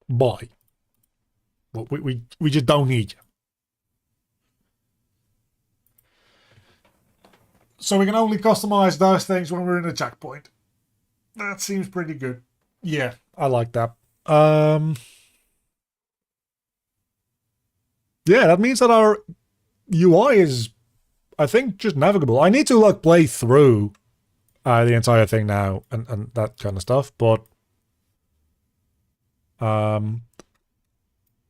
Bye. We just don't need you. So we can only customize those things when we're in a checkpoint. That seems pretty good. Yeah, I like that. Yeah, that means that our UI is, I think, just navigable. I need to like play through the entire thing now and that kind of stuff, but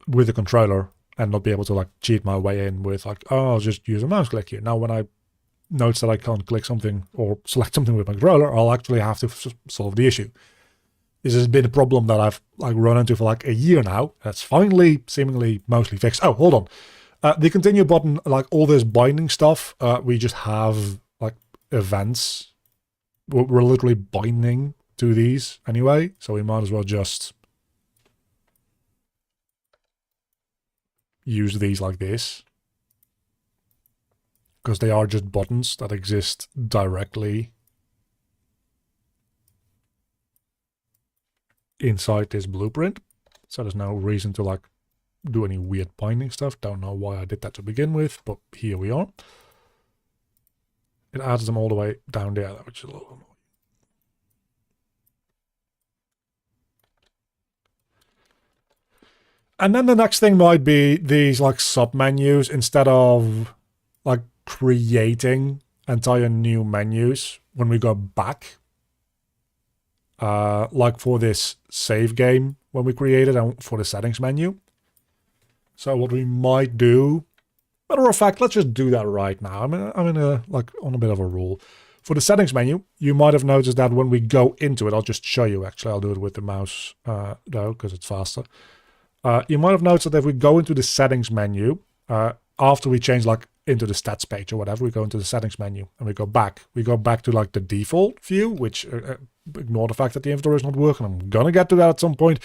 with the controller and not be able to like cheat my way in with like, oh, I'll just use a mouse click here. Now when I notice that I can't click something or select something with my controller, I'll actually have to solve the issue. This has been a problem that I've like run into for like a year now. That's finally seemingly mostly fixed. Oh, hold on. The continue button, like all this binding stuff, we just have like events. We're literally binding to these anyway, so we might as well just use these like this. Because they are just buttons that exist directly inside this blueprint. So there's no reason to like do any weird binding stuff. Don't know why I did that to begin with, but here we are. It adds them all the way down there, which is a little annoying. And then the next thing might be these like sub-menus. Instead of like creating entire new menus when we go back, like for this save game when we created and for the settings menu. So what we might do, matter of fact, let's just do that right now. I'm in a like on a bit of a rule. For the settings menu, you might have noticed that when we go into it, I'll just show you actually. I'll do it with the mouse though, because it's faster. You might have noticed that if we go into the settings menu, after we change like into the stats page or whatever, we go into the settings menu and we go back. We go back to like the default view, which ignore the fact that the inventory is not working. I'm gonna get to that at some point,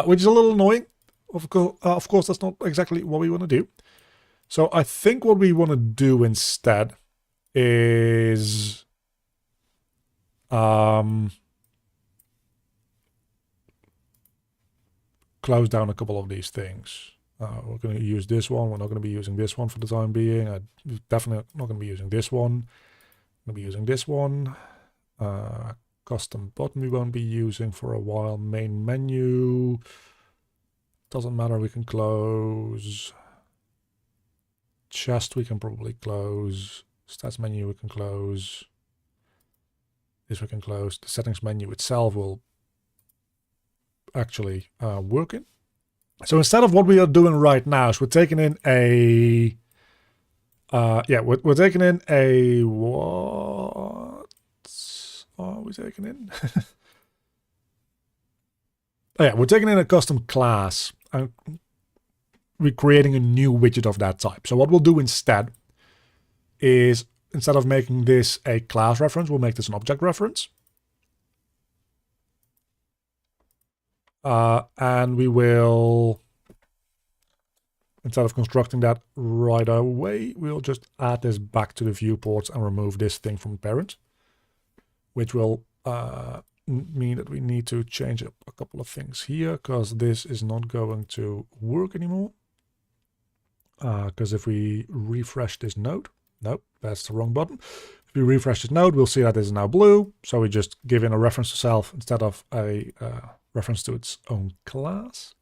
which is a little annoying. Of course, that's not exactly what we want to do. So I think what we want to do instead is close down a couple of these things. We're going to use this one. We're not going to be using this one for the time being. I'm definitely not going to be using this one. I'm going to be using this one. Custom button we won't be using for a while. Main menu. Doesn't matter. We can close. Chest we can probably close. Stats menu we can close. This we can close. The settings menu itself will actually work in. So instead of what we are doing right now is we're taking in a we're taking in a what are we taking in? Oh, yeah, we're taking in a custom class and we're creating a new widget of that type. So what we'll do instead is instead of making this a class reference, we'll make this an object reference. And we will, instead of constructing that right away, we'll just add this back to the viewports and remove this thing from parent, which will mean that we need to change up a couple of things here because this is not going to work anymore. Because if we refresh this node, nope, that's the wrong button. If we refresh this node, we'll see that it is now blue. So we just give in a reference to self instead of a reference to its own class.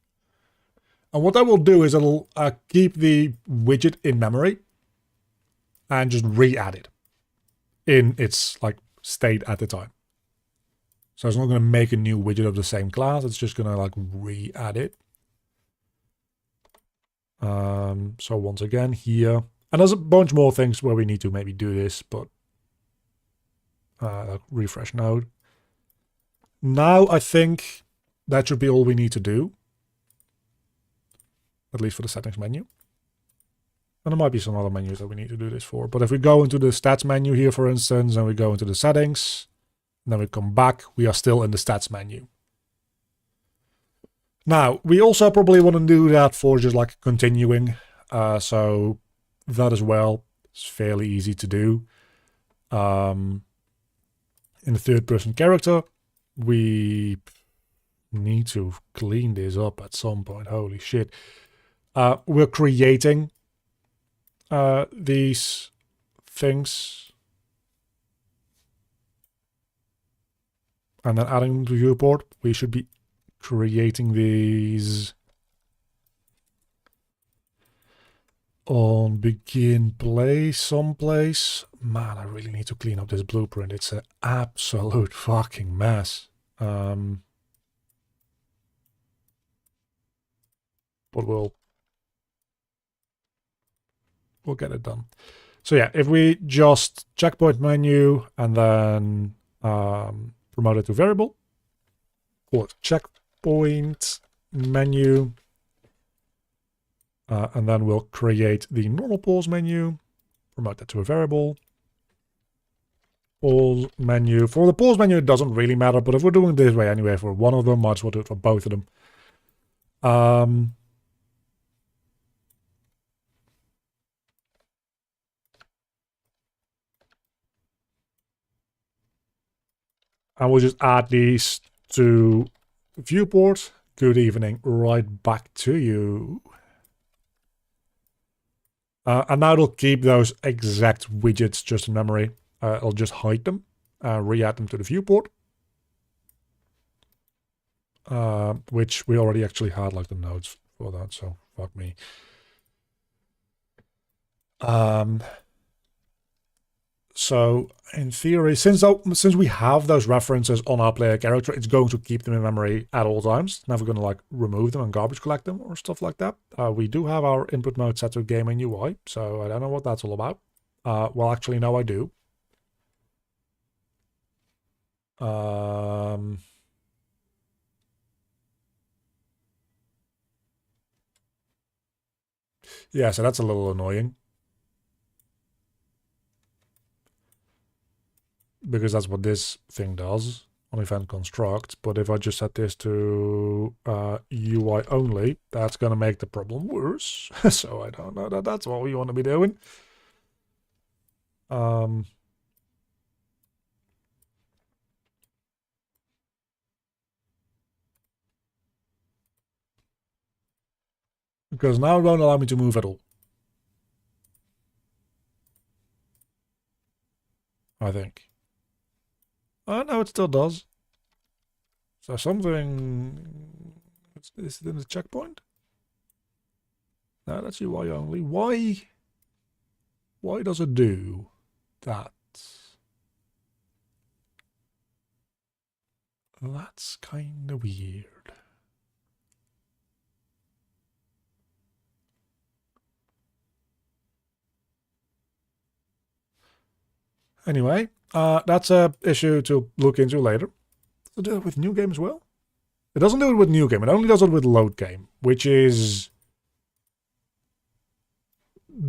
And what that will do is it'll keep the widget in memory and just re-add it in its like state at the time. So it's not going to make a new widget of the same class. It's just going to like re-add it. So once again here, and there's a bunch more things where we need to maybe do this, but refresh node. Now I think that should be all we need to do, at least for the settings menu. And there might be some other menus that we need to do this for. But if we go into the stats menu here, for instance, and we go into the settings, and then we come back, we are still in the stats menu. Now, we also probably want to do that for just like continuing. So that as well is fairly easy to do. In the third person character, we need to clean this up at some point. Holy shit. We're creating these things and then adding them to viewport. We should be creating these on begin play someplace. Man, I really need to clean up this blueprint. It's an absolute fucking mess. But we'll get it done. So yeah, if we just checkpoint menu and then promote it to variable, call it checkpoint menu, and then we'll create the normal pause menu, promote that to a variable. Pause menu. For the pause menu, it doesn't really matter, but if we're doing it this way anyway for one of them, might as well do it for both of them. And we'll just add these to viewport. Good evening, right back to you. And now it'll keep those exact widgets just in memory. It'll just hide them, re-add them to the viewport. which we already actually had like the nodes for that, so fuck me. So in theory, since we have those references on our player character, it's going to keep them in memory at all times. Never going to like remove them and garbage collect them or stuff like that. We do have our input mode set to game and UI, so I don't know what that's all about. Well, actually, no, I do. Yeah, so that's a little annoying. Because that's what this thing does on event construct. But if I just set this to UI only, that's going to make the problem worse. So I don't know that that's what we want to be doing. Because now it won't allow me to move at all. I think. Oh, no, it still does. So something... Is it in the checkpoint? No, that's UI only. Why does it do that? That's kind of weird. Anyway, that's a issue to look into later. Does it do it with new game as well? It doesn't do it with new game. It only does it with load game, which is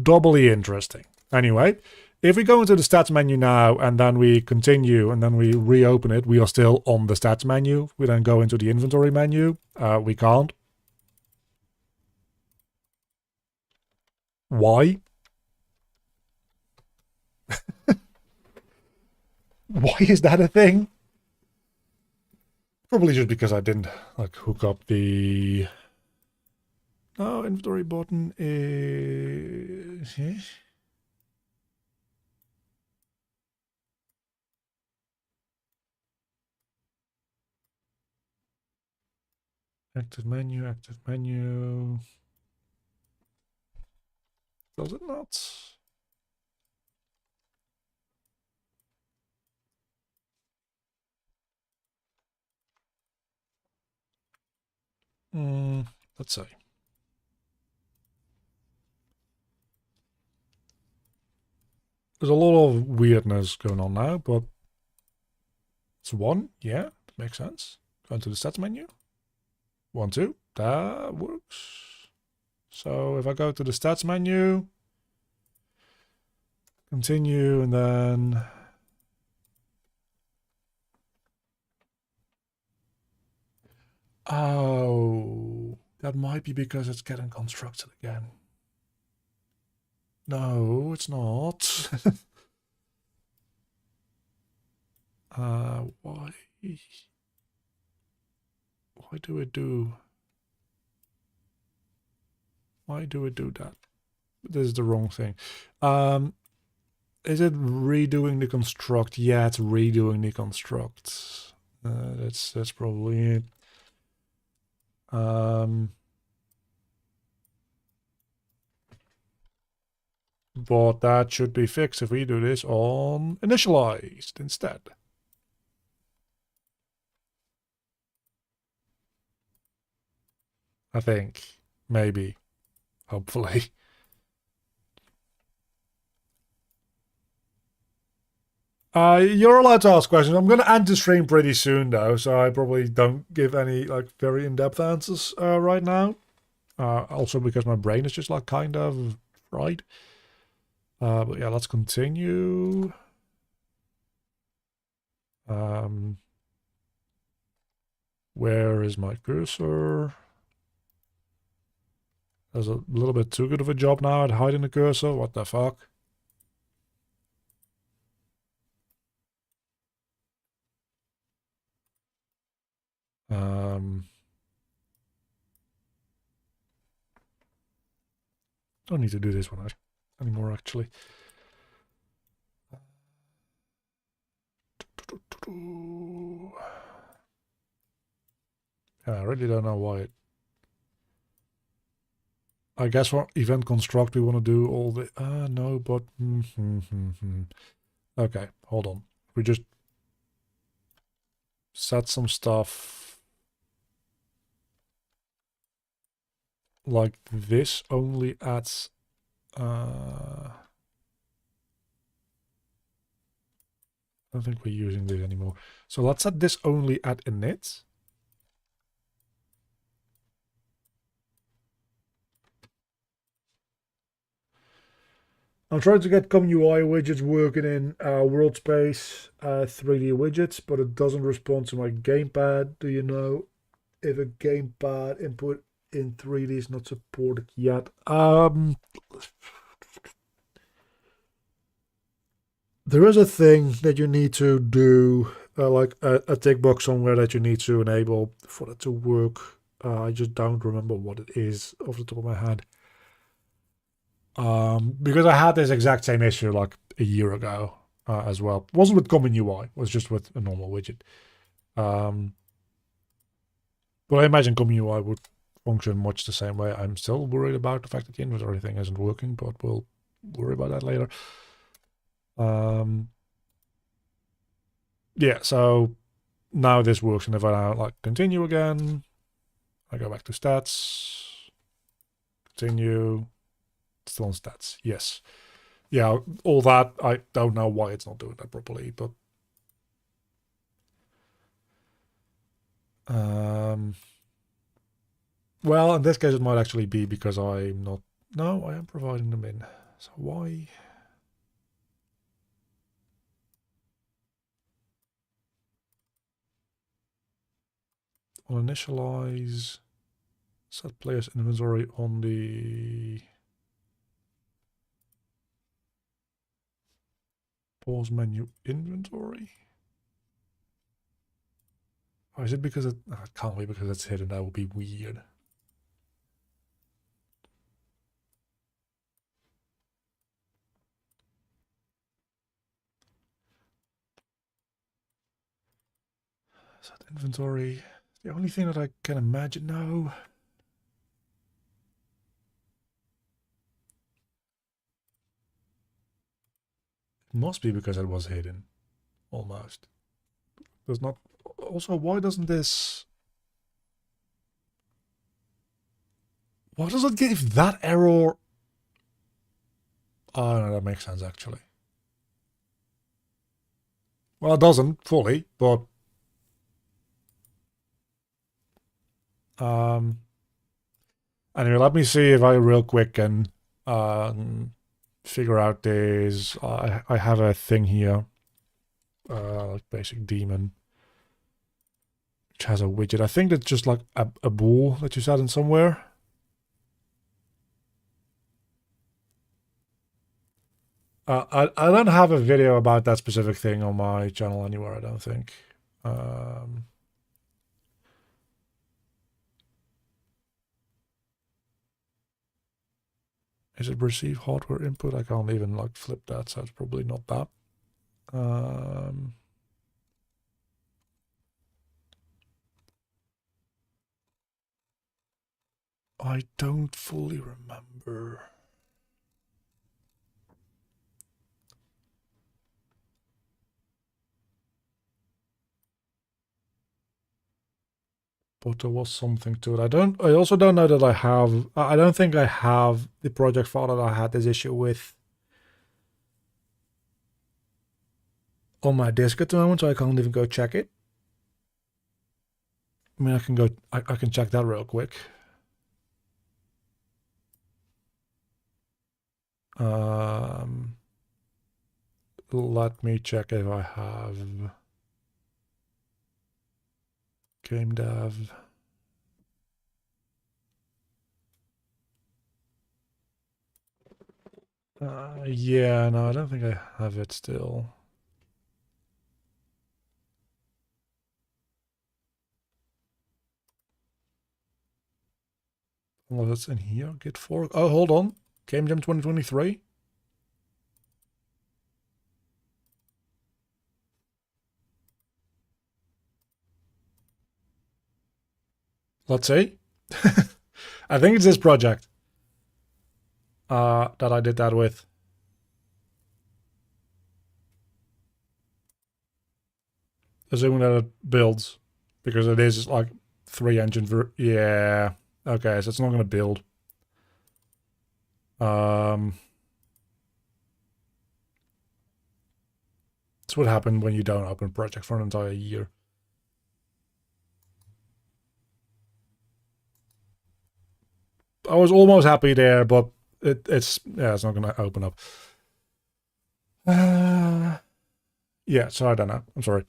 doubly interesting. Anyway, if we go into the stats menu now and then we continue and then we reopen it, we are still on the stats menu. We then go into the inventory menu. We can't. Why? Why is that a thing? Probably just because I didn't like hook up the... No, inventory button is... Active menu, active menu. Does it not? Let's see. There's a lot of weirdness going on now, but it's one. Yeah, that makes sense. Go into the stats menu. 1, 2. That works. So if I go to the stats menu, continue, and then... Oh, that might be because it's getting constructed again. No, it's not. Why? Why do it do... Why do it do that? This is the wrong thing. Is it redoing the construct? Yeah, it's redoing the construct. That's probably it. But that should be fixed if we do this on initialized instead. I think. Maybe. Hopefully. You're allowed to ask questions. I'm going to end the stream pretty soon, though, so I probably don't give any like very in-depth answers right now. Also because my brain is just like kind of fried. But yeah, let's continue. Where is my cursor? Does a little bit too good of a job now at hiding the cursor. What the fuck? Don't need to do this one anymore, actually. I really don't know why it... I guess for event construct we want to do all the... no, but... Okay, hold on. We just set some stuff like this only at... I don't think we're using this anymore. So let's set this only at init. I'm trying to get ComUI widgets working in world space 3D widgets, but it doesn't respond to my gamepad. Do you know if a gamepad input in 3D is not supported yet? There is a thing that you need to do, like a tick box somewhere that you need to enable for that to work. I just don't remember what it is off the top of my head. Because I had this exact same issue like a year ago as well. It wasn't with Common UI, it was just with a normal widget. But I imagine Common UI would function much the same way. I'm still worried about the fact that the inventory thing isn't working, but we'll worry about that later. Yeah, so now this works, and if I now like continue again, I go back to stats, continue, still on stats, yes. Yeah, all that, I don't know why it's not doing that properly, but well, in this case it might actually be because I'm not, no, I am providing them in, so why? On initialize, set player's inventory on the pause menu inventory. Or is it because it can't be because it's hidden? That would be weird. Set inventory. The only thing that I can imagine, no. It must be because it was hidden. Almost. There's not... Also, why doesn't this... Why does it give that error? Oh, no, that makes sense, actually. Well, it doesn't, fully, but... Anyway, let me see if I real quick can figure out this. I have a thing here. Like basic daemon. Which has a widget. I think that's just like a bool that you set in somewhere. I don't have a video about that specific thing on my channel anywhere, I don't think. Is it receive hardware input? I can't even like flip that, so it's probably not that. I don't fully remember. But there was something to it. I also don't know that I don't think I have the project file that I had this issue with on my disk at the moment, so I can't even go check it. I mean, I can check that real quick. Let me check if I have GameDev. Yeah, no, I don't think I have it still. Unless it's in here, Git fork. Oh, hold on. Game Jam 2023. Let's see. I think it's this project that I did that with. Assuming that it builds, because it is like 3 engine. Yeah. Okay, so it's not going to build. That's what happened when you don't open a project for an entire year. I was almost happy there, but it's not going to open up. Yeah, so I don't know. I'm sorry.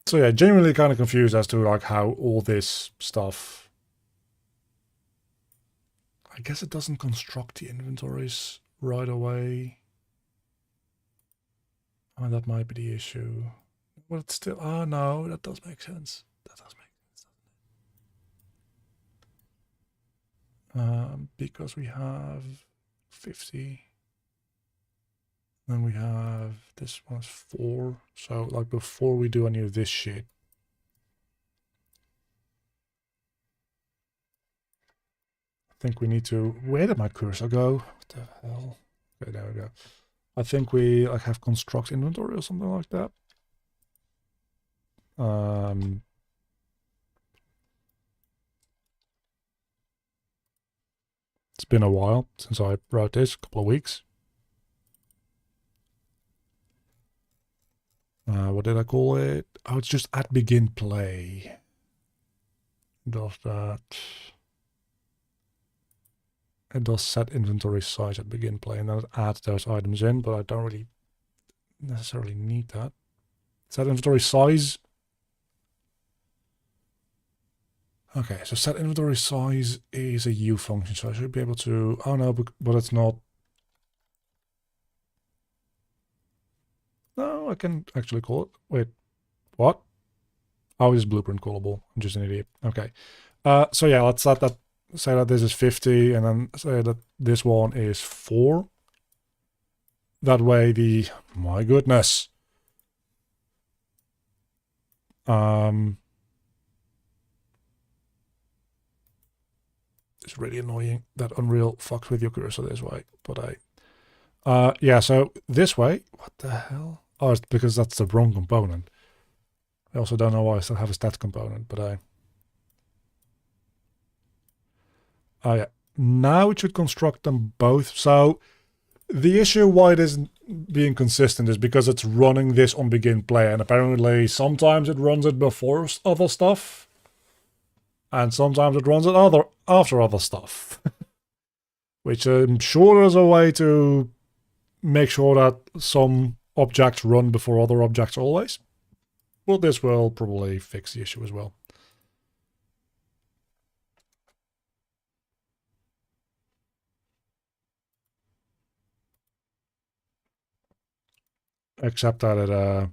So yeah, genuinely kind of confused as to like how all this stuff. I guess it doesn't construct the inventories right away. Oh, that might be the issue. Well, it's still. Oh no, that does make sense. That does make sense. Because we have 50. Then we have this one's 4. So like before we do any of this shit. I think we need to. Where did my cursor go? What the hell? Okay, there we go. I think we like have construct inventory or something like that. It's been a while since I wrote this, a couple of weeks. What did I call it? Oh, it's just at begin play. Does that? It does set inventory size at begin play, and then it adds those items in, but I don't really necessarily need that. Set inventory size. Okay, so set inventory size is a U function, so I should be able to. Oh no, but it's not. No, I can actually call it. Wait, what? Oh, it's blueprint callable. I'm just an idiot. Okay. So yeah, let's set that. Say that this is 50, and then say that this one is 4. That way, my goodness. It's really annoying that Unreal fucks with your cursor this way, but yeah, so this way, what the hell? Oh, it's because that's the wrong component. I also don't know why I still have a stats component, but oh yeah, now it should construct them both. So the issue why it isn't being consistent is because it's running this on begin play, and apparently sometimes it runs it before other stuff, and sometimes it runs it after other stuff. Which I'm sure is a way to make sure that some objects run before other objects always. Well, this will probably fix the issue as well. Except that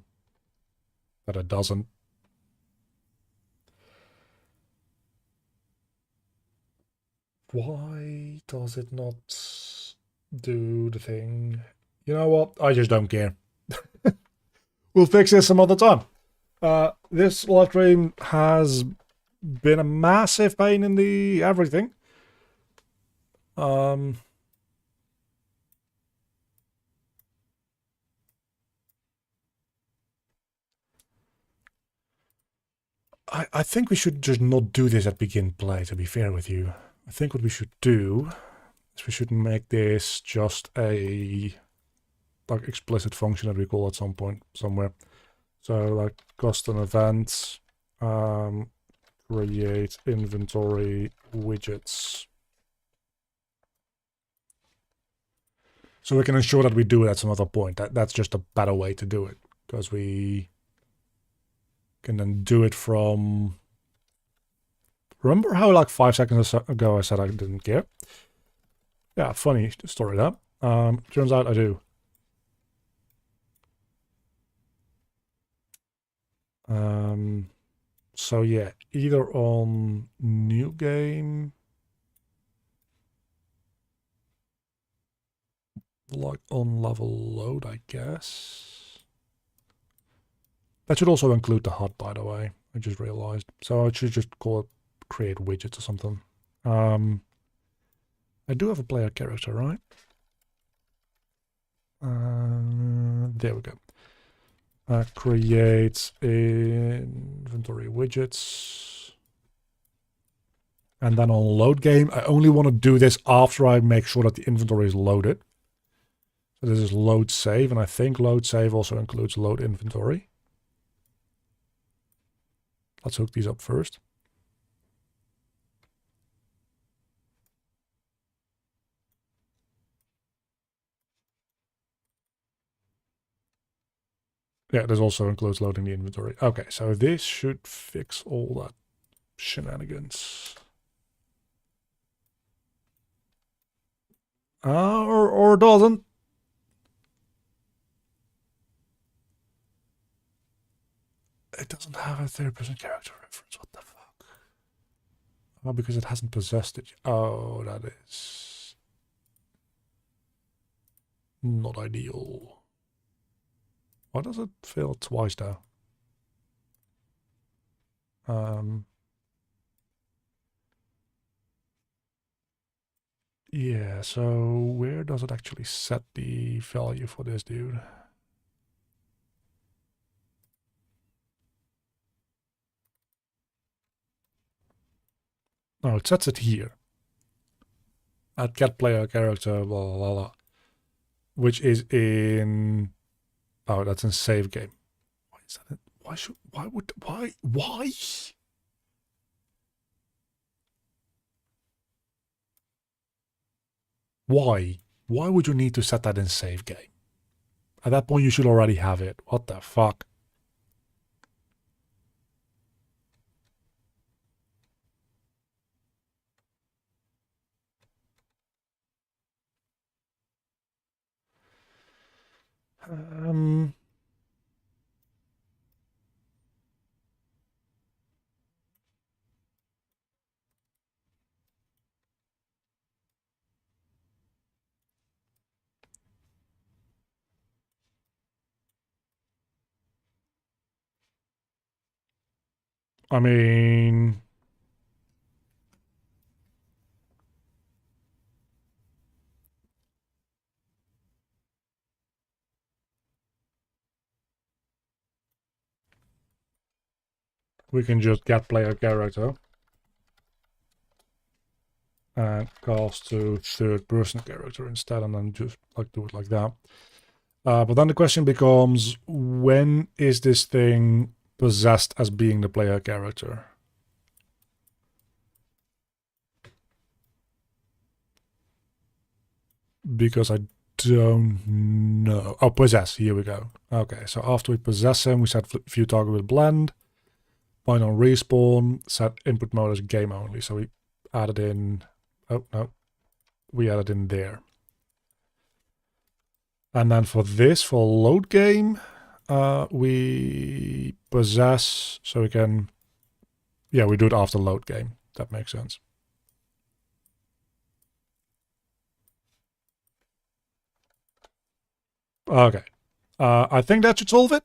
it doesn't. Why does it not do the thing? You know what? I just don't care. We'll fix this some other time. This live stream has been a massive pain in the everything. I think we should just not do this at begin play, to be fair with you. I think what we should do is we should make this just a like explicit function that we call at some point somewhere. So like custom events, create inventory widgets. So we can ensure that we do it at some other point. That's just a better way to do it, because we can then do it from. Remember how like 5 seconds ago I said I didn't care? Yeah, funny story that. Turns out I do. So yeah, either on new game. like on level load, I guess. That should also include the HUD, by the way. I just realized. So I should just call it create widgets or something. I do have a player character, right? There we go. Create inventory widgets. And then on load game, I only want to do this after I make sure that the inventory is loaded. So this is load save, and I think load save also includes load inventory. Let's hook these up first. Yeah, this also includes loading the inventory. Okay, so this should fix all that shenanigans. Or doesn't. It doesn't have a 30% character reference. What the fuck? Oh, because it hasn't possessed it. Oh, that is not ideal. Why does it fail twice though? Yeah, so where does it actually set the value for this dude? No, it sets it here. At get player character, blah, blah, blah. Which is in... Oh, that's in save game. Why is that? Why? Why? Why would you need to set that in save game? At that point, you should already have it. What the fuck? I mean... We can just get player character and cast to third person character instead, and then just like do it like that. But then the question becomes, when is this thing possessed as being the player character? Because I don't know. Oh, possess. Here we go. Okay, so after we possess him, we set view target with blend. Bind on respawn. Set input mode as game only. So we added in... Oh, no. We added in there. And then for this, for load game, we possess, so we can... Yeah, we do it after load game. That makes sense. Okay. I think that should solve it.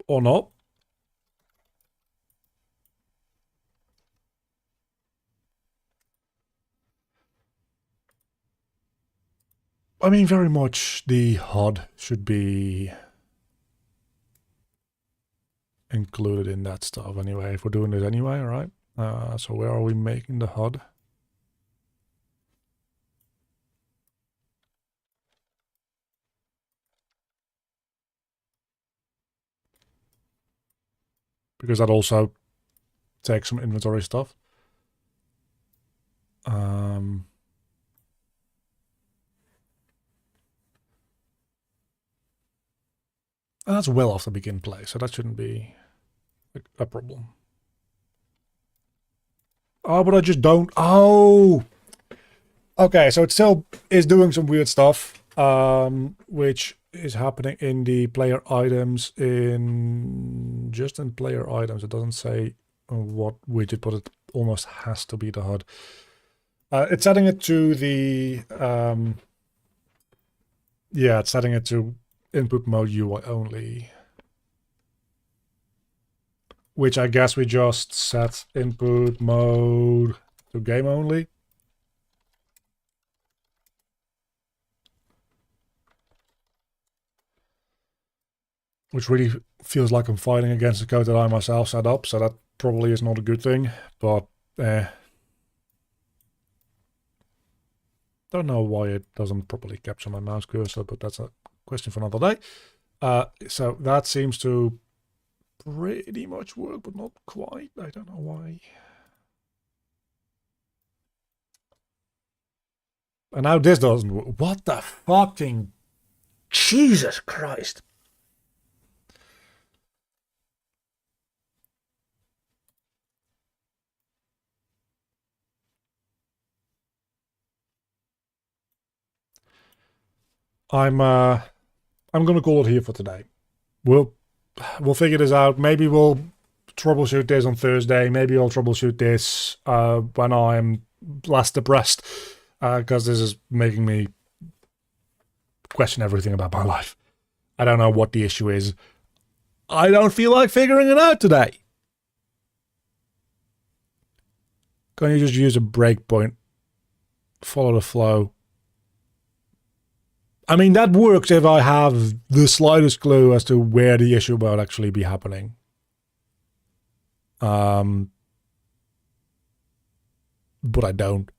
Or not. I mean, very much the HUD should be included in that stuff anyway, if we're doing this anyway, right? So where are we making the HUD? Because that also takes some inventory stuff. And that's well after begin play, so that shouldn't be a problem. Oh, but I just don't. Oh! Okay, so it still is doing some weird stuff, which is happening in the player items in just in player items. It doesn't say what widget, but it almost has to be the HUD. It's setting it to the yeah, it's setting it to input mode UI only, which I guess we just set input mode to game only. Which really feels like I'm fighting against the code that I myself set up, so that probably is not a good thing, but don't know why it doesn't properly capture my mouse cursor, but that's a question for another day. So that seems to pretty much work, but not quite. I don't know why. And now this doesn't work. What the fucking Jesus Christ. I'm gonna call it here for today. We'll figure this out. Maybe we'll troubleshoot this on Thursday. Maybe I'll troubleshoot this when I'm less depressed, because this is making me question everything about my life. I don't know what the issue is. I don't feel like figuring it out today. Can you just use a breakpoint? Follow the flow. I mean, that works if I have the slightest clue as to where the issue will actually be happening. But I don't.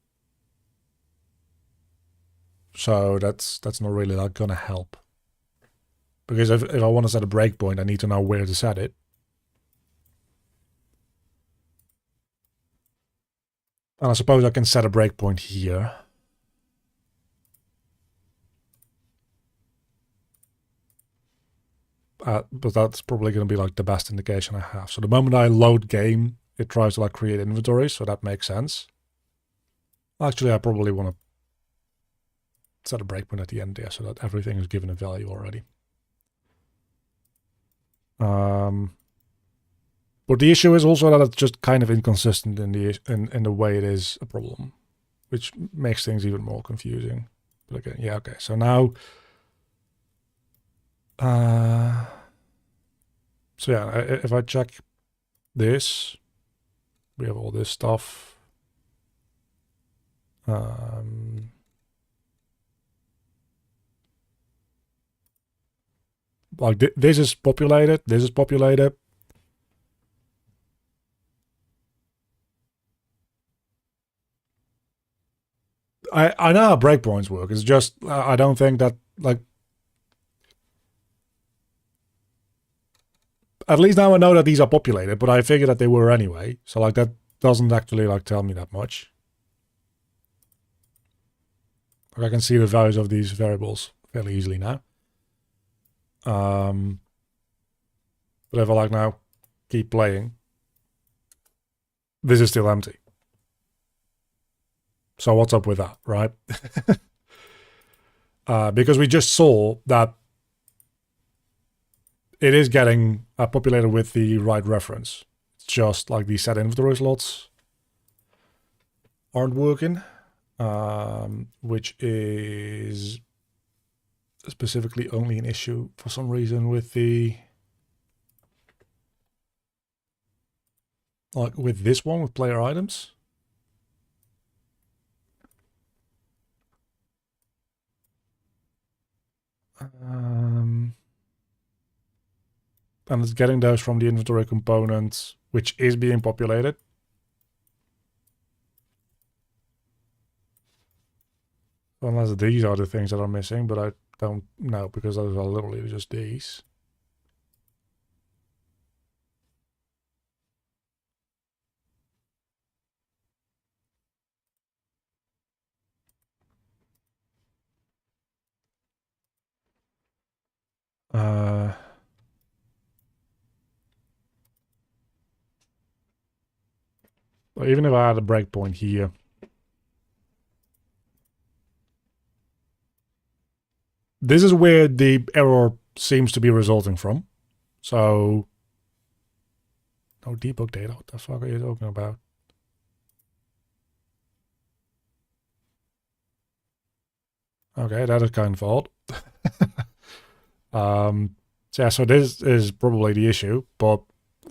So that's not really like gonna help. Because if I want to set a breakpoint, I need to know where to set it. And I suppose I can set a breakpoint here. But that's probably going to be like the best indication I have. So the moment I load game, it tries to like create inventory, so that makes sense. Actually, I probably want to set a breakpoint at the end there so that everything is given a value already. But the issue is also that it's just kind of inconsistent in the way it is a problem, which makes things even more confusing. But again, yeah, okay. So now, so yeah, if I check this, we have all this stuff. Like this is populated. This is populated. I know how breakpoints work. It's just I don't think that like. At least now I know that these are populated, but I figured that they were anyway. So like that doesn't actually like tell me that much. Like I can see the values of these variables fairly easily now. But if I like now keep playing, this is still empty. So what's up with that, right? Because we just saw that it is getting populated with the right reference. It's just like the set inventory slots aren't working, which is specifically only an issue for some reason with the like with this one with player items. And it's getting those from the inventory component, which is being populated. Unless these are the things that are missing, but I don't know because those are literally just these. Even if I had a breakpoint here, this is where the error seems to be resulting from. So No debug data. What the fuck are you talking about? Okay, that is kind of odd. So yeah, so this is probably the issue, but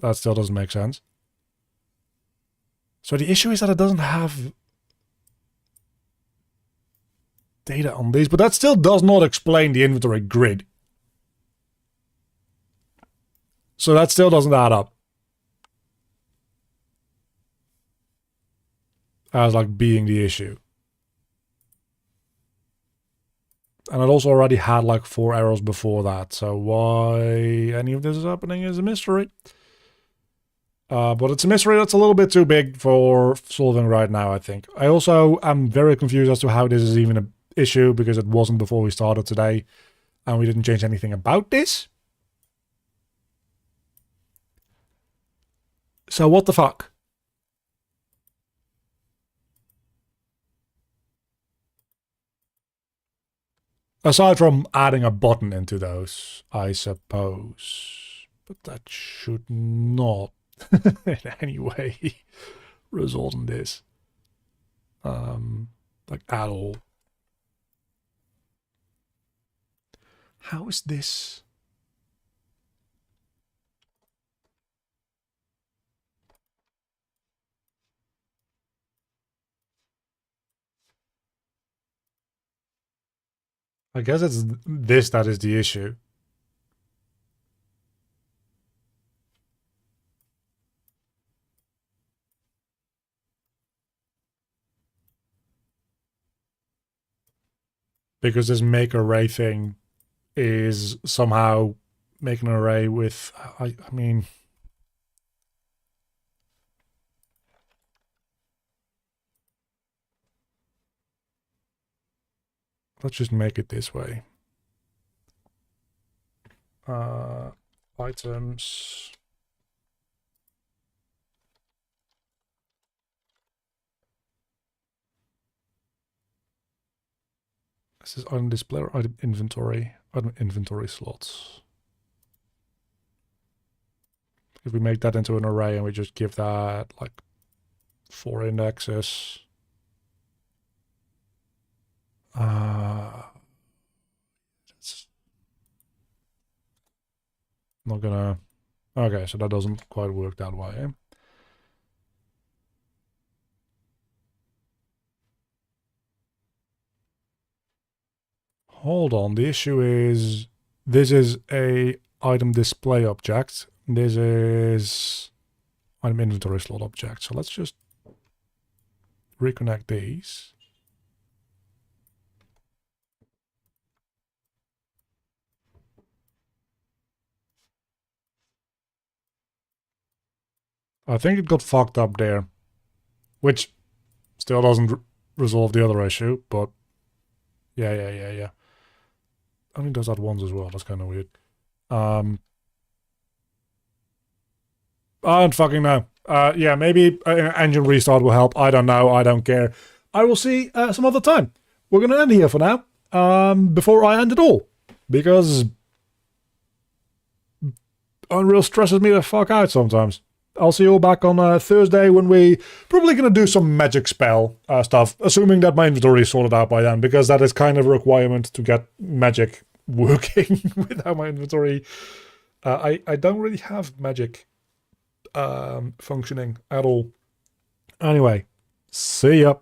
that still doesn't make sense. So the issue is that it doesn't have data on these, but that still does not explain the inventory grid. So that still doesn't add up as like being the issue. And it also already had like 4 errors before that, so why any of this is happening is a mystery. But it's a mystery that's a little bit too big for solving right now, I think. I also am very confused as to how this is even an issue, because it wasn't before we started today, and we didn't change anything about this. So what the fuck? Aside from adding a button into those, I suppose. But that should not in any way result in this. Like at all. How is this? I guess it's this that is the issue. Because this make array thing is somehow making an array with, I mean, let's just make it this way. Items. This is item display or item inventory slots. If we make that into an array and we just give that like 4 indexes. It's not gonna. Okay, so that doesn't quite work that way. Hold on, the issue is this is a item display object. This is item inventory slot object. So let's just reconnect these. I think it got fucked up there, which still doesn't resolve the other issue, but yeah. Only does that once as well. That's kind of weird. I don't fucking know. Yeah, maybe an engine restart will help. I don't know. I don't care. I will see some other time. We're going to end here for now. Before I end it all. Because Unreal stresses me the fuck out sometimes. I'll see you all back on Thursday when we probably going to do some magic spell stuff, assuming that my inventory is sorted out by then, because that is kind of a requirement to get magic working without my inventory. I don't really have magic functioning at all. Anyway, see ya.